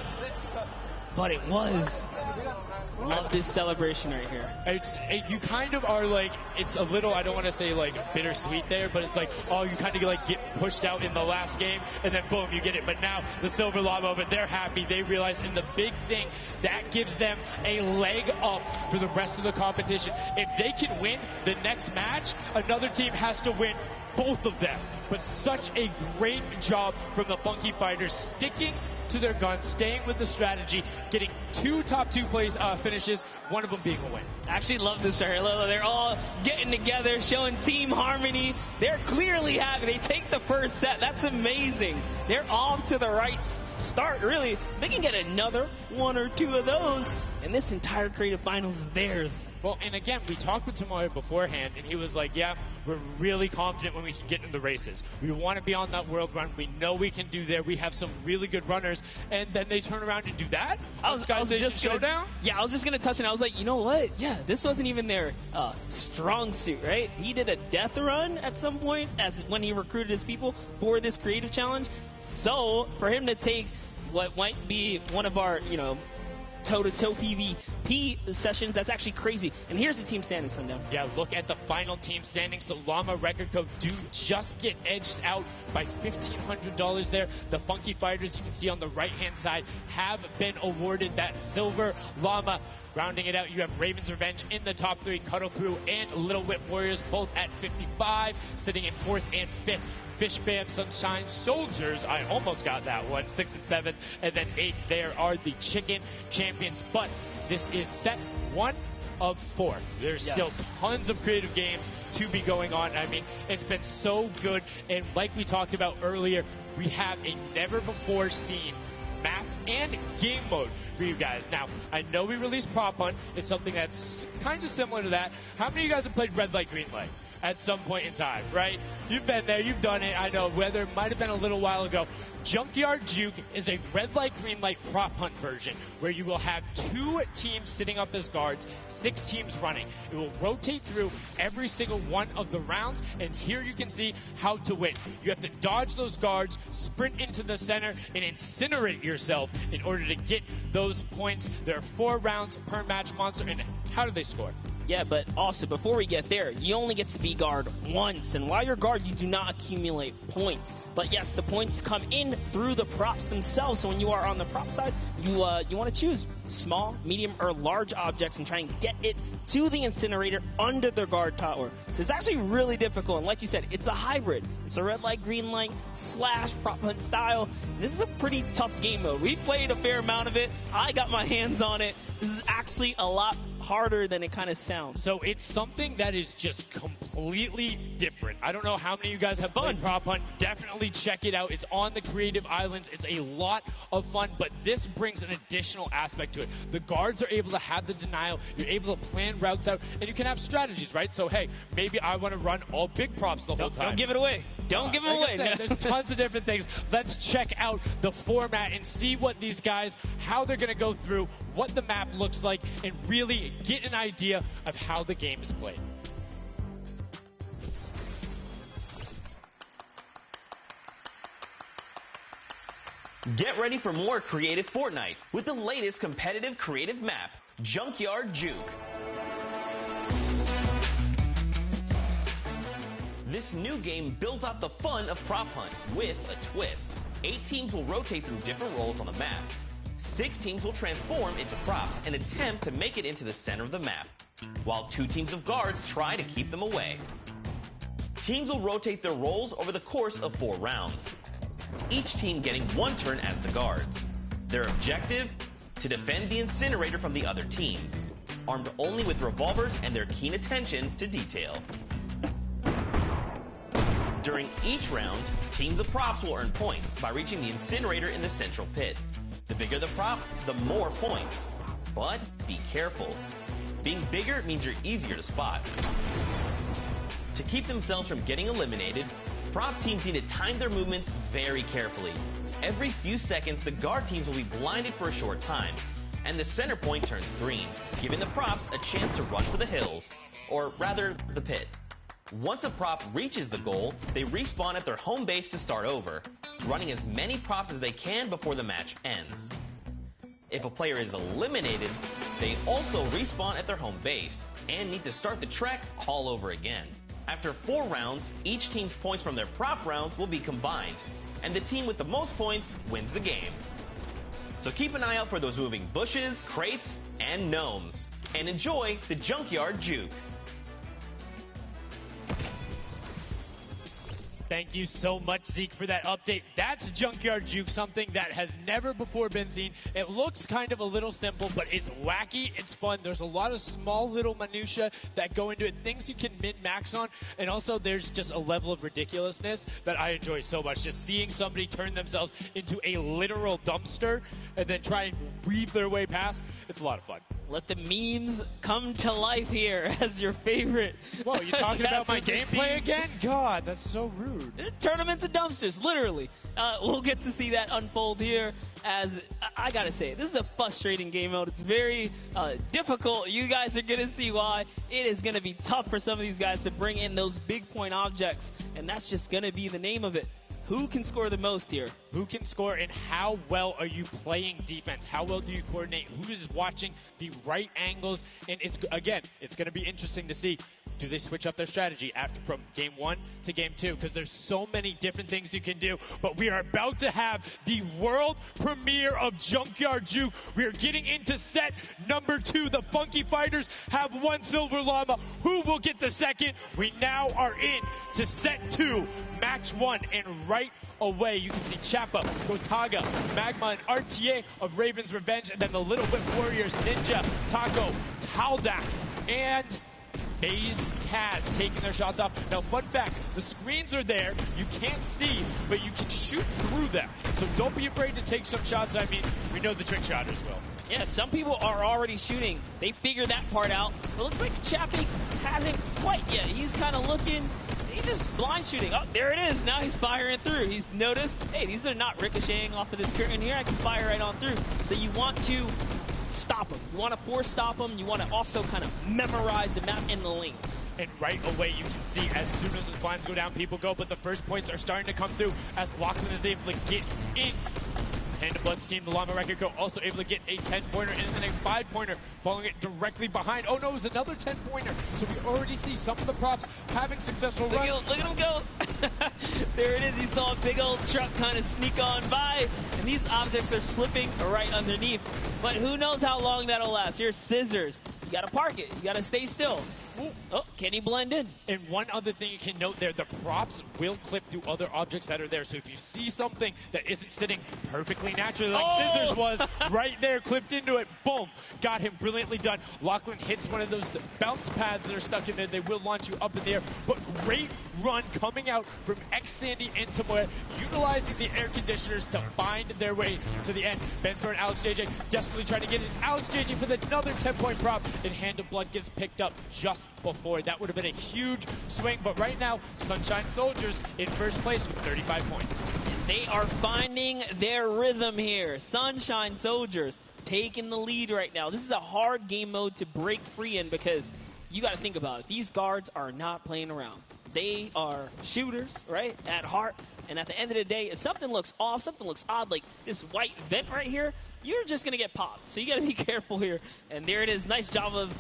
but it was. Love this celebration right here. You kind of are like, it's a little, I don't want to say like bittersweet there, but it's like, oh, you kind of like get pushed out in the last game, and then boom, you get it. But now the silver llama, but they're happy. They realize, and the big thing, that gives them a leg up for the rest of the competition. If they can win the next match, another team has to win both of them. But such a great job from the Funky Fighters, sticking to their guns, staying with the strategy, getting 2 top 2 place finishes, one of them being a win. I actually love this right here. They're all getting together, showing team harmony. They're clearly happy. They take the first set. That's amazing. They're off to the right start, really. They can get another 1 or 2 of those, and this entire creative finals is theirs. Well, and again, we talked with Tomoya beforehand, and he was like, yeah, we're really confident when we can get in the races. We want to be on that world run. We know we can do there. We have some really good runners. And then they turn around and do that? I was just Showdown? Yeah, I was just going to touch it. I was like, you know what? Yeah, this wasn't even their strong suit, right? He did a death run at some point as when he recruited his people for this creative challenge. So for him to take what might be one of our, toe-to-toe PvP sessions, that's actually crazy. And here's the team standings, Sundown. Yeah, look at the final team standings. So Llama Record Code do just get edged out by $1,500 there. The Funky Fighters, you can see on the right-hand side, have been awarded that silver llama. Rounding it out, you have Raven's Revenge in the top 3, Cuddle Crew and Little Whip Warriors both at 55, sitting in 4th and 5th. Fish Band, Sunshine Soldiers, I almost got that one, 6th and 7th, and then 8th there are the Chicken Champions. But this is set 1 of 4. There's still tons of creative games to be going on. I mean, it's been so good, and like we talked about earlier, we have a never-before-seen map and game mode for you guys. Now, I know we released Prop Hunt. It's something that's kind of similar to that. How many of you guys have played Red Light, Green Light at some point in time, right? You've been there, you've done it. I know, whether it might have been a little while ago. Junkyard Juke is a red light, green light prop hunt version where you will have 2 teams sitting up as guards, 6 teams running. It will rotate through every single one of the rounds, and here you can see how to win. You have to dodge those guards, sprint into the center, and incinerate yourself in order to get those points. There are 4 rounds per match, Monster, and how do they score? Yeah, but also, before we get there, you only get to be guard once, and while you're guard, you do not accumulate points. But yes, the points come in through the props themselves, so when you are on the prop side, you want to choose small, medium, or large objects and try and get it to the incinerator under the guard tower. So it's actually really difficult, and like you said, it's a hybrid. It's a red light, green light, / prop hunt style. This is a pretty tough game mode. We played a fair amount of it. I got my hands on it. This is actually a lot harder than it kind of sounds. So it's something that is just completely different. I don't know how many of you guys have played Prop Hunt. Definitely check it out. It's on the Creative Islands. It's a lot of fun, but this brings an additional aspect to it. The guards are able to have the denial. You're able to plan routes out, and you can have strategies, right? So, hey, maybe I want to run all big props the whole time. Don't give it away. Don't give it away. There's tons of different things. Let's check out the format and see what these guys, how they're going to go through, what the map looks like, and really get an idea of how the game is played. Get ready for more creative Fortnite with the latest competitive creative map, Junkyard Juke. This new game built off the fun of Prop Hunt with a twist. 8 teams will rotate through different roles on the map. 6 teams will transform into props and attempt to make it into the center of the map, while 2 teams of guards try to keep them away. Teams will rotate their roles over the course of 4 rounds, each team getting 1 turn as the guards. Their objective? To defend the incinerator from the other teams, armed only with revolvers and their keen attention to detail. During each round, teams of props will earn points by reaching the incinerator in the central pit. The bigger the prop, the more points. But be careful. Being bigger means you're easier to spot. To keep themselves from getting eliminated, prop teams need to time their movements very carefully. Every few seconds, the guard teams will be blinded for a short time, and the center point turns green, giving the props a chance to rush for the hills, or rather, the pit. Once a prop reaches the goal, they respawn at their home base to start over, running as many props as they can before the match ends. If a player is eliminated, they also respawn at their home base and need to start the trek all over again. After 4 rounds, each team's points from their prop rounds will be combined, and the team with the most points wins the game. So keep an eye out for those moving bushes, crates, and gnomes, and enjoy the Junkyard Juke. Thank you so much, Zeke, for that update. That's Junkyard Juke, something that has never before been seen. It looks kind of a little simple, but it's wacky, it's fun. There's a lot of small little minutia that go into it, things you can min-max on, and also there's just a level of ridiculousness that I enjoy so much. Just seeing somebody turn themselves into a literal dumpster and then try and weave their way past, it's a lot of fun. Let the memes come to life here as your favorite. Whoa, you talking about my gameplay again? God, that's so rude. Turn them into dumpsters, literally. We'll get to see that unfold here as, I gotta say, this is a frustrating game mode. It's very difficult. You guys are gonna see why. It is gonna be tough for some of these guys to bring in those big point objects, and that's just gonna be the name of it. Who can score the most here? Who can score, and how well are you playing defense? How well do you coordinate? Who is watching the right angles? And it's going to be interesting to see. Do they switch up their strategy from game 1 to game 2? Because there's so many different things you can do. But we are about to have the world premiere of Junkyard Juke. We are getting into set number 2. The Funky Fighters have 1 silver llama. Who will get the second? We now are in to set 2, match 1, and right away you can see Chappa, Gotaga, Magma, and RTA of Raven's Revenge, and then the Little Whip Warriors, Ninja, Taco, Taldak, and Maze Kaz taking their shots off. Now, fun fact, the screens are there. You can't see, but you can shoot through them. So don't be afraid to take some shots. I mean, we know the trick shotters will. Yeah, some people are already shooting. They figured that part out. It looks like Chappie hasn't quite yet. He's kind of looking. He's just blind shooting. Oh, there it is. Now he's firing through. He's noticed, hey, these are not ricocheting off of this curtain here. I can fire right on through. So you want to stop them. You want to force stop them. You want to also kind of memorize the map and the lanes. And right away you can see as soon as those blinds go down, people go. But the first points are starting to come through as Lachlan is able to get in. And the Bloods team, the Llama Record Co. also able to get a 10-pointer and then a 5-pointer, following it directly behind. Oh no, it was another 10-pointer. So we already see some of the props having successful runs. Look at him go. There it is. You saw a big old truck kind of sneak on by, and these objects are slipping right underneath. But who knows how long that'll last. Here's Scissors. You got to park it. You got to stay still. Oh, can he blend in? And one other thing you can note there, the props will clip through other objects that are there. So if you see something that isn't sitting perfectly naturally like Scissors was, right there, clipped into it, boom, got him brilliantly done. Lachlan hits one of those bounce pads that are stuck in there. They will launch you up in the air. But great run coming out from X-Sandy and Tomoya, utilizing the air conditioners to bind their way to the end. Bensor and Alex JJ desperately trying to get it. Alex JJ with another 10-point prop, and Hand of Blood gets picked up just before. That would have been a huge swing, but right now, Sunshine Soldiers in first place with 35 points. They are finding their rhythm here. Sunshine Soldiers taking the lead right now. This is a hard game mode to break free in because you got to think about it. These guards are not playing around. They are shooters, right, at heart. And at the end of the day, if something looks off, something looks odd, like this white vent right here, you're just going to get popped. So you got to be careful here. And there it is. Nice job of,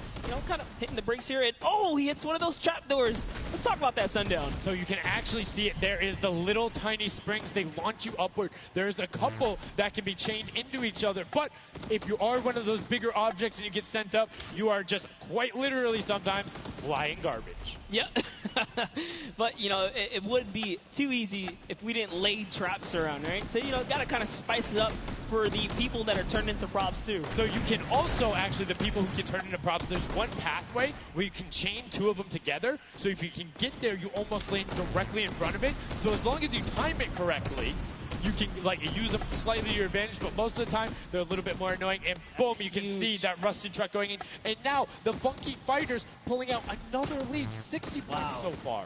kind of hitting the brakes here. And, oh, he hits one of those trapdoors. Let's talk about that, Sundown. So you can actually see it. There is the little tiny springs. They launch you upward. There's a couple that can be chained into each other. But if you are one of those bigger objects and you get sent up, you are just quite literally sometimes flying garbage. Yeah. But, it would be too easy if we didn't lay traps around, right? So, got to kind of spice it up for the people that are turned into props, too. So you can also, actually, the people who can turn into props, there's one pathway where you can chain two of them together. So if you can get there, you almost land directly in front of it. So as long as you time it correctly, you can use them slightly to your advantage, but most of the time they're a little bit more annoying. And boom, you can see that rusted truck going in. And now the Funky Fighters pulling out another lead, 60 points so far.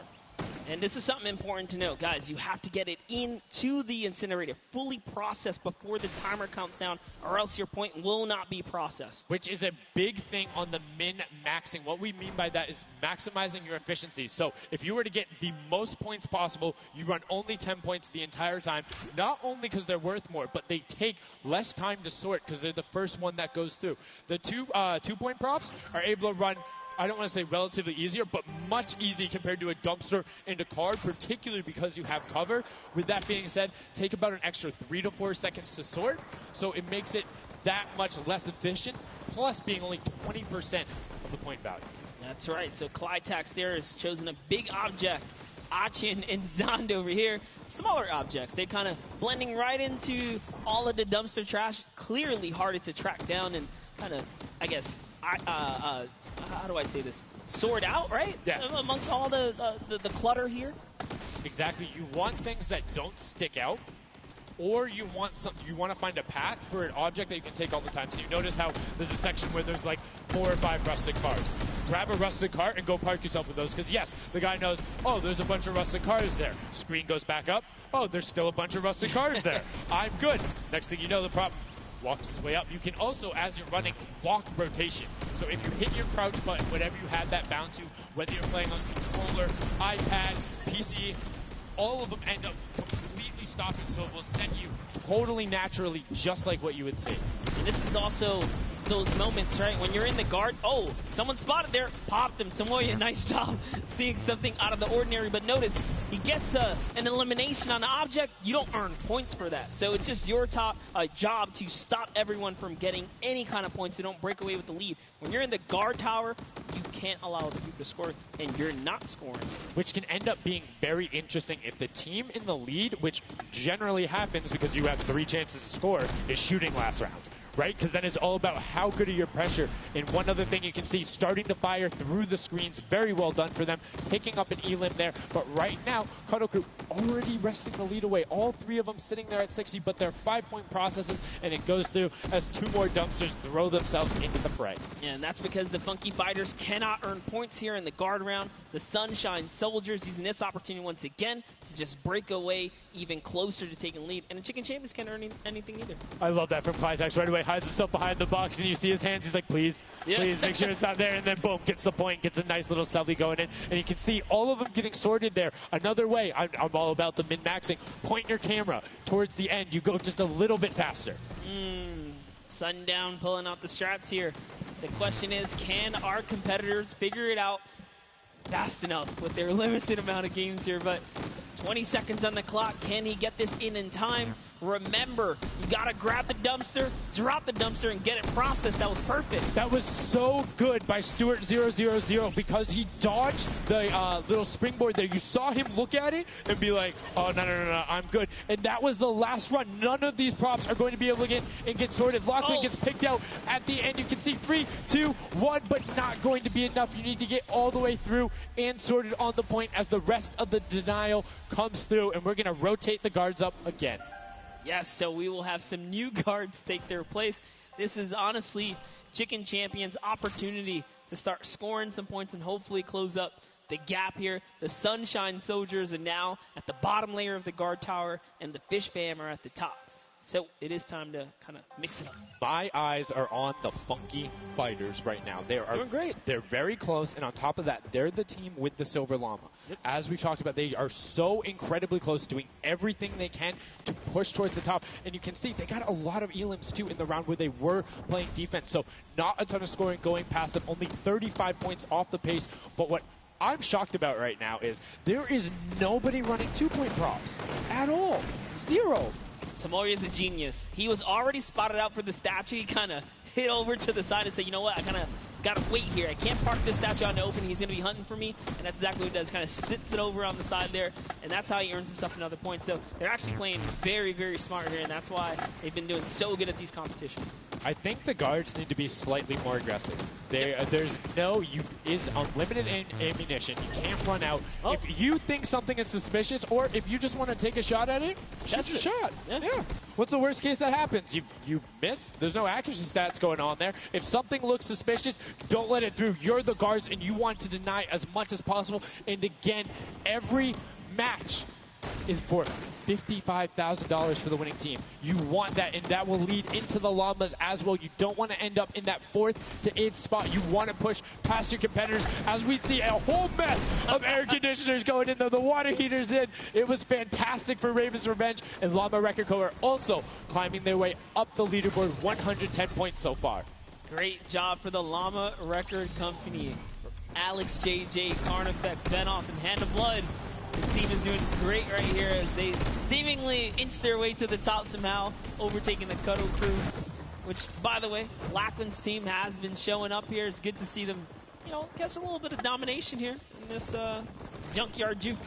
And this is something important to note, guys. You have to get it into the incinerator, fully processed before the timer counts down, or else your point will not be processed. Which is a big thing on the min-maxing. What we mean by that is maximizing your efficiency. So if you were to get the most points possible, you run only 10 points the entire time. Not only because they're worth more, but they take less time to sort because they're the first one that goes through. The two-point props are able to run, I don't want to say relatively easier, but much easier compared to a dumpster and a card, particularly because you have cover. With that being said, take about an extra 3 to 4 seconds to sort, so it makes it that much less efficient, plus being only 20% of the point value. That's right. So Clytax there has chosen a big object. Achin and Zond over here, smaller objects. They're kind of blending right into all of the dumpster trash. Clearly harder to track down and kind of, I guess, how do I say this? Sort out, right? Yeah. Amongst all the clutter here. Exactly. You want things that don't stick out, or you want to find a path for an object that you can take all the time. So you notice how there's a section where there's like 4 or 5 rusted cars. Grab a rusted car and go park yourself with those, because yes, the guy knows, oh, there's a bunch of rusted cars there. Screen goes back up. Oh, there's still a bunch of rusted cars there. I'm good. Next thing you know, the prop walks his way up. You can also, as you're running, walk rotation. So if you hit your crouch button, whatever you had that bound to, whether you're playing on controller, iPad, PC, all of them end up completely stopping, so it will send you totally naturally, just like what you would see. And this is also those moments, right, when you're in the guard. Oh, someone spotted there, popped him. Tomoya, nice job seeing something out of the ordinary. But notice, he gets an elimination on the object. You don't earn points for that. So it's just your job to stop everyone from getting any kind of points. So don't break away with the lead. When you're in the guard tower, you can't allow other people to score, and you're not scoring. Which can end up being very interesting if the team in the lead, which generally happens because you have 3 chances to score, is shooting last round. Right? Because then it's all about how good are your pressure. And one other thing you can see, starting to fire through the screens, very well done for them, picking up an elim there. But right now, Kadoku already wresting the lead away. All 3 of them sitting there at 60, but they're 5-point processes, and it goes through as 2 more dumpsters throw themselves into the fray. And that's because the Funky Fighters cannot earn points here in the guard round. The Sunshine Soldiers using this opportunity once again to just break away even closer to taking lead. And the Chicken Chambers can't earn anything either. I love that from Clytax right away. away, hides himself behind the box, and you see his hands. He's like, please, please make sure it's not there. And then boom, gets the point, gets a nice little selfie going in. And you can see all of them getting sorted there. Another way, I'm all about the min-maxing. Point your camera towards the end. You go just a little bit faster. Sundown pulling out the strats here. The question is, can our competitors figure it out fast enough with their limited amount of games here? But 20 seconds on the clock. Can he get this in time? Remember, you got to grab the dumpster, drop the dumpster, and get it processed. That was perfect. That was so good by Stuart000 because he dodged the little springboard there. You saw him look at it and be like, oh, no, I'm good. And that was the last run. None of these props are going to be able to get sorted. Lachlan gets picked out at the end. You can see 3, 2, 1, but not going to be enough. You need to get all the way through and sorted on the point as the rest of the denial comes through, and we're going to rotate the guards up again. Yes, so we will have some new guards take their place. This is honestly Chicken Champion's opportunity to start scoring some points and hopefully close up the gap here. The Sunshine Soldiers are now at the bottom layer of the guard tower, and the Fish Fam are at the top. So it is time to kind of mix it up. My eyes are on the Funky Fighters right now. They are doing great. They're very close, and on top of that, they're the team with the Silver Llama. Yep. As we've talked about, they are so incredibly close, doing everything they can to push towards the top. And you can see they got a lot of elims, too, in the round where they were playing defense. So not a ton of scoring going past them, only 35 points off the pace. But what I'm shocked about right now is there is nobody running 2-point props at all. Zero. Tamoria's a genius. He was already spotted out for the statue. He kind of hit over to the side and said, you know what, I kind of got to wait here. I can't park this statue out in the open. He's going to be hunting for me, and that's exactly what he does. Kind of sits it over on the side there, and that's how he earns himself another point. So they're actually playing very, very smart here, and that's why they've been doing so good at these competitions. I think the guards need to be slightly more aggressive. There's unlimited ammunition. You can't run out. If you think something is suspicious, or if you just want to take a shot at it, shoot your shot. Yeah. What's the worst case that happens? You miss. There's no accuracy stats going on there. If something looks suspicious, don't let it through. You're the guards, and you want to deny as much as possible. And again, every match is for $55,000 for the winning team. You want that, and that will lead into the Llamas as well. You don't want to end up in that 4th to 8th spot. You want to push past your competitors as we see a whole mess of air conditioners going in there. The water heaters in. It was fantastic for Raven's Revenge, and Llama Record Co. are also climbing their way up the leaderboard, 110 points so far. Great job for the Llama Record Company. Alex, JJ, Carnifex, Venos, and Hand of Blood. This team is doing great right here as they seemingly inch their way to the top somehow, overtaking the Cuddle crew, which, by the way, Lachlan's team has been showing up here. It's good to see them, catch a little bit of domination here in this junkyard juke.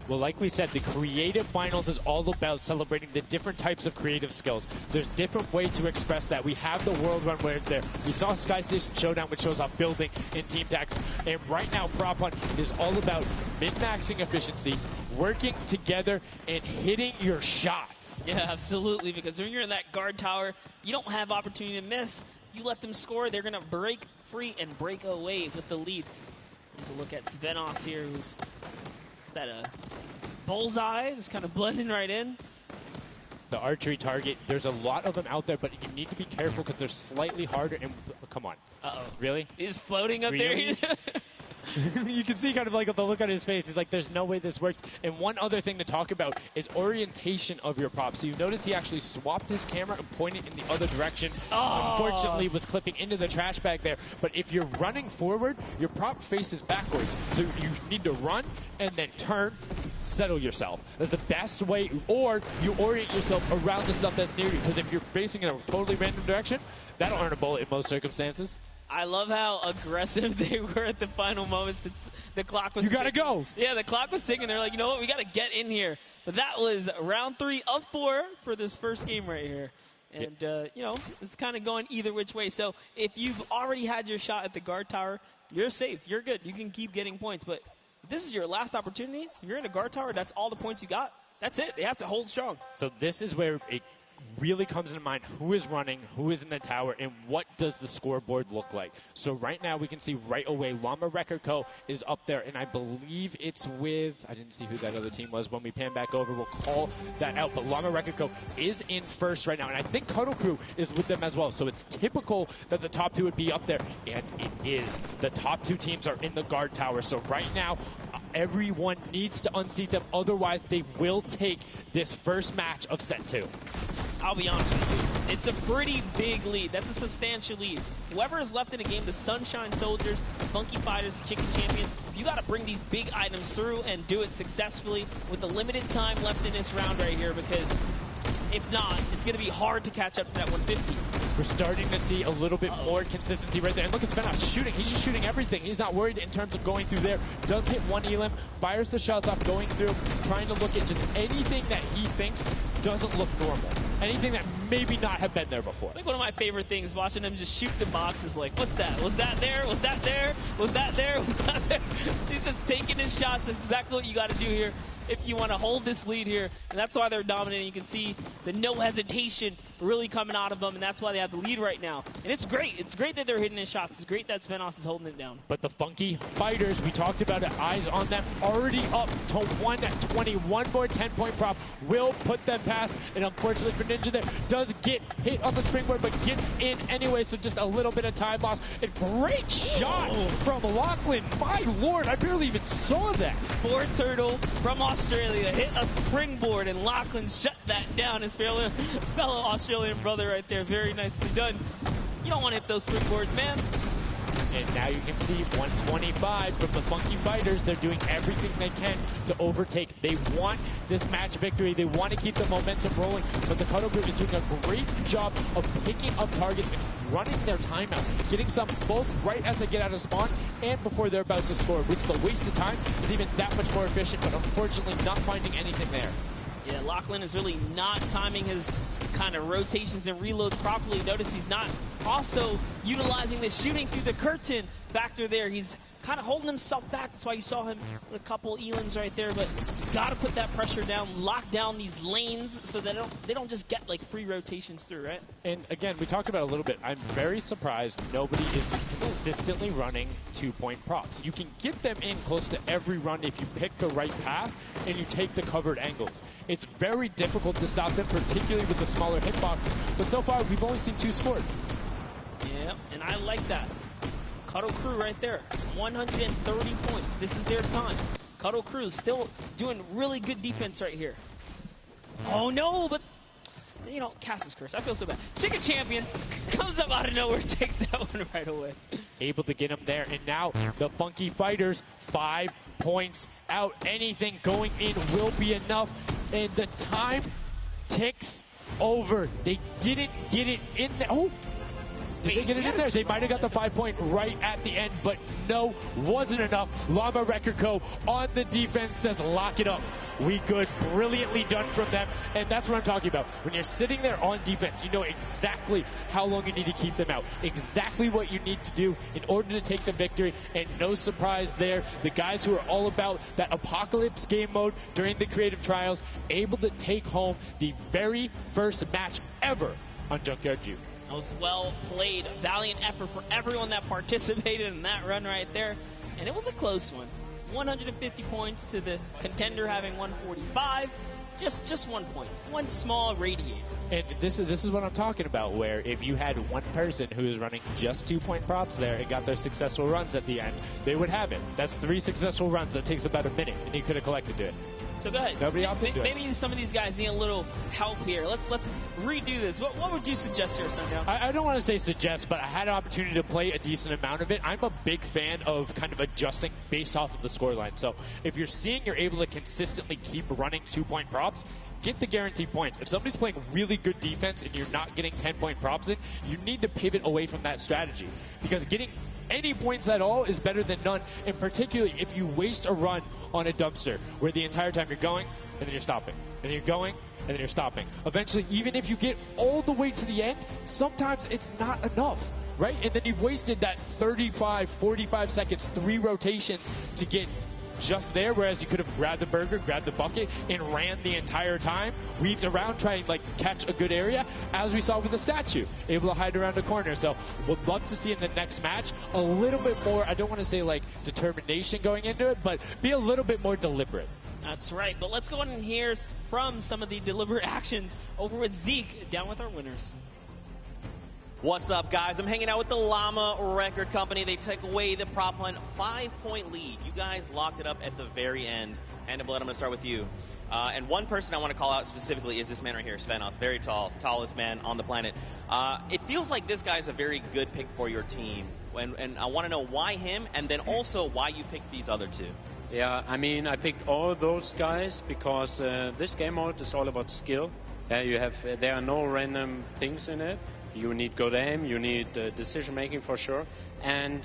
Well, like we said, the creative finals is all about celebrating the different types of creative skills. There's different ways to express that. We have the World Run where it's there. We saw Sky Station Showdown, which shows off building in team tactics. And right now, Prop Hunt is all about min-maxing efficiency, working together, and hitting your shots. Yeah, absolutely, because when you're in that guard tower, you don't have opportunity to miss. You let them score, they're going to break free and break away with the lead. Here's a look at Svenos here, who's that a bullseye, just kind of blending right in. The archery target, there's a lot of them out there, but you need to be careful because they're slightly harder. And come on. Uh-oh. Really? He's floating up really? there. You can see kind of like the look on his face. He's like, there's no way this works. And one other thing to talk about is orientation of your prop. So you notice he actually swapped his camera and pointed in the other direction. Unfortunately, was clipping into the trash bag there. But if you're running forward, your prop faces backwards. So you need to run and then turn, settle yourself. That's the best way. Or you orient yourself around the stuff that's near you. Because if you're facing in a totally random direction, that'll earn a bullet in most circumstances. I love how aggressive they were at the final moments. The clock was You got to go. Yeah, the clock was ticking. They're like, you know what, we got to get in here. But that was round 3 of 4 for this first game right here. And, it's kind of going either which way. So if you've already had your shot at the guard tower, you're safe. You're good. You can keep getting points. But if this is your last opportunity, if you're in a guard tower, that's all the points you got. That's it. They have to hold strong. So this is where it really comes into mind who is running, who is in the tower, and what does the scoreboard look like. So right now we can see right away Llama Record Co. is up there, and I believe it's with, I didn't see who that other team was. When we pan back over, we'll call that out. But Llama Record Co. is in first right now, and I think Cuddle Crew is with them as well. So it's typical that the top two would be up there, and it is. The top two teams are in the guard tower. So right now, everyone needs to unseat them. Otherwise, they will take this first match of set 2. I'll be honest with you, it's a pretty big lead. That's a substantial lead. Whoever is left in the game, the Sunshine Soldiers, Funky Fighters, Chicken Champions, you got to bring these big items through and do it successfully with the limited time left in this round right here, because if not, it's going to be hard to catch up to that 150. We're starting to see a little bit more consistency right there. And look at Svenos shooting. He's just shooting everything. He's not worried in terms of going through there. Does hit one elim, fires the shots off going through, trying to look at just anything that he thinks doesn't look normal. Anything that maybe not have been there before. I think one of my favorite things, watching him just shoot the boxes like, what's that? Was that there? Was that there? Was that there? Was that there? He's just taking his shots. That's exactly what you got to do here if you want to hold this lead here. And that's why they're dominating. You can see the no hesitation really coming out of them, and that's why they have the lead right now. And it's great. It's great that they're hitting his shots. It's great that Svenos is holding it down. But the Funky Fighters, we talked about it, eyes on them, already up to 120. One more 10-point prop will put them past. And unfortunately for Ninja there, does get hit on the springboard, but gets in anyway, so just a little bit of time loss. A great shot from Lachlan. My lord, I barely even saw that. Four Turtle from Australia hit a springboard, and Lachlan shut that down. His fellow Australian brother right there. Very nicely done. You don't want to hit those springboards, man. And now you can see 125 from the Funky Fighters. They're doing everything they can to overtake. They want this match victory. They want to keep the momentum rolling. But the Cuddle Group is doing a great job of picking up targets and running their timeout. Getting some both right as they get out of spawn and before they're about to score, which the waste of time is even that much more efficient, but unfortunately not finding anything there. Yeah, Lachlan is really not timing his kind of rotations and reloads properly. Notice he's not also utilizing the shooting through the curtain factor there. He's kind of holding himself back. That's why you saw him with a couple elims right there. But you got to put that pressure down, lock down these lanes so that they don't just get like free rotations through, right? And again, we talked about it a little bit. I'm very surprised nobody is consistently running 2-point props. You can get them in close to every run if you pick the right path and you take the covered angles. It's very difficult to stop them, particularly with the smaller hitbox. But so far, we've only seen 2 scored. Yeah, and I like that. Cuddle Crew right there, 130 points. This is their time. Cuddle Crew still doing really good defense right here. Oh no, but you know, Cass's curse. I feel so bad. Chicken Champion comes up out of nowhere, takes that one right away. Able to get him there, and now the Funky Fighters 5 points out. Anything going in will be enough, and the time ticks over. They didn't get it in there. Oh! Did they get it in there? They might have got the 5-point right at the end, but no, wasn't enough. Llama Record Co. on the defense says, lock it up. We good. Brilliantly done from them. And that's what I'm talking about. When you're sitting there on defense, you know exactly how long you need to keep them out. Exactly what you need to do in order to take the victory. And no surprise there, the guys who are all about that apocalypse game mode during the creative trials, able to take home the very first match ever on Junkyard Juke. That was well played. Valiant effort for everyone that participated in that run right there. And it was a close one. 150 points to the contender having 145. Just 1 point. One small radiator. And this is what I'm talking about, where if you had one person who is running just 2-point props there and got their successful runs at the end, they would have it. That's 3 successful runs. That takes about a minute, and you could have collected it. So go ahead. Nobody opted to do it. Maybe some of these guys need a little help here. Let's redo this. What would you suggest here, Sundown? I don't want to say suggest, but I had an opportunity to play a decent amount of it. I'm a big fan of kind of adjusting based off of the scoreline. So if you're seeing you're able to consistently keep running 2-point props, get the guaranteed points. If somebody's playing really good defense and you're not getting 10-point props in, you need to pivot away from that strategy. Because getting any points at all is better than none, and particularly if you waste a run on a dumpster where the entire time you're going and then you're stopping, and you're going and then you're stopping. Eventually, even if you get all the way to the end, sometimes it's not enough, right? And then you've wasted that 35, 45 seconds, 3 rotations to get just there, whereas you could have grabbed the burger, grabbed the bucket, and ran the entire time, weaved around, trying to like catch a good area, as we saw with the statue, able to hide around a corner. So would love to see in the next match a little bit more, I don't want to say like determination going into it, but be a little bit more deliberate. That's right, but let's go on and hear from some of the deliberate actions over with Zeke, down with our winners. What's up, guys? I'm hanging out with the Llama Record Company. They took away the prop hunt 5-point lead. You guys locked it up at the very end. And Blood, I'm going to start with you. And one person I want to call out specifically is this man right here, Svenos. Very tall, tallest man on the planet. It feels like this guy's a very good pick for your team. And I want to know why him, and then also why you picked these other two. Yeah, I mean, I picked all those guys because this game mode is all about skill. There are no random things in it. You need good aim, you need decision making for sure. And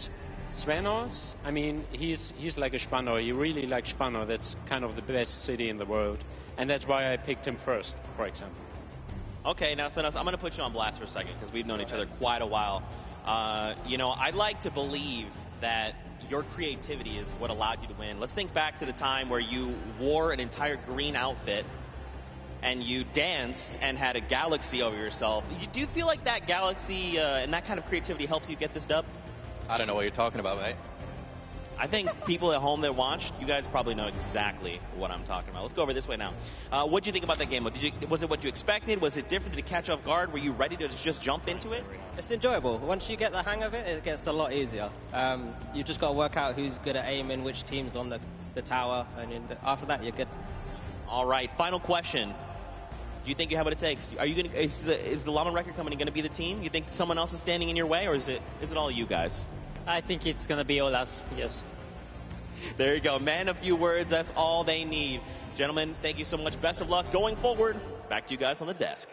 Svenos, I mean, he's like a Spandau. He really likes Spandau. That's kind of the best city in the world. And that's why I picked him first, for example. Okay, now Svenos, I'm going to put you on blast for a second because we've known each other quite a while. I'd like to believe that your creativity is what allowed you to win. Let's think back to the time where you wore an entire green outfit and you danced and had a galaxy over yourself. Do you feel like that galaxy and that kind of creativity helped you get this dub? I don't know what you're talking about, mate. I think people at home that watched, you guys probably know exactly what I'm talking about. Let's go over this way now. What did you think about that game mode? Was it what you expected? Was it different? Did it catch off guard? Were you ready to just jump into it? It's enjoyable. Once you get the hang of it, it gets a lot easier. You just got to work out who's good at aiming, which team's on the tower, and after that, you're good. All right, final question. Do you think you have what it takes? Are you gonna? Is the Llama Record Company going to be the team? You think someone else is standing in your way, or is it all you guys? I think it's going to be all us, yes. There you go. Man, a few words, that's all they need. Gentlemen, thank you so much. Best of luck going forward. Back to you guys on the desk.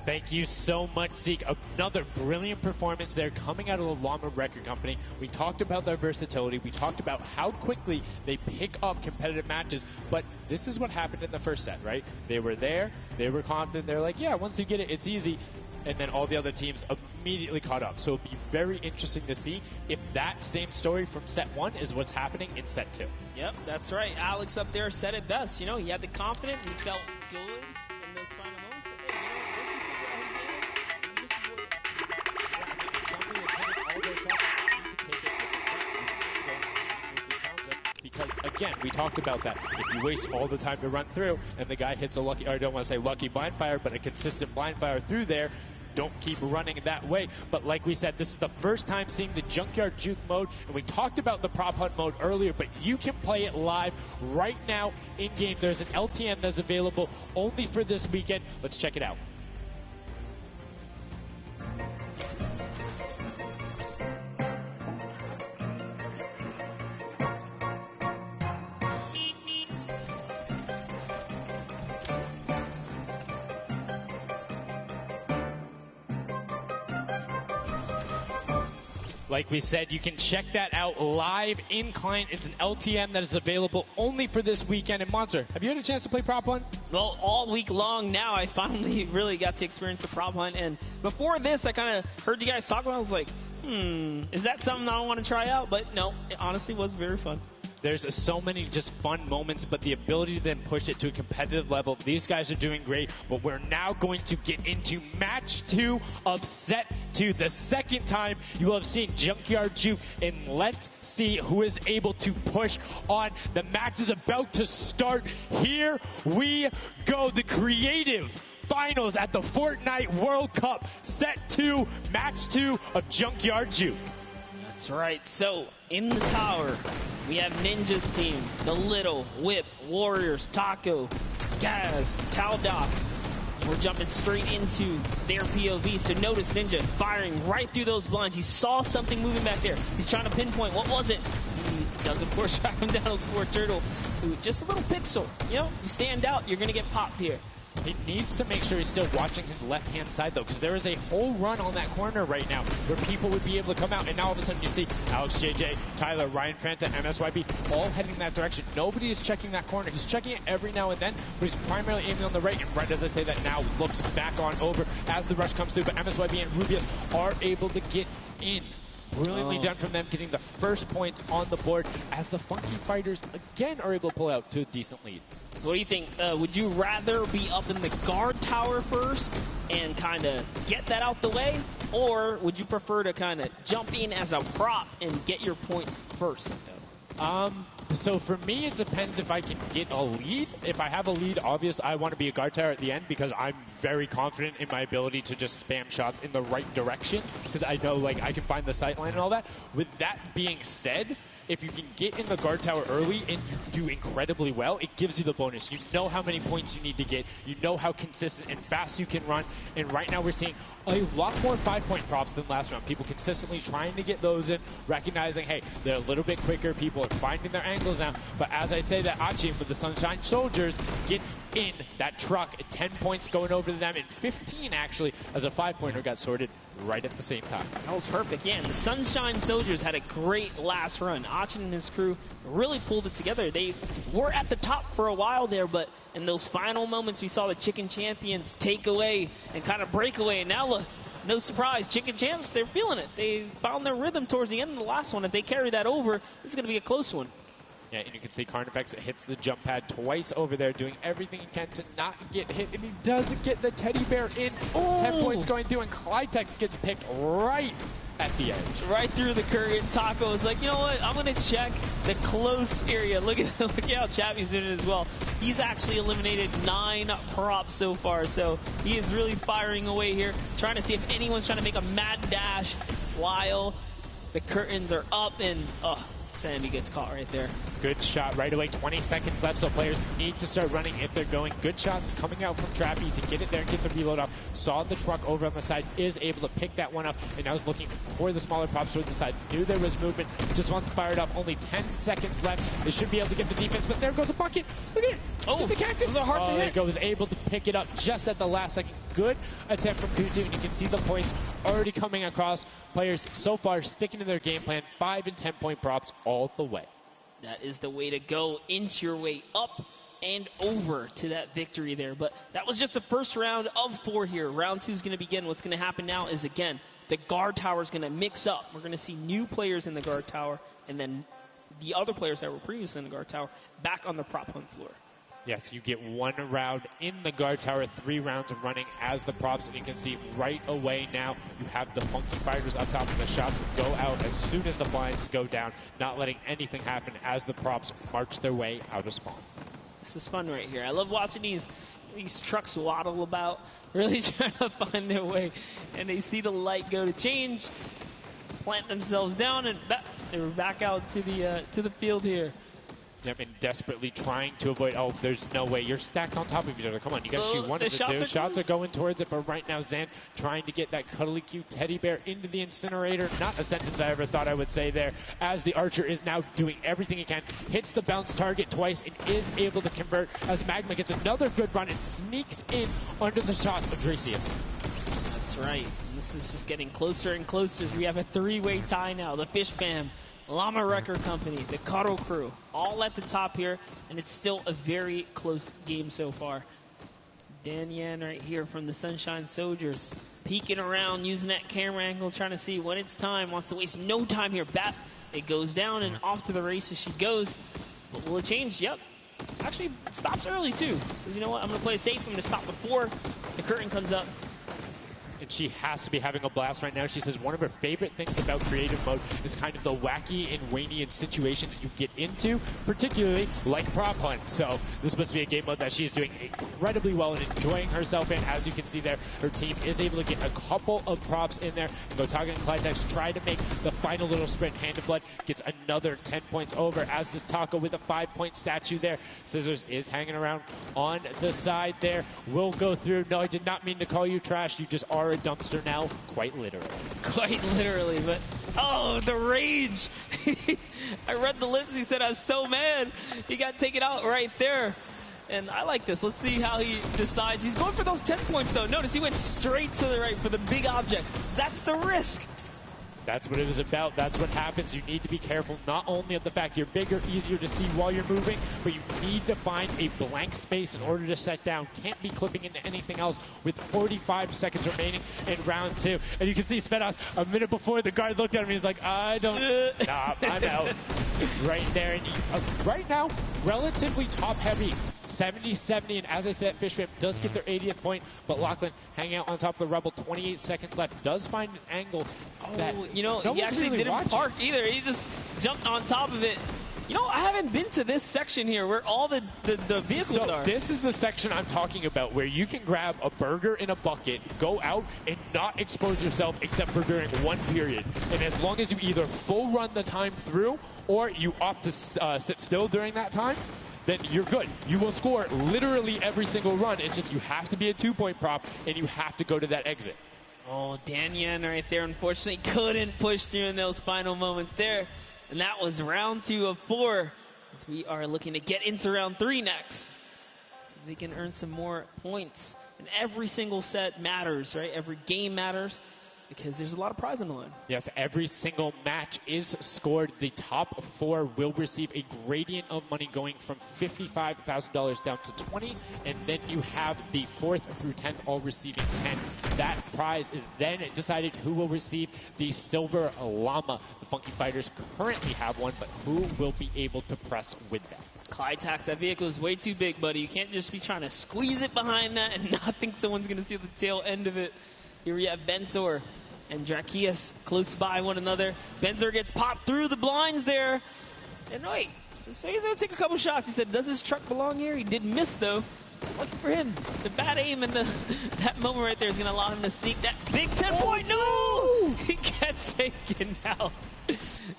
Thank you so much, Zeke. Another brilliant performance there coming out of the Llama Record Company. We talked about their versatility. We talked about how quickly they pick up competitive matches. But this is what happened in the first set, right? They were there. They were confident. They're like, yeah, once you get it, it's easy. And then all the other teams immediately caught up. So it'll be very interesting to see if that same story from set 1 is what's happening in set 2. Yep, that's right. Alex up there said it best. He had the confidence. He felt good in those final moments. Once you figure out his game, you just work. If somebody is hitting all their shots, you need to take it. Because, again, we talked about that. If you waste all the time to run through and the guy hits a lucky, or I don't want to say lucky blind fire, but a consistent blind fire through there, don't keep running that way. But like we said, this is the first time seeing the Junkyard Juke mode, and we talked about the prop hunt mode earlier, but you can play it live right now in-game. There's an LTM that's available only for this weekend. Let's check it out. Like we said, you can check that out live in client. It's an LTM that is available only for this weekend. And Monster, have you had a chance to play Prop Hunt? Well, all week long now, I finally really got to experience the Prop Hunt. And before this, I kind of heard you guys talk about it. I was like, is that something I want to try out? But no, it honestly was very fun. There's so many just fun moments, but the ability to then push it to a competitive level, these guys are doing great. But we're now going to get into match 2 of set 2. The second time you will have seen Junkyard Juke, and let's see who is able to push on. The match is about to start. Here we go. The creative finals at the Fortnite World Cup. Set 2, match 2 of Junkyard Juke. That's right. So, in the tower, we have Ninja's team, the Little, Whip, Warriors, Taco, Gaz, Taldoc. We're jumping straight into their POV. So notice Ninja firing right through those blinds. He saw something moving back there. He's trying to pinpoint. What was it? He does, of course, track him down. Sport Turtle. Ooh, just a little pixel. You stand out, you're going to get popped here. He needs to make sure he's still watching his left-hand side, though, because there is a whole run on that corner right now where people would be able to come out. And now all of a sudden you see Alex JJ, Tyler, Ryan Franta, MSYB all heading that direction. Nobody is checking that corner. He's checking it every now and then, but he's primarily aiming on the right. And right as I say that now, looks back on over as the rush comes through. But MSYB and Rubius are able to get in. Brilliantly done from them, getting the first points on the board as the Funky Fighters again are able to pull out to a decent lead. What do you think? Would you rather be up in the guard tower first and kind of get that out the way? Or would you prefer to kind of jump in as a prop and get your points first? So for me, it depends if I can get a lead. If I have a lead, obviously I want to be a guard tower at the end because I'm very confident in my ability to just spam shots in the right direction because I know like I can find the sight line and all that. With that being said, if you can get in the guard tower early and you do incredibly well, it gives you the bonus. You know how many points you need to get. You know how consistent and fast you can run. And right now we're seeing a lot more 5-point props than last round. People consistently trying to get those in, recognizing, hey, they're a little bit quicker. People are finding their angles now. But as I say that Achin with the Sunshine Soldiers gets in that truck, 10 points going over to them, and 15 actually as a 5-pointer got sorted right at the same time. That was perfect. Yeah, and the Sunshine Soldiers had a great last run. Achin and his crew really pulled it together. They were at the top for a while there, but in those final moments, we saw the Chicken Champions take away and kind of break away. And now look, no surprise, Chicken Champs, they're feeling it. They found their rhythm towards the end of the last one. If they carry that over, this is going to be a close one. Yeah, and you can see Carnifex hits the jump pad twice over there, doing everything he can to not get hit, and he does get the teddy bear in. Oh. 10 points going through, and Clytex gets picked right at the edge. Right through the current. Taco is like, you know what? I'm going to check the close area. Look at how Chappie's doing it as well. He's actually eliminated 9 props so far, so he is really firing away here, trying to see if anyone's trying to make a mad dash while the curtains are up, and Sammy gets caught right there. Good shot right away. 20 seconds left, so players need to start running if they're going. Good shots coming out from Trappy to get it there and get the reload off. Saw the truck over on the side, is able to pick that one up, and now is looking for the smaller props towards the side. Knew there was movement, just wants to fire it up. Only 10 seconds left. They should be able to get the defense, but there goes a bucket. Look at it. Oh, the cactus. those are hard to hit. There it goes, able to pick it up just at the last second. Good attempt from Kutu, and you can see the points already coming across. Players so far sticking to their game plan, 5 and 10 point props all the way. That is the way to go. Inch your way up and over to that victory there. But that was just the first round of 4 here. Round 2 is going to begin. What's going to happen now is, again, the guard tower is going to mix up. We're going to see new players in the guard tower, and then the other players that were previously in the guard tower back on the prop hunt floor. Yes, you get 1 round in the guard tower, 3 rounds of running as the props, and you can see right away now you have the Funky Fighters up top, and the shots go out as soon as the blinds go down, not letting anything happen as the props march their way out of spawn. This is fun right here. I love watching these trucks waddle about, really trying to find their way, and they see the light go to change, plant themselves down, and they're back out to the field here. Yep, and desperately trying to avoid, there's no way. You're stacked on top of each other. Come on, you got to shoot 1 of the 2. Shots are going towards it, but right now Zan trying to get that cuddly cute teddy bear into the incinerator. Not a sentence I ever thought I would say there, as the Archer is now doing everything he can. Hits the bounce target twice and is able to convert as Magma gets another good run and sneaks in under the shots of Dracius. That's right. And this is just getting closer and closer as we have a 3-way tie now. The Fish Fam, Llama Record Company, the Cuddle Crew, all at the top here, and it's still a very close game so far. Dan Yan right here from the Sunshine Soldiers, peeking around, using that camera angle, trying to see when it's time, wants to waste no time here. Bat, it goes down and off to the races she goes. But will it change? Yep. Actually, stops early too. Says, you know what, I'm going to play it safe. I'm going to stop before the curtain comes up. And she has to be having a blast right now. She says one of her favorite things about creative mode is kind of the wacky and Waynian situations you get into, particularly like prop hunt. So this must be a game mode that she's doing incredibly well and enjoying herself in. As you can see there, her team is able to get a couple of props in there. And Gotaga and Clytex try to make the final little sprint. Hand of Blood gets another 10 points over, as does Taco with a 5-point statue there. Scissors is hanging around on the side there. Will go through. No, I did not mean to call you trash. You just are a dumpster now, quite literally. Quite literally, but the rage. I read the lips. He said, I was so mad. He got taken out right there. And I like this. Let's see how he decides. He's going for those 10 points, though. Notice he went straight to the right for the big objects. That's the risk. That's what it is about. That's what happens. You need to be careful not only of the fact you're bigger, easier to see while you're moving, but you need to find a blank space in order to set down. Can't be clipping into anything else with 45 seconds remaining in round 2. And you can see Svetos a minute before the guard looked at him. He's like, I don't. Nah, I'm out. Right there. And right now, relatively top heavy. 70-70, and as I said, Fishfam does get their 80th point, but Lachlan hanging out on top of the Rebel, 28 seconds left, does find an angle that you know, no he one's actually really didn't watching. park either. He just jumped on top of it. You know, I haven't been to this section here where all the vehicles are. This is the section I'm talking about where you can grab a burger in a bucket, go out, and not expose yourself except for during one period. And as long as you either full run the time through or you opt to sit still during that time, then you're good. You will score literally every single run. It's just you have to be a 2-point prop, and you have to go to that exit. Oh, Dan Yen right there, unfortunately, couldn't push through in those final moments there. And that was round 2 of 4, as we are looking to get into round 3 next. So they can earn some more points. And every single set matters, right? Every game matters, because there's a lot of prize on the line. Yes, every single match is scored. The top 4 will receive a gradient of money going from $55,000 down to 20, and then you have the 4th through 10th all receiving 10. That prize is then decided who will receive the Silver Llama. The Funky Fighters currently have one, but who will be able to press with them? Clytax, that vehicle is way too big, buddy. You can't just be trying to squeeze it behind that and not think someone's going to see the tail end of it. Here we have Bensor and Drakias close by one another. Bensor gets popped through the blinds there. And wait, so he's going to take a couple shots. He said, does this truck belong here? He did miss, though. Lucky for him. The bad aim and that moment right there is going to allow him to sneak that big 10-point. No! He gets taken out.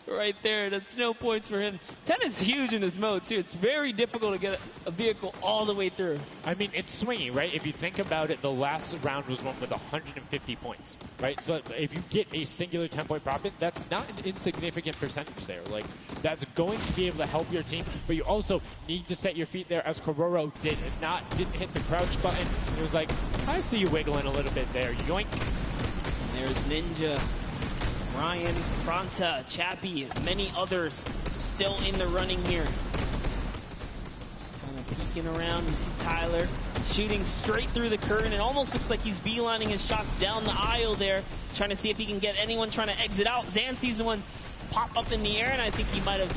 Right there. That's no points for him. 10 is huge in this mode, too. It's very difficult to get a vehicle all the way through. I mean, it's swingy, right? If you think about it, the last round was one with 150 points, right? So if you get a singular 10-point profit, that's not an insignificant percentage there. Like, that's going to be able to help your team, but you also need to set your feet there, as Kororo did, and didn't hit the crouch button. It was like, I see you wiggling a little bit there. Yoink. There's Ninja, Ryan, Fronta, Chappie, and many others still in the running here. Just kind of peeking around. You see Tyler shooting straight through the curtain. It almost looks like he's beelining his shots down the aisle there, trying to see if he can get anyone trying to exit out. Zan sees one pop up in the air, and I think he might have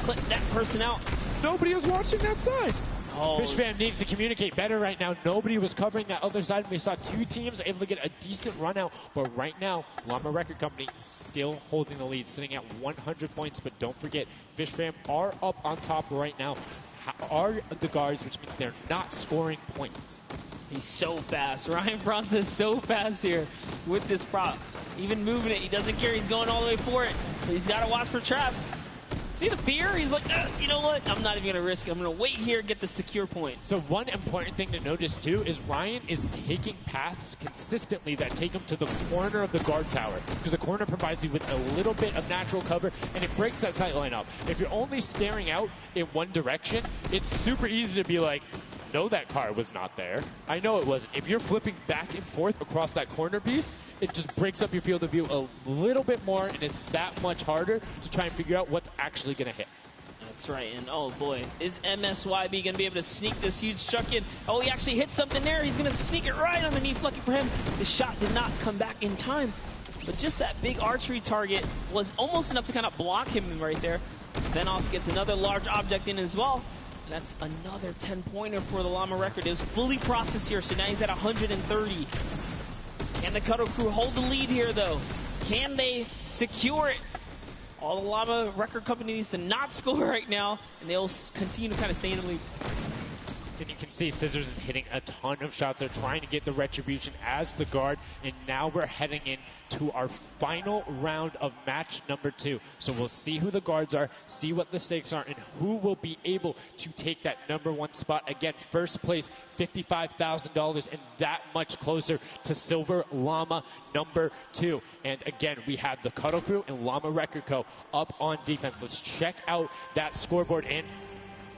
clipped that person out. Nobody is watching that side. Oh. Fishfam needs to communicate better right now. Nobody was covering that other side. We saw 2 teams able to get a decent run out. But right now, Llama Record Company still holding the lead, sitting at 100 points. But don't forget, Fishfam are up on top right now. Are the guards, which means they're not scoring points. He's so fast. Ryan Fronta is so fast here with this prop. Even moving it, he doesn't care. He's going all the way for it. But he's got to watch for traps. See the fear? He's like, you know what? I'm not even going to risk it. I'm going to wait here and get the secure point. So one important thing to notice, too, is Ryan is taking paths consistently that take him to the corner of the guard tower, because the corner provides you with a little bit of natural cover, and it breaks that sight line up. If you're only staring out in one direction, it's super easy to be like, no, that car was not there. I know it wasn't. If you're flipping back and forth across that corner piece, it just breaks up your field of view a little bit more, and it's that much harder to try and figure out what's actually going to hit. That's right, and oh boy, is MSYB going to be able to sneak this huge truck in? Oh, he actually hit something there. He's going to sneak it right underneath. Lucky for him, the shot did not come back in time. But just that big archery target was almost enough to kind of block him right there. Venos gets another large object in as well. That's another 10-pointer for the Llama Record. It was fully processed here, so now he's at 130. Can the Cuddle Crew hold the lead here, though? Can they secure it? All the Llama Record Company needs to not score right now, and they'll continue to kind of stay in the lead. And you can see Scissors is hitting a ton of shots. They're trying to get the retribution as the guard, and now we're heading into our final round of match number 2. So we'll see who the guards are, see what the stakes are, and who will be able to take that number 1 spot. Again, first place, $55,000, and that much closer to Silver Llama number 2. And again, we have the Cuddle Crew and Llama Record Co. up on defense. Let's check out that scoreboard. And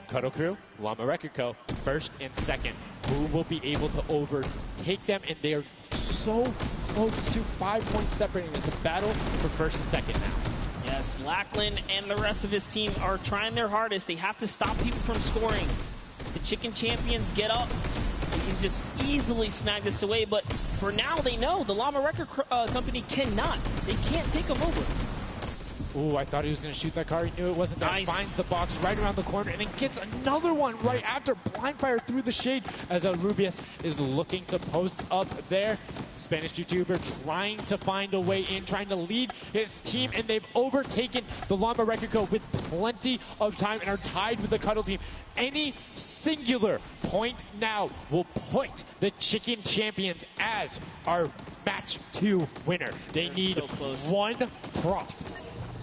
Cuddle Crew, Llama Record Co., first and second. Who will be able to overtake them? And they are so close to 5 points separating. It's a battle for first and second now. Yes, Lackland and the rest of his team are trying their hardest. They have to stop people from scoring. The Chicken Champions get up. They can just easily snag this away, but for now they know the Llama Record Company cannot. They can't take them over. Ooh, I thought he was going to shoot that car. He knew it wasn't there. Nice. Finds the box right around the corner and then gets another one right after. Blind fire through the shade as Rubius is looking to post up there. Spanish YouTuber trying to find a way in, trying to lead his team, and they've overtaken the Llama Record Co. with plenty of time and are tied with the Cuddle team. Any singular point now will put the Chicken Champions as our match 2 winner. They need one prop.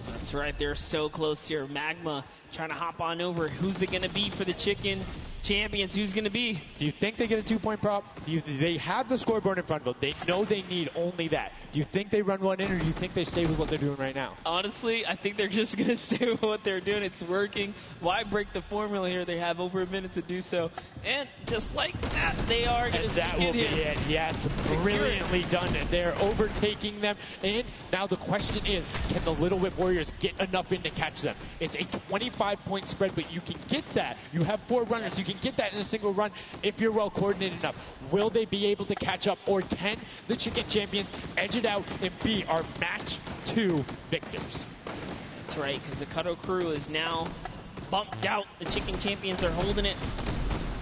That's right, they're so close here. Magma trying to hop on over. Who's it going to be for the Chicken Champions? Who's going to be? Do you think they get a 2-point prop? They have the scoreboard in front of them. They know they need only that. Do you think they run one in, or do you think they stay with what they're doing right now? Honestly, I think they're just going to stay with what they're doing. It's working. Why break the formula here? They have over a minute to do so. And just like that, they are going to that will be it. Yes, brilliantly done. They're overtaking them. And now the question is, can the Little Whip Warriors get enough in to catch them? It's a 25-point spread, but you can get that. You have 4 runners. You can get that in a single run if you're well coordinated enough. Will they be able to catch up, or can the Chicken Champions edge it out and be our match 2 victors? That's right, because the Cuddle crew is now bumped out. The Chicken Champions are holding it.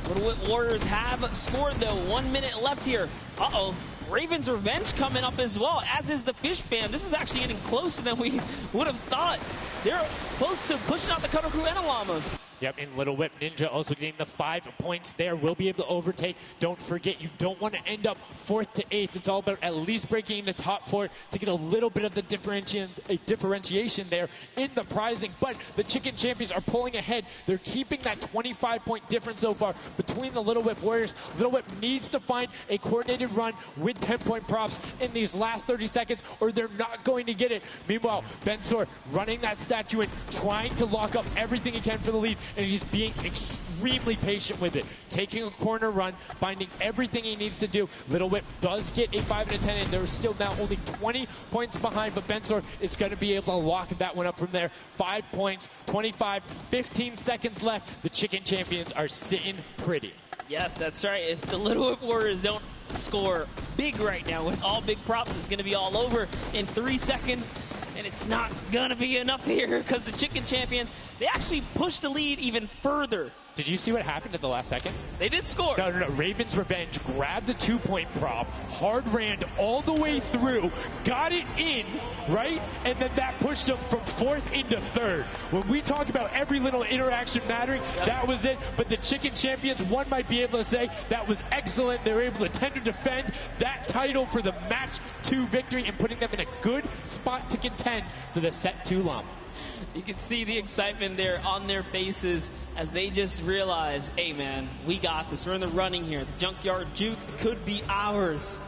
Little Whip Warriors have scored, though. 1 minute left here. Uh-oh. Raven's Revenge coming up as well, as is the Fish Fam. This is actually getting closer than we would have thought. They're close to pushing out the Cuddle crew and the Llamas. Yep, and Little Whip Ninja also getting the 5 points there. Will be able to overtake. Don't forget, you don't want to end up 4th to 8th. It's all about at least breaking into top 4 to get a little bit of the differentiation there in the prizing. But the Chicken Champions are pulling ahead. They're keeping that 25-point difference so far between the Little Whip Warriors. Little Whip needs to find a coordinated run with 10-point props in these last 30 seconds, or they're not going to get it. Meanwhile, Bensor running that statue in, trying to lock up everything he can for the lead, and he's being extremely patient with it. Taking a corner run, finding everything he needs to do. Little Whip does get a 5 and a 10, and they're still now only 20 points behind, but Bensor is going to be able to lock that one up from there. 5 points, 25, 15 seconds left. The Chicken Champions are sitting pretty. Yes, that's right. If the Little Whip Warriors don't score big right now with all big props, it's going to be all over in 3 seconds. And it's not going to be enough here because the Chicken Champions, they actually pushed the lead even further. Did you see what happened at the last second? They did score. No. Raven's Revenge grabbed the 2-point prop, hard ran all the way through, got it in, right? And then that pushed them from 4th into 3rd. When we talk about every little interaction mattering, that was it. But the Chicken Champions, one might be able to say that was excellent. They were able to tender defend that title for the match 2 victory and putting them in a good spot to contend for the set 2 Llama. You can see the excitement there on their faces as they just realize, hey man, we got this. We're in the running here. The Junkyard Juke could be ours.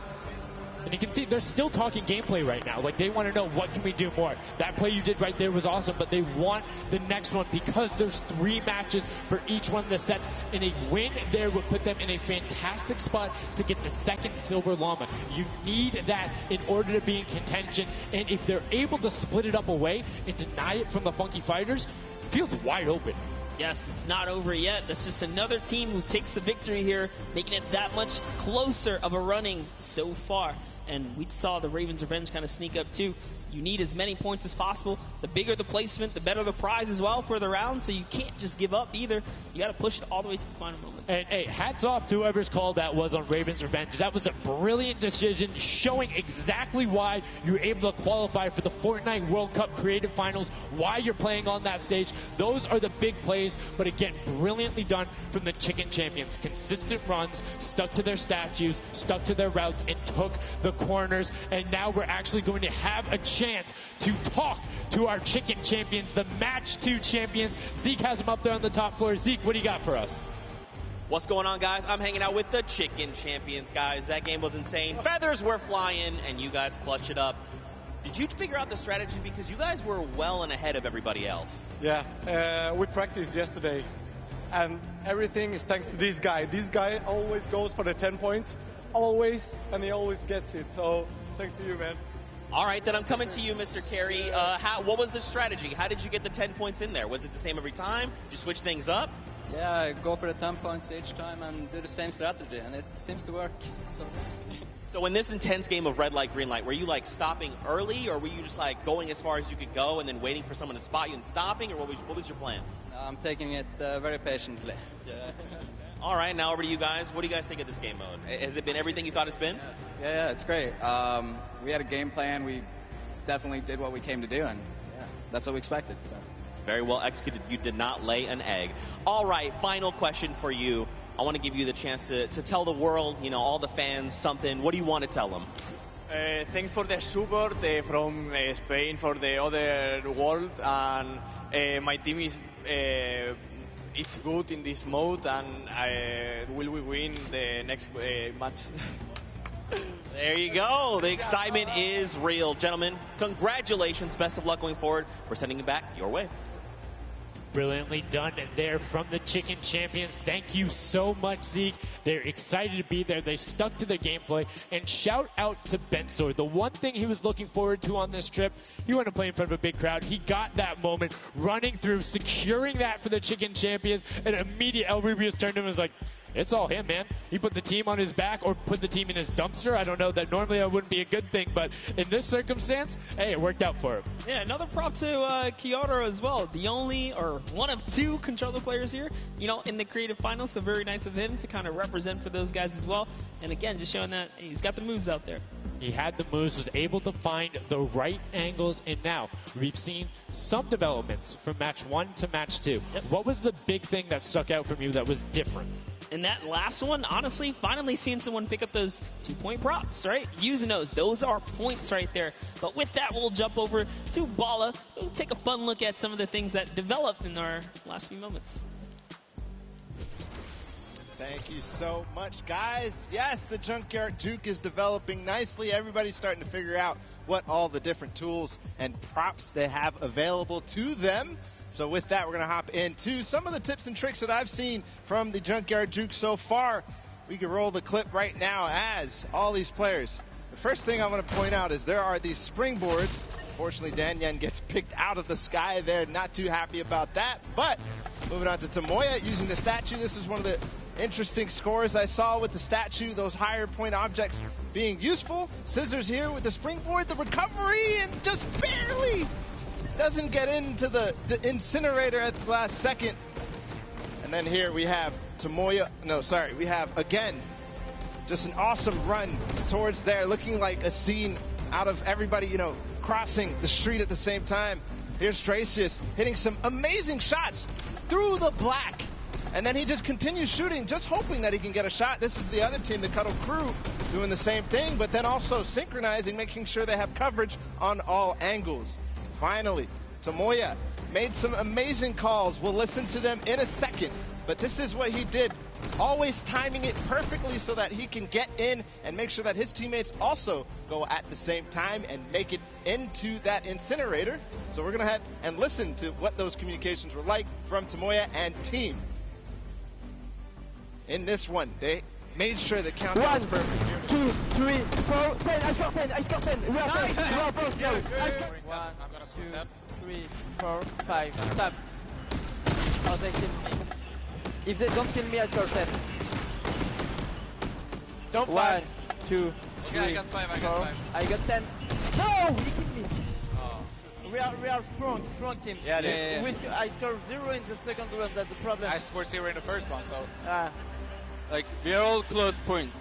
And you can see they're still talking gameplay right now. Like, they want to know, what can we do more? That play you did right there was awesome, but they want the next one because there's 3 matches for each one of the sets, and a win there would put them in a fantastic spot to get the 2nd Silver Llama. You need that in order to be in contention, and if they're able to split it up away and deny it from the Funky Fighters, field's wide open. Yes, it's not over yet. That's just another team who takes a victory here, making it that much closer of a running so far. And we saw the Ravens Revenge kind of sneak up too. You need as many points as possible. The bigger the placement, the better the prize as well for the round. So you can't just give up either. You got to push it all the way to the final moment. And hey, hats off to whoever's call that was on Ravens Revenge. That was a brilliant decision, showing exactly why you were able to qualify for the Fortnite World Cup Creative Finals, why you're playing on that stage. Those are the big plays, but again, brilliantly done from the Chicken Champions. Consistent runs, stuck to their statues, stuck to their routes, and took the corners. And now we're actually going to have a chance to talk to our Chicken Champions, the match 2 champions. Zeke has them up there on the top floor. Zeke, what do you got for us? What's going on, guys? I'm hanging out with the Chicken Champions, guys. That game was insane. Feathers were flying, and you guys clutched it up. Did you figure out the strategy? Because you guys were well and ahead of everybody else. Yeah, we practiced yesterday, and everything is thanks to this guy. This guy always goes for the 10 points, always, and he always gets it. So Thanks to you, man. All right, then I'm coming to you, Mr. Carey. What was the strategy? How did you get the 10 points in there? Was it the same every time? Did you switch things up? Yeah, go for the 10 points each time and do the same strategy, and it seems to work. So in this intense game of red light, green light, were you like stopping early, or were you just like going as far as you could go and then waiting for someone to spot you and stopping, or what was your plan? I'm taking it very patiently. Yeah. All right, now over to you guys. What do you guys think of this game mode? Has it been everything you thought it's been? Yeah, it's great. We had a game plan. We definitely did what we came to do, and that's what we expected. So. Very well executed. You did not lay an egg. All right, final question for you. I want to give you the chance to tell the world, all the fans something. What do you want to tell them? Thanks for the support from Spain for the other world, and my team is it's good in this mode, and will we win the next match? There you go. The excitement is real. Gentlemen, congratulations. Best of luck going forward. We're sending it back your way. Brilliantly done there from the Chicken Champions. Thank you so much, Zeke. They're excited to be there. They stuck to the gameplay. And shout out to Bensor. The one thing he was looking forward to on this trip, he wanted to play in front of a big crowd. He got that moment, running through, securing that for the Chicken Champions. And immediate El Rubius turned to him and was like, it's all him, man. He put the team on his back or put the team in his dumpster. I don't know. That normally that wouldn't be a good thing, but in this circumstance, hey, it worked out for him. Yeah, another prop to Kyoto as well. The only or one of two controller players here, in the creative finals. So very nice of him to kind of represent for those guys as well. And again, just showing that he's got the moves out there. He had the moves, was able to find the right angles, and now we've seen some developments from match 1 to match 2. Yep. What was the big thing that stuck out from you that was different? And that last one, honestly, finally seeing someone pick up those 2-point props, right? Using those are points right there. But with that, we'll jump over to Bala. We'll take a fun look at some of the things that developed in our last few moments. Thank you so much, guys. Yes, the Junkyard Juke is developing nicely. Everybody's starting to figure out what all the different tools and props they have available to them. So with that, we're going to hop into some of the tips and tricks that I've seen from the Junkyard Juke so far. We can roll the clip right now as all these players. The first thing I want to point out is there are these springboards. Unfortunately, Danyan gets picked out of the sky there. Not too happy about that. But moving on to Tomoya using the statue. This is one of the interesting scores I saw with the sta those higher point objects being useful. Scissors here with the springboard, the recovery, and just barely doesn't get into the incinerator at the last second. And then here we have we have again just an awesome run towards there, looking like a scene out of everybody, crossing the street at the same time. Here's Dracius hitting some amazing shots through the black. And then he just continues shooting, just hoping that he can get a shot. This is the other team, the Cuddle Crew, doing the same thing, but then also synchronizing, making sure they have coverage on all angles. Finally, Tomoya made some amazing calls. We'll listen to them in a second, but this is what he did, always timing it perfectly so that he can get in and make sure that his teammates also go at the same time and make it into that incinerator. So we're going to head and listen to what those communications were like from Tomoya and team. In this one, they made sure the countdown was perfect. 2, 3, 4, 10. I score 10. I score 10. We are both. We are both. Yes. 1, 2, 3, 4, 5. Stop. Oh, they kill me. If they don't kill me, I score 10. Don't 1, 2, 3, I got 5. 4. I got 10. No, he killed me. Oh. We are strong team. Yeah, I scored 0 in the second round. That's the problem. I scored 0 in the first one, so. We are all close points.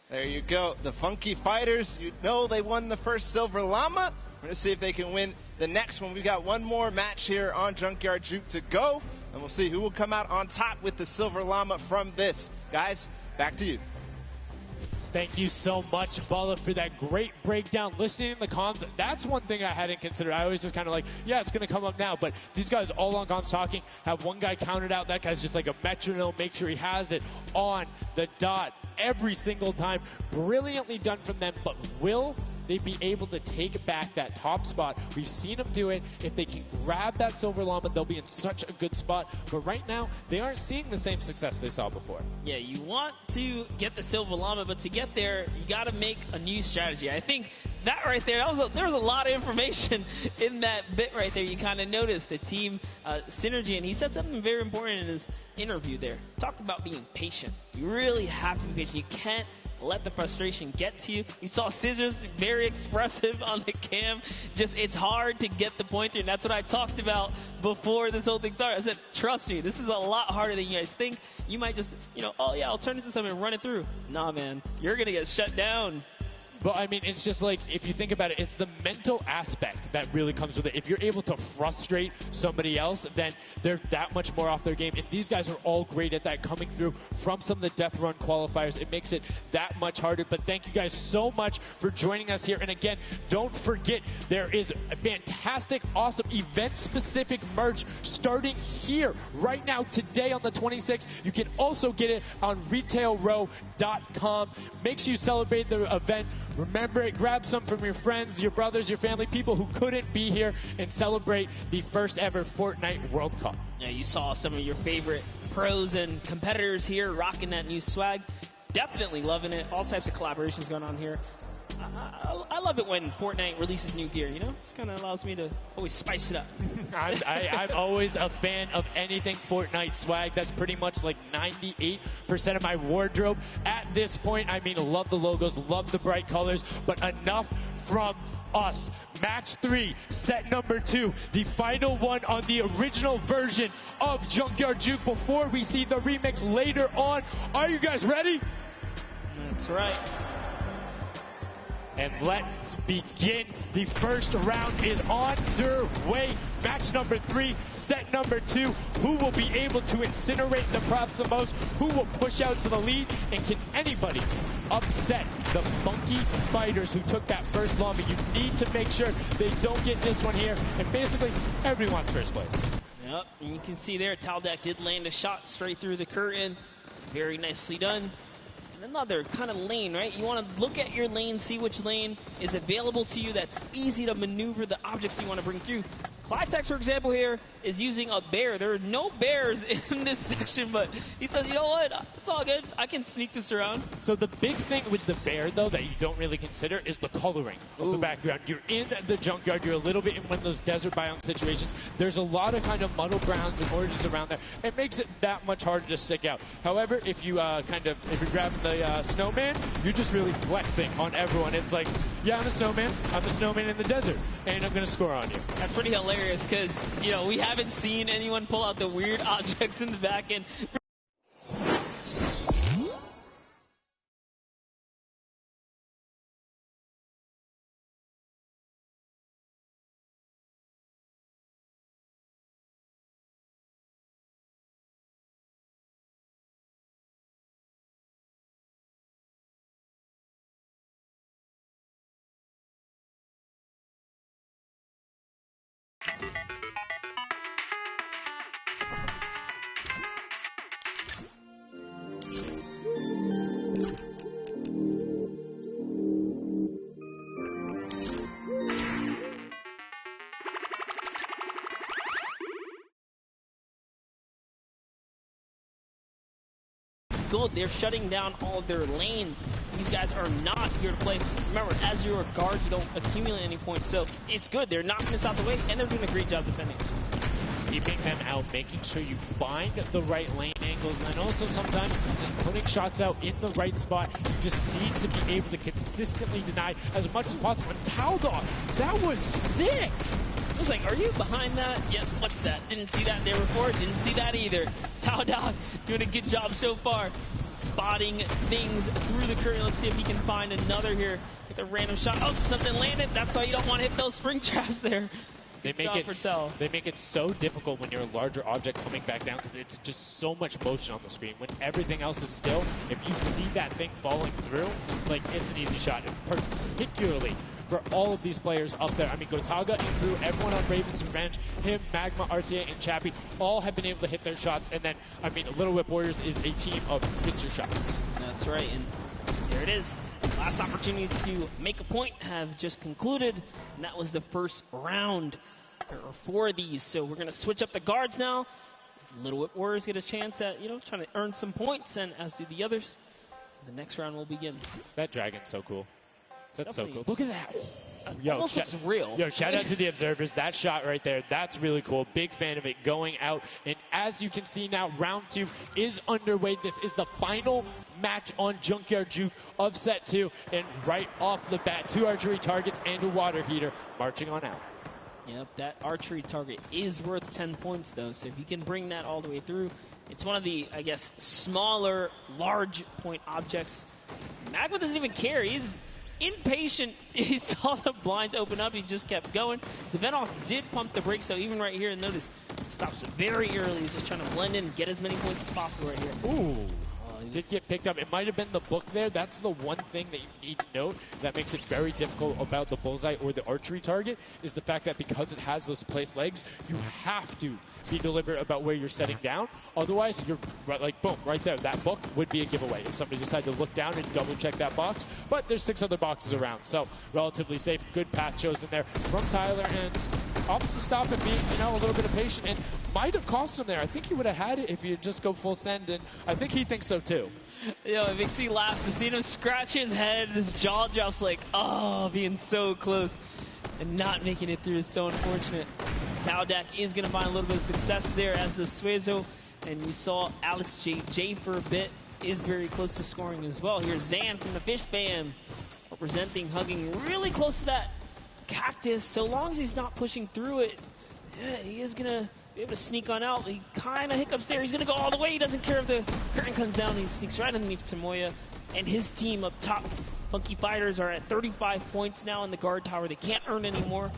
There you go. The Funky Fighters, they won the first Silver Llama. We're going to see if they can win the next one. We've got one more match here on Junkyard Juke to go, and we'll see who will come out on top with the Silver Llama from this. Guys, back to you. Thank you so much, Bala, for that great breakdown. Listening to the comms, that's one thing I hadn't considered. I always just kind of like, yeah, it's going to come up now. But these guys all on comms talking, have one guy counted out. That guy's just like a metronome, make sure he has it on the dot every single time. Brilliantly done from them. But will they'd be able to take back that top spot. We've seen them do it. If they can grab that silver llama, they'll be in such a good spot. But right now, they aren't seeing the same success they saw before. Yeah, you want to get the silver llama, but to get there, you got to make a new strategy. I think that right there, there was a lot of information in that bit right there. You kind of noticed the team synergy, and he said something very important in his interview there. Talked about being patient. You really have to be patient. You can't let the frustration get to you. You saw Scissors very expressive on the cam. Just, it's hard to get the point through, and that's what I talked about before this whole thing started. I said, trust me, this is a lot harder than you guys think. You might just, oh yeah, I'll turn it into something and run it through. Nah, man, you're going to get shut down. But, I mean, it's just like, if you think about it, it's the mental aspect that really comes with it. If you're able to frustrate somebody else, then they're that much more off their game. And these guys are all great at that, coming through from some of the Death Run qualifiers. It makes it that much harder. But thank you guys so much for joining us here. And again, don't forget, there is a fantastic, awesome event-specific merch starting here right now, today on the 26th. You can also get it on retailrow.com. Make sure you celebrate the event. Remember it, grab some from your friends, your brothers, your family, people who couldn't be here, and celebrate the first ever Fortnite World Cup. Yeah, you saw some of your favorite pros and competitors here rocking that new swag. Definitely loving it. All types of collaborations going on here. I love it when Fortnite releases new gear, This kind of allows me to always spice it up. I'm always a fan of anything Fortnite swag. That's pretty much like 98% of my wardrobe at this point. I mean, love the logos, love the bright colors, but enough from us. Match 3, set number 2, the final one on the original version of Junkyard Juke before we see the remix later on. Are you guys ready? That's right. And let's begin. The first round is on their way. Match number 3, set number 2. Who will be able to incinerate the props the most? Who will push out to the lead? And can anybody upset the Funky Fighters who took that first llama? You need to make sure they don't get this one here. And basically, everyone's first place. Yep, and you can see there, Taldeck did land a shot straight through the curtain. Very nicely done. Another kind of lane, right? You want to look at your lane, see which lane is available to you that's easy to maneuver the objects you want to bring through. Clytex, for example, here is using a bear. There are no bears in this section, but he says, you know what? It's all good. I can sneak this around. So the big thing with the bear, though, that you don't really consider is the coloring of the background. You're in the junkyard. You're a little bit in one of those desert biome situations. There's a lot of kind of muddled browns and oranges around there. It makes it that much harder to stick out. However, if you if you're grabbing the snowman, you're just really flexing on everyone. It's like, yeah, I'm a snowman. I'm a snowman in the desert, and I'm going to score on you. That's pretty hilarious because, we haven't seen anyone pull out the weird objects in the back end. Good. They're shutting down all of their lanes. These guys are not here to play. Remember, as you're a guard, you don't accumulate any points, so it's good. They're knocking this out the way, and they're doing a great job defending. Keeping them out, making sure you find the right lane angles, and also sometimes just putting shots out in the right spot. You just need to be able to consistently deny as much as possible. And Taldog, that was sick! I was like, are you behind that? Yes, what's that? Didn't see that there before, didn't see that either. Taldog doing a good job so far, spotting things through the curtain. Let's see if he can find another here with a random shot. Oh, something landed. That's why you don't want to hit those spring traps there. They make it so difficult when you're a larger object coming back down because it's just so much motion on the screen. When everything else is still, if you see that thing falling through, like, it's an easy shot. And particularly for all of these players up there. I mean, Gotaga and Crew, everyone on Raven's Revenge, him, Magma, RTA, and Chappie, all have been able to hit their shots. And then, I mean, Little Whip Warriors is a team of hit your shots. That's right. And there it is. last opportunities to make a point have just concluded, and that was the first round. There are 4 of these, so we're going to switch up the guards now. Little Whip Warriors get a chance at, trying to earn some points, and as do the others. The next round will begin. That dragon's so cool. That's so cool. Look at that. Almost looks real. Yo, shout out to the observers. That shot right there, that's really cool. Big fan of it going out. And as you can see now, round 2 is underway. This is the final match on Junkyard Juke of set 2. And right off the bat, 2 archery targets and a water heater marching on out. Yep, that archery target is worth 10 points, though. So if you can bring that all the way through, it's one of the, I guess, smaller, large point objects. Magma doesn't even care. He's impatient. He saw the blinds open up. He just kept going. Zvenoff did pump the brakes, though, even right here. And notice, stops very early. He's just trying to blend in and get as many points as possible right here. Ooh. Did get picked up. It might have been the book there. That's the one thing that you need to note that makes it very difficult about the bullseye or the archery target is the fact that because it has those placed legs, you have to be deliberate about where you're setting down. Otherwise, you're like, boom, right there. That book would be a giveaway if somebody decided to look down and double check that box. But there's 6 other boxes around, so relatively safe. Good path chosen there from Tyler, and opts to stop and being, a little bit of patient, and might have cost him there. I think he would have had it if he just go full send, and I think he thinks so too. It makes me laugh to see him scratch his head. His jaw drops like, oh, being so close and not making it through is so unfortunate. Taudak is going to find a little bit of success there as the Suezo, and you saw Alex J for a bit is very close to scoring as well. Here's Zan from the Fish Fam representing, hugging really close to that cactus. So long as he's not pushing through it, he is going to be able to sneak on out. He kind of hiccups there. He's going to go all the way. He doesn't care if the curtain comes down. He sneaks right underneath Tamoya and his team up top. Funky Fighters are at 35 points now in the guard tower. They can't earn anymore.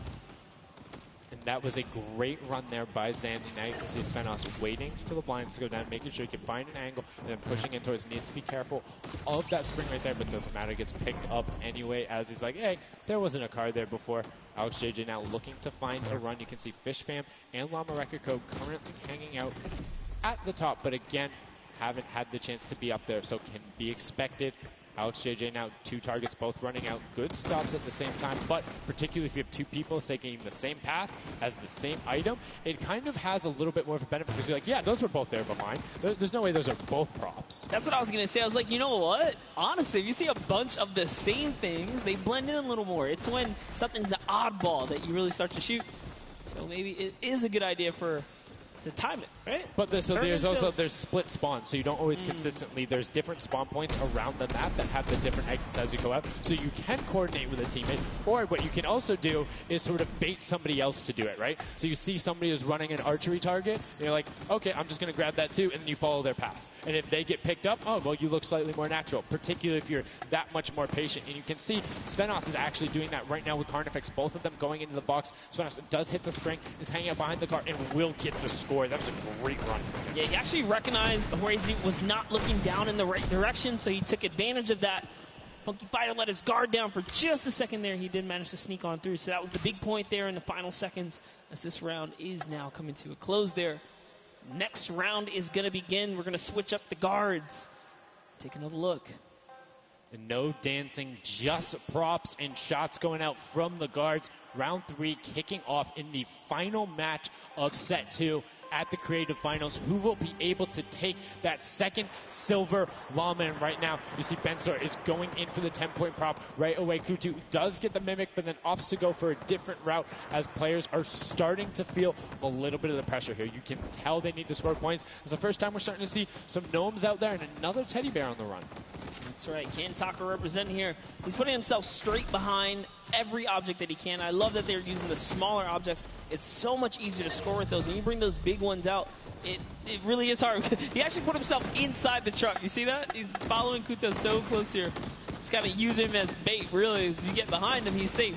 And that was a great run there by Zandy Knight as he spent us waiting till the blinds to go down, making sure he can find an angle, and then pushing in towards. Needs to be careful of that spring right there, but doesn't matter. It gets picked up anyway as he's like, hey, there wasn't a card there before. Alex JJ now looking to find a run. You can see Fish Fam and Llama Record Code currently hanging out at the top, but again, haven't had the chance to be up there, so can be expected. Alex JJ now 2 targets, both running out. Good stops at the same time, but particularly if you have 2 people taking the same path as the same item, it kind of has a little bit more of a benefit because you're like, yeah, those were both there behind. There's no way those are both props. That's what I was going to say. I was like, you know what? Honestly, if you see a bunch of the same things, they blend in a little more. It's when something's an oddball that you really start to shoot. So maybe it is a good idea to time it, right? But there's split spawns, so you don't always consistently. There's different spawn points around the map that have the different exits as you go out, so you can coordinate with a teammate. Or what you can also do is sort of bait somebody else to do it, right? So you see somebody who's running an archery target, and you're like, okay, I'm just going to grab that too, and then you follow their path. And if they get picked up, oh, well, you look slightly more natural, particularly if you're that much more patient. And you can see Svenos is actually doing that right now with Carnifex, both of them going into the box. Svenos does hit the spring, is hanging out behind the car, and will get the score. That was a great run. Yeah, he actually recognized Horazi was not looking down in the right direction, so he took advantage of that. Funky Fighter let his guard down for just a second there. He did manage to sneak on through, so that was the big point there in the final seconds as this round is now coming to a close there. Next round is going to begin. We're going to switch up the guards. Take another look. And no dancing, just props and shots going out from the guards. Round 3 kicking off in the final match of set 2 at the Creative Finals. Who will be able to take that second silver llama? And right now, you see Bensor is going in for the 10-point prop right away. Kutu does get the Mimic, but then opts to go for a different route as players are starting to feel a little bit of the pressure here. You can tell they need to score points. It's the first time we're starting to see some gnomes out there and another teddy bear on the run. That's right. Kantaka representing here. He's putting himself straight behind every object that he can. I love that they're using the smaller objects. It's so much easier to score with those. When you bring those big ones out, it really is hard. He actually put himself inside the truck. You see that? He's following Kuta so close here. Just got to use him as bait, really. As you get behind him, he's safe.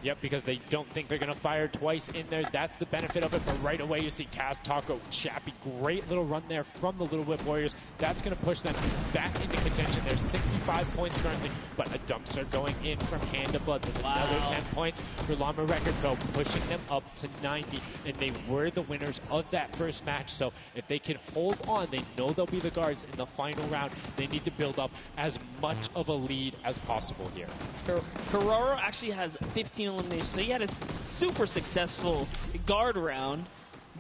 Yep, because they don't think they're going to fire twice in there. That's the benefit of it. But right away, you see Kaz, Taco, Chappie. Great little run there from the Little Whip Warriors. That's going to push them back into contention. There's 65 points currently, but a dumpster going in from Hand to Blood. There's another 10 points for Llama Record Co., pushing them up to 90. And they were the winners of that first match. So if they can hold on, they know they'll be the guards in the final round. They need to build up as much of a lead as possible here. Carraro actually has 15 eliminations, so he had a super successful guard round.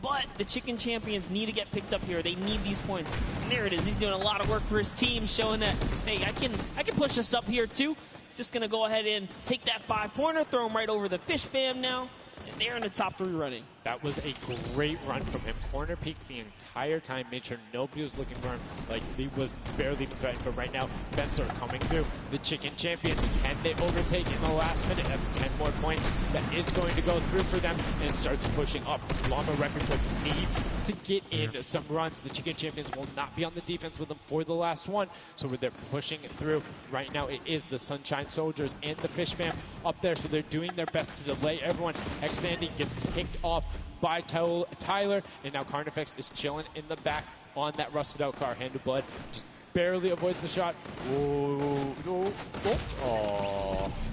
But the Chicken Champions need to get picked up here. They need these points. And there it is. He's doing a lot of work for his team, showing that, hey, I can push us up here too. Just going to go ahead and take that 5-pointer, throw him right over the Fish Fam now. And they're in the top 3 running. That was a great run from him. Corner peeked the entire time, made sure nobody was looking for him. Like, he was barely threatened, but right now, Bensor coming through. The Chicken Champions, can they overtake in the last minute? That's 10 more points. That is going to go through for them and starts pushing up. Llama Record Club needs to get in some runs. The Chicken Champions will not be on the defense with them for the last one, so they're pushing it through. Right now, it is the Sunshine Soldiers and the Fish Fam up there, so they're doing their best to delay everyone. Sandy gets picked off by Tyler, and now Carnifex is chilling in the back on that rusted out car. Hand of Blood just barely avoids the shot. Oh,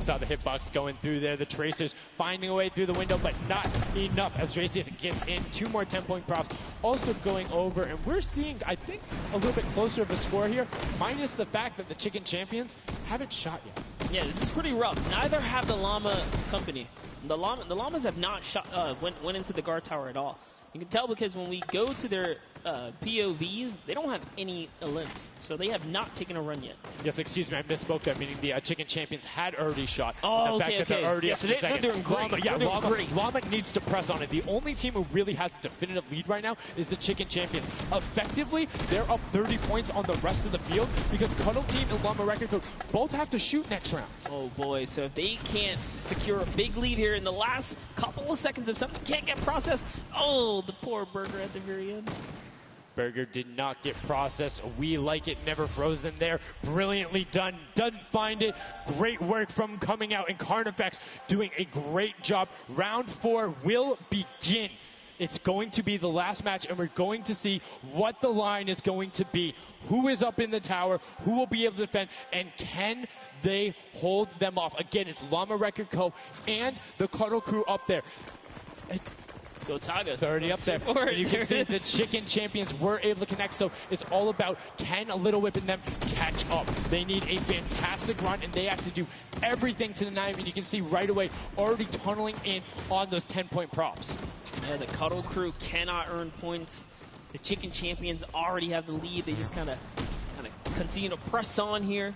saw the hitbox going through there. The Tracers finding a way through the window, but not enough as Tracius gets in. 2 more 10-point props also going over, and we're seeing, I think, a little bit closer of a score here, minus the fact that the Chicken Champions haven't shot yet. Yeah, this is pretty rough. Neither have the Llama Company. The Llamas have not shot, went into the guard tower at all. You can tell because when we go to their POVs, they don't have any elims, so they have not taken a run yet. Yes, excuse me, I misspoke there, meaning the Chicken Champions had already shot. Oh, the fact that they're already up so to they're doing great. Llama needs to press on it. The only team who really has a definitive lead right now is the Chicken Champions. Effectively, they're up 30 points on the rest of the field because Cuddle Team and Llama Record Code both have to shoot next round. Oh boy, so if they can't secure a big lead here in the last couple of seconds, if something can't get processed, oh, the poor Burger at the very end. Burger did not get processed. We like it, never frozen there. Brilliantly done. Doesn't find it. Great work from coming out, and Carnifex doing a great job. Round 4 will begin. It's going to be the last match, and we're going to see what the line is going to be. Who is up in the tower? Who will be able to defend? And can they hold them off? Again, it's Llama Record Co. and the Cuddle Crew up there. Go Tigers. It's already up there. And you can see the Chicken Champions were able to connect, so it's all about can a Little Whip and them catch up. They need a fantastic run, and they have to do everything to deny them. And you can see right away already tunneling in on those 10-point props. Yeah, the Cuddle Crew cannot earn points. The Chicken Champions already have the lead. They just kind of continue to press on here.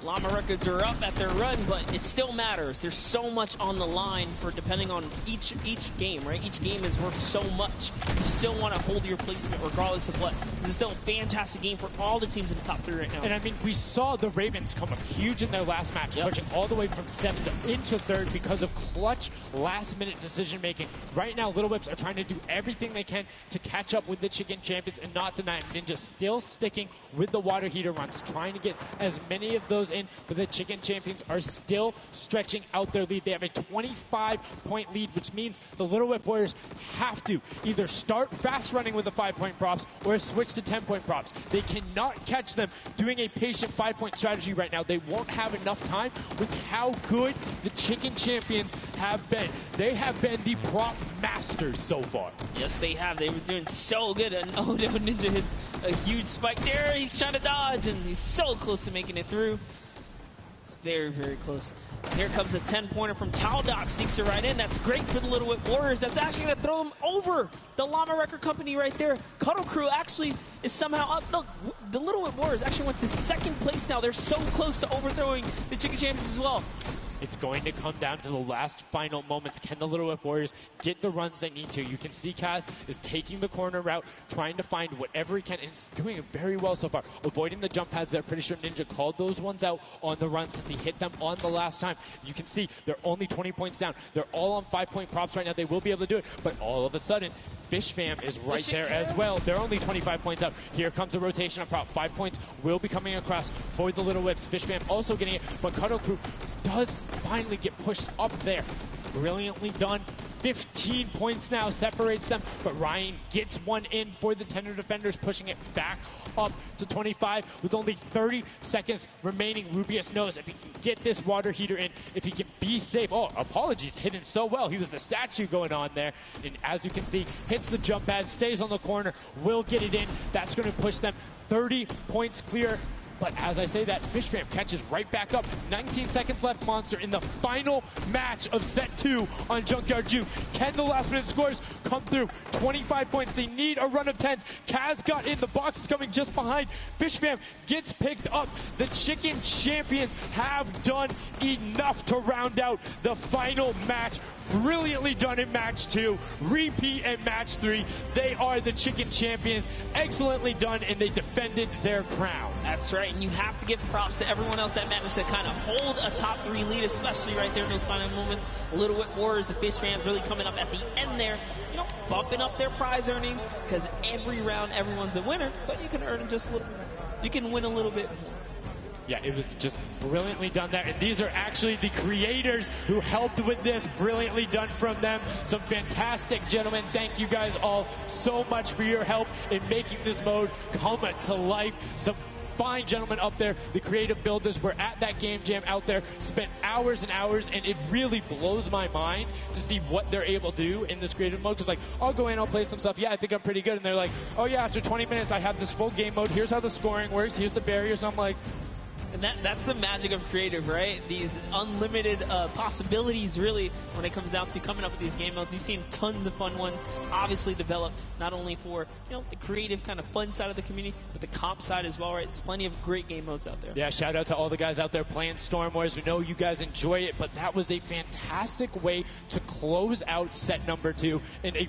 Llama Records are up at their run, but it still matters. There's so much on the line for depending on each game, right? Each game is worth so much. You still want to hold your placement regardless of what. This is still a fantastic game for all the teams in the top 3 right now. And I mean, we saw the Ravens come up huge in their last match, pushing all the way from 7th into 3rd because of clutch last-minute decision-making. Right now, Little Whips are trying to do everything they can to catch up with the Chicken Champions and not deny them. Ninja still sticking with the water heater runs, trying to get as many of those in, but the Chicken Champions are still stretching out their lead. They have a 25-point lead, which means the Little Whip Warriors have to either start fast running with the 5-point props or switch to 10-point props. They cannot catch them doing a patient 5-point strategy right now. They won't have enough time with how good the Chicken Champions have been. They have been the prop masters so far. Yes, they have. They were doing so good, and oh no, Ninja hits a huge spike there. He's trying to dodge, and he's so close to making it through. Very, very close. Here comes a 10-pointer from Taldoc. Sneaks it right in. That's great for the Little Whip Warriors. That's actually going to throw them over the Llama Record Company right there. Cuddle Crew actually is somehow up. Look, the Little Whip Warriors actually went to 2nd place now. They're so close to overthrowing the Chicken Champions as well. It's going to come down to the last final moments. Can the Little Whip Warriors get the runs they need to? You can see Kaz is taking the corner route, trying to find whatever he can, and he's doing it very well so far. Avoiding the jump pads there. Pretty sure Ninja called those ones out on the run since he hit them on the last time. You can see they're only 20 points down. They're all on 5-point props right now. They will be able to do it, but all of a sudden, Fish Fam is right there as well. They're only 25 points up. Here comes a rotation of prop. 5 points will be coming across for the Little Whips. Fish Fam also getting it, but Cuddle Crew does finally get pushed up there. Brilliantly done. 15 points now separates them, but Ryan gets one in for the Tender Defenders, pushing it back up to 25 with only 30 seconds remaining. Rubius knows if he can get this water heater in, if he can be safe. Oh, apologies, hidden so well. He was the statue going on there, and as you can see, hits the jump pad, stays on the corner, will get it in. That's going to push them 30 points clear. But as I say that, Fish Fam catches right back up. 19 seconds left, Monster, in the final match of set 2 on Junkyard Juke. Can the last minute scores come through? 25 points. They need a run of 10s. Kaz got in. The box is coming just behind. Fish Fam gets picked up. The Chicken Champions have done enough to round out the final match. Brilliantly done in match 2. Repeat in match 3. They are the Chicken Champions. Excellently done, and they defended their crown. That's right, and you have to give props to everyone else that managed to kind of hold a top 3 lead, especially right there in those final moments. Little Whip Warriors, the Fish Fans really coming up at the end there, you know, bumping up their prize earnings, because every round everyone's a winner, but you can earn just a little bit. You can win a little bit more. Yeah, it was just brilliantly done there. And these are actually the creators who helped with this. Brilliantly done from them. Some fantastic gentlemen. Thank you guys all so much for your help in making this mode come to life. Some fine gentlemen up there. The creative builders were at that game jam out there, spent hours and hours, and it really blows my mind to see what they're able to do in this creative mode. Because, like, I'll go in, I'll play some stuff. Yeah, I think I'm pretty good. And they're like, oh, yeah, after 20 minutes, I have this full game mode. Here's how the scoring works. Here's the barriers. I'm like, and that's the magic of creative, right? These unlimited possibilities, really, when it comes down to coming up with these game modes. We've seen tons of fun ones, obviously developed not only for, you know, the creative kind of fun side of the community, but the comp side as well, right? There's plenty of great game modes out there. Yeah, shout out to all the guys out there playing Storm Wars. We know you guys enjoy it, but that was a fantastic way to close out set number 2. And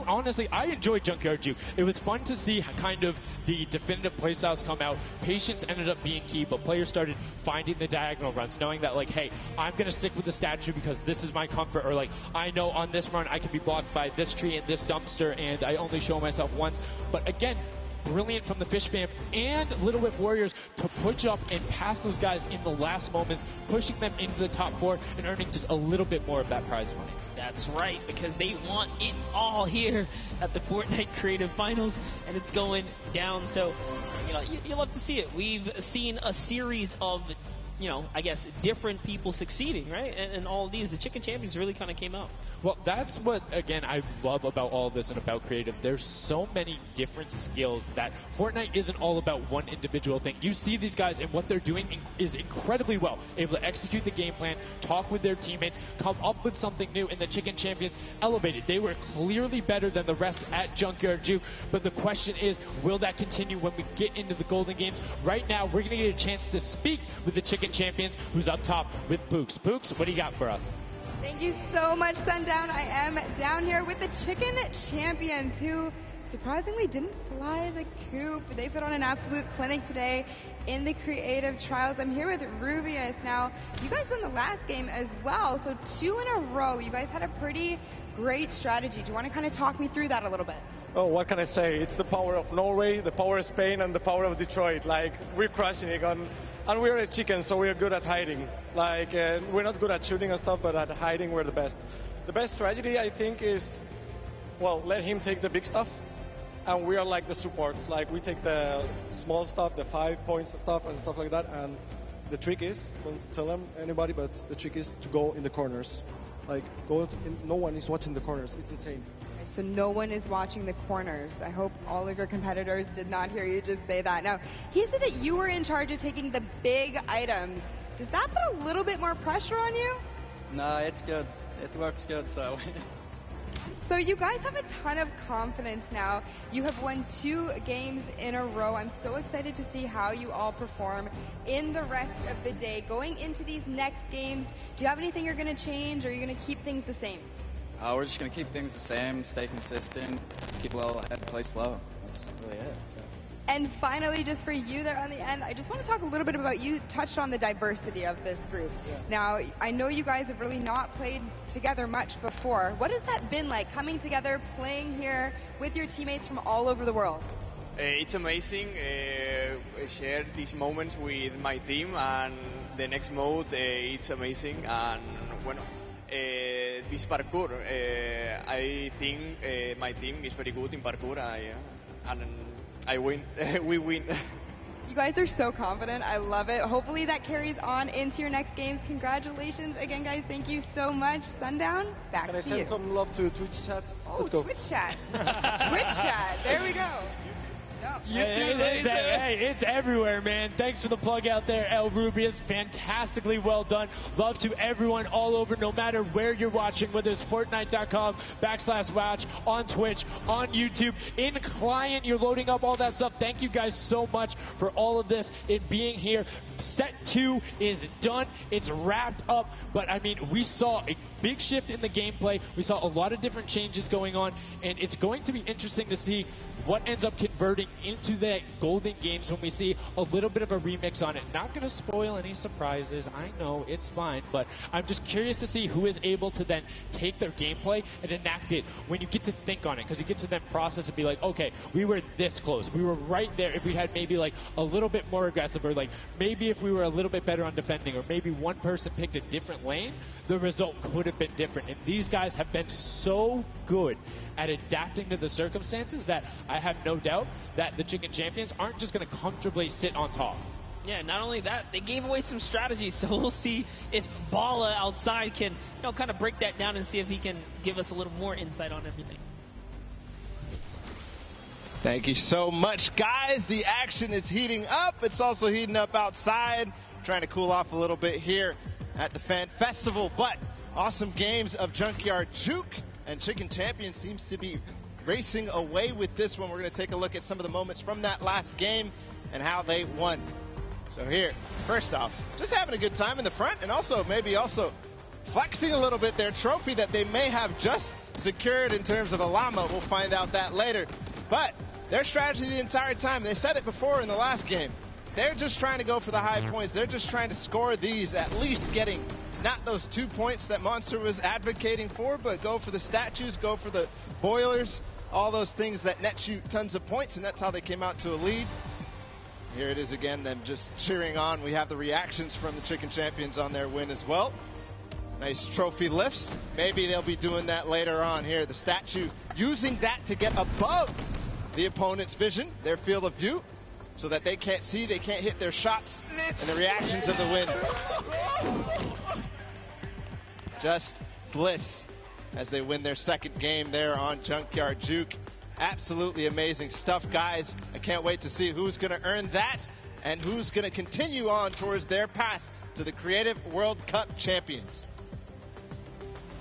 honestly, I enjoyed Junkyard Juke. It was fun to see kind of the definitive playstyles come out. Patience ended up being key, but players started finding the diagonal runs, knowing that, like, hey, I'm going to stick with the statue because this is my comfort, or like, I know on this run I can be blocked by this tree and this dumpster, and I only show myself once. But again, brilliant from the Fish Fam and Little Whip Warriors to push up and pass those guys in the last moments, pushing them into the top 4 and earning just a little bit more of that prize money. That's right, because they want it all here at the Fortnite Creative Finals, and it's going down. So, you know, you love to see it. We've seen a series of, you know, I guess different people succeeding, right? And all of these, the Chicken Champions really kind of came out. Well, that's what, again, I love about all of this and about creative. There's so many different skills that Fortnite isn't all about one individual thing. You see these guys, and what they're doing is incredibly well. Able to execute the game plan, talk with their teammates, come up with something new, and the Chicken Champions elevated. They were clearly better than the rest at Junkyard Juke, but the question is, will that continue when we get into the Golden Games? Right now, we're going to get a chance to speak with the Chicken Champions, who's up top with Pooks. Pooks, what do you got for us? Thank you so much, Sundown. I am down here with the Chicken Champions, who surprisingly didn't fly the coop. They put on an absolute clinic today in the creative trials. I'm here with Rubius. Now, you guys won the last game as well, so 2 in a row. You guys had a pretty great strategy. Do you want to kind of talk me through that a little bit? Oh, what can I say? It's the power of Norway, the power of Spain, and the power of Detroit. Like, we're crushing it, and we're a chicken, so we're good at hiding. Like, we're not good at shooting and stuff, but at hiding, we're the best. The best strategy, I think, is, well, let him take the big stuff, and we are like the supports. Like, we take the small stuff, the 5 points and stuff like that, and the trick is, don't tell them anybody, but the trick is to go in the corners. Like, no one is watching the corners. It's insane. So no one is watching the corners. I hope all of your competitors did not hear you just say that. Now, he said that you were in charge of taking the big items. Does that put a little bit more pressure on you? No, it's good. It works good, so. So you guys have a ton of confidence now. You have won 2 games in a row. I'm so excited to see how you all perform in the rest of the day. Going into these next games, do you have anything you're going to change, or are you going to keep things the same? We're just going to keep things the same, stay consistent, keep a level ahead, play slow. That's really it. So. And finally, just for you there on the end, I just want to talk a little bit about, you touched on the diversity of this group. Yeah. Now, I know you guys have really not played together much before. What has that been like, coming together, playing here with your teammates from all over the world? It's amazing. I share these moments with my team, and the next mode, it's amazing. And bueno, this parkour. I think my team is very good in parkour. And I win. We win. You guys are so confident. I love it. Hopefully that carries on into your next games. Congratulations again, guys. Thank you so much. Sundown, back Can to I send you. some love to Twitch chat? Oh, Let's go. Twitch chat. Twitch chat. There we go. No. It's everywhere, man. Thanks for the plug out there, El Rubius. Fantastically well done. Love to everyone all over, no matter where you're watching, whether it's Fortnite.com/watch, on Twitch, on YouTube, in client, you're loading up all that stuff. Thank you guys so much for all of this and being here. Set 2 is done. It's wrapped up. But, I mean, we saw a big shift in the gameplay. We saw a lot of different changes going on. And it's going to be interesting to see what ends up converting into the golden games when we see a little bit of a remix on it. Not going to spoil any surprises. I know, it's fine. But I'm just curious to see who is able to then take their gameplay and enact it when you get to think on it. Because you get to then process and be like, okay, we were this close. We were right there. If we had maybe like a little bit more aggressive, or like maybe if we were a little bit better on defending, or maybe one person picked a different lane, the result could have been different. And these guys have been so good at adapting to the circumstances that I have no doubt that the Chicken Champions aren't just going to comfortably sit on top. Yeah, not only that, they gave away some strategies, so we'll see if Bala outside can, kind of break that down and see if he can give us a little more insight on everything. Thank you so much, guys. The action is heating up. It's also heating up outside. Trying to cool off a little bit here at the Fan Festival, but awesome games of Junkyard Juke, and Chicken Champion seems to be racing away with this one. We're going to take a look at some of the moments from that last game and how they won. So here, first off, just having a good time in the front, and also maybe flexing a little bit their trophy that they may have just secured in terms of a llama. We'll find out that later. But their strategy the entire time, they said it before in the last game, they're just trying to go for the high points. They're just trying to score these, at least getting not those 2 points that Monster was advocating for, but go for the statues, go for the boilers, all those things that net you tons of points, and that's how they came out to a lead. Here it is again, them just cheering on. We have the reactions from the Chicken Champions on their win as well. Nice trophy lifts. Maybe they'll be doing that later on here. The statue using that to get above the opponent's vision, their field of view, so that they can't see, they can't hit their shots, and the reactions of the win. Just bliss as they win their second game there on Junkyard Juke. Absolutely amazing stuff, guys. I can't wait to see who's going to earn that and who's going to continue on towards their path to the Creative World Cup champions.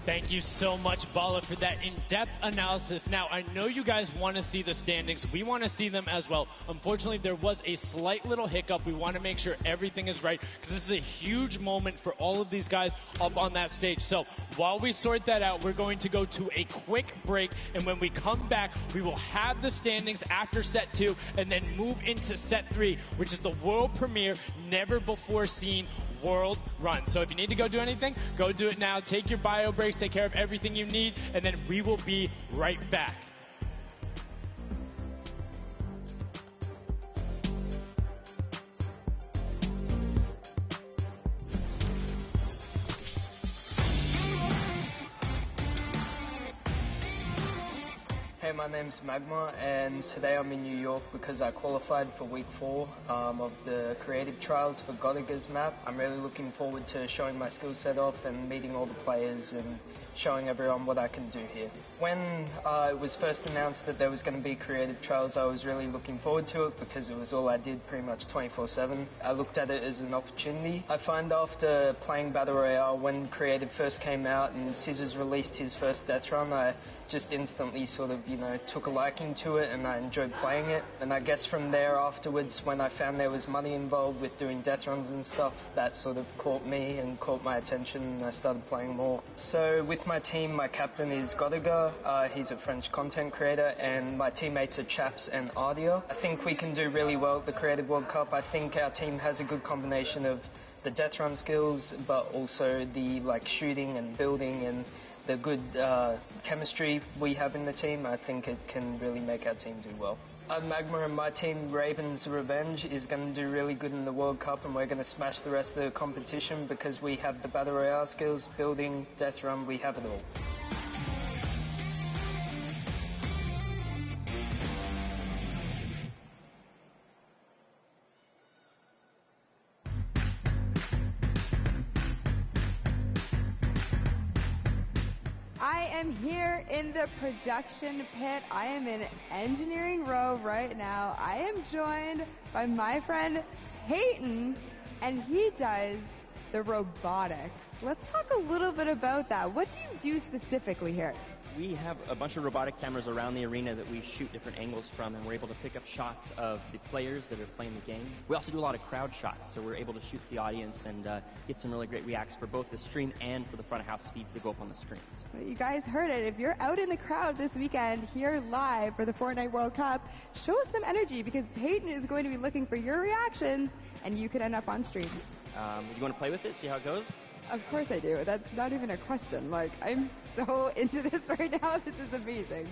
Thank you so much, Bala, for that in-depth analysis. Now, I know you guys want to see the standings. We want to see them as well. Unfortunately, there was a slight little hiccup. We want to make sure everything is right, because this is a huge moment for all of these guys up on that stage. So while we sort that out, we're going to go to a quick break, and when we come back, we will have the standings after set 2 and then move into set 3, which is the world premiere, never before seen world run. So if you need to go do anything, go do it now. Take your bio breaks, take care of everything you need, and then we will be right back. Hey, my name's Magma, and today I'm in New York because I qualified for week 4 of the creative trials for Godiga's map. I'm really looking forward to showing my skill set off and meeting all the players and showing everyone what I can do here. When it was first announced that there was going to be creative trials, I was really looking forward to it because it was all I did pretty much 24/7. I looked at it as an opportunity. I find after playing Battle Royale, when creative first came out and Scissors released his first death run, I just instantly sort of, took a liking to it and I enjoyed playing it. And I guess from there afterwards, when I found there was money involved with doing death runs and stuff, that sort of caught me and caught my attention and I started playing more. So with my team, my captain is Godiga. He's a French content creator, and my teammates are Chaps and Ardia. I think we can do really well at the Creative World Cup. I think our team has a good combination of the death run skills, but also the shooting and building and the good chemistry we have in the team. I think it can really make our team do well. I'm Magma, and my team, Raven's Revenge, is going to do really good in the World Cup, and we're going to smash the rest of the competition because we have the Battle Royale skills, building, death run, we have it all. I am here in the production pit. I am in engineering row right now. I am joined by my friend Peyton, and he does the robotics. Let's talk a little bit about that. What do you do specifically here? We have a bunch of robotic cameras around the arena that we shoot different angles from, and we're able to pick up shots of the players that are playing the game. We also do a lot of crowd shots, so we're able to shoot the audience and get some really great reacts for both the stream and for the front of house feeds that go up on the screens. Well, you guys heard it. If you're out in the crowd this weekend here live for the Fortnite World Cup, show us some energy because Peyton is going to be looking for your reactions, and you could end up on stream. You want to play with it, see how it goes? Of course I do. That's not even a question. Like, I'm so into this right now. This is amazing.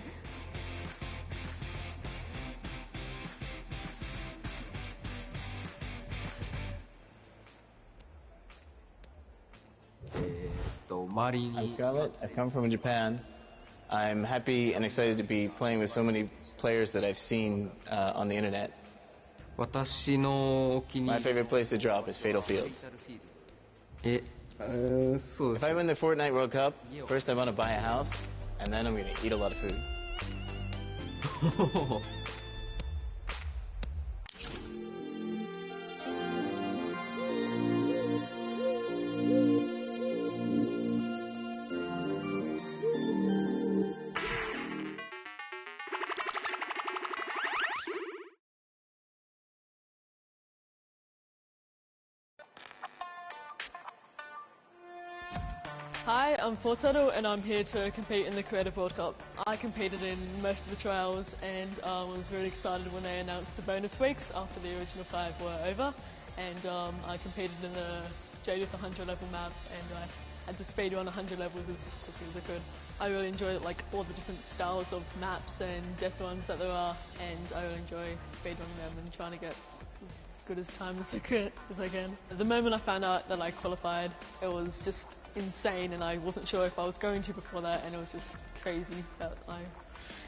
I'm Scarlett. I've come from Japan. I'm happy and excited to be playing with so many players that I've seen on the internet. My favorite place to drop is Fatal Fields. If I win the Fortnite World Cup, first I want to buy a house, and then I'm going to eat a lot of food. Hi, I'm Fortnite and I'm here to compete in the Creative World Cup. I competed in most of the trials and was really excited when they announced the bonus weeks after the original 5 were over. And I competed in the Jadith 100 level map and I had to speedrun 100 levels as quickly as I could. I really enjoyed like all the different styles of maps and death runs that there are, and I really enjoy speedrunning them and trying to get as good as time as I can. The moment I found out that I qualified, it was just insane, and I wasn't sure if I was going to before that, and it was just crazy that I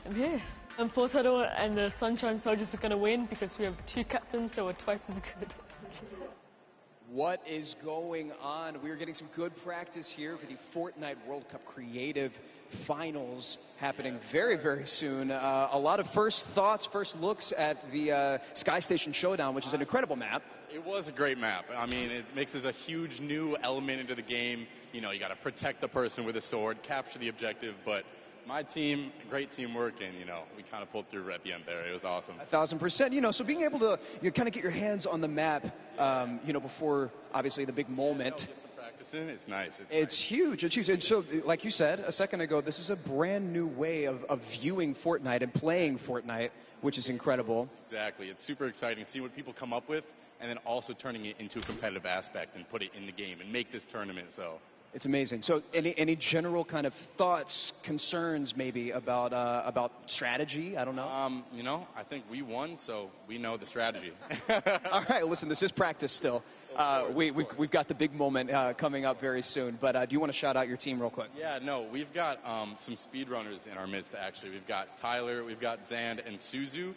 am here. And Fortnite and the Sunshine Soldiers are going to win because we have 2 captains, so we're twice as good. What is going on? We're getting some good practice here for the Fortnite World Cup Creative Finals happening very, very soon. A lot of first thoughts, first looks at the Sky Station Showdown, which is an incredible map. It was a great map. I mean, it mixes a huge new element into the game. You know, you got to protect the person with a sword, capture the objective, but my team, great teamwork, and, you know, we kind of pulled through at the end there. It was awesome. 1,000%. You know, so being able to kind of get your hands on the map, you know, before, obviously, the big moment. Practicing, it's nice. It's huge. It's huge. And so, like you said a second ago, this is a brand new way of viewing Fortnite and playing Fortnite, which is incredible. Exactly. It's super exciting to see what people come up with and then also turning it into a competitive aspect and put it in the game and make this tournament, so. It's amazing. So any general kind of thoughts, concerns maybe about strategy? I don't know. You know, I think we won, so we know the strategy. All right, listen, this is practice still. We've got the big moment coming up very soon, but do you want to shout out your team real quick? Yeah, no, we've got some speedrunners in our midst, actually. We've got Tyler, we've got Zand, and Suzu.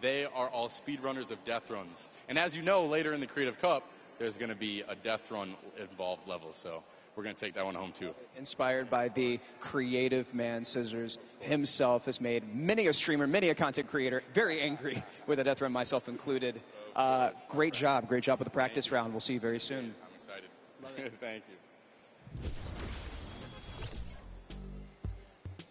They are all speedrunners of death runs. And as you know, later in the Creative Cup, there's going to be a death run involved level, so we're going to take that one home, too. Inspired by the creative man, Scissors himself has made many a streamer, many a content creator very angry with a death run, myself included. Great job with the practice round. We'll see you very soon. I'm excited. Thank you.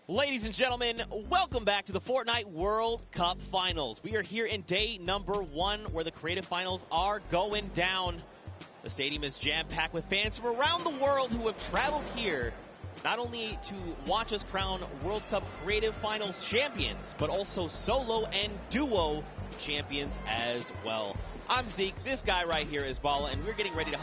Ladies and gentlemen, welcome back to the Fortnite World Cup Finals. We are here in day number 1 where the creative finals are going down. The stadium is jam-packed with fans from around the world who have traveled here not only to watch us crown World Cup Creative Finals champions, but also solo and duo champions as well. I'm Zeke, this guy right here is Bala, and we're getting ready to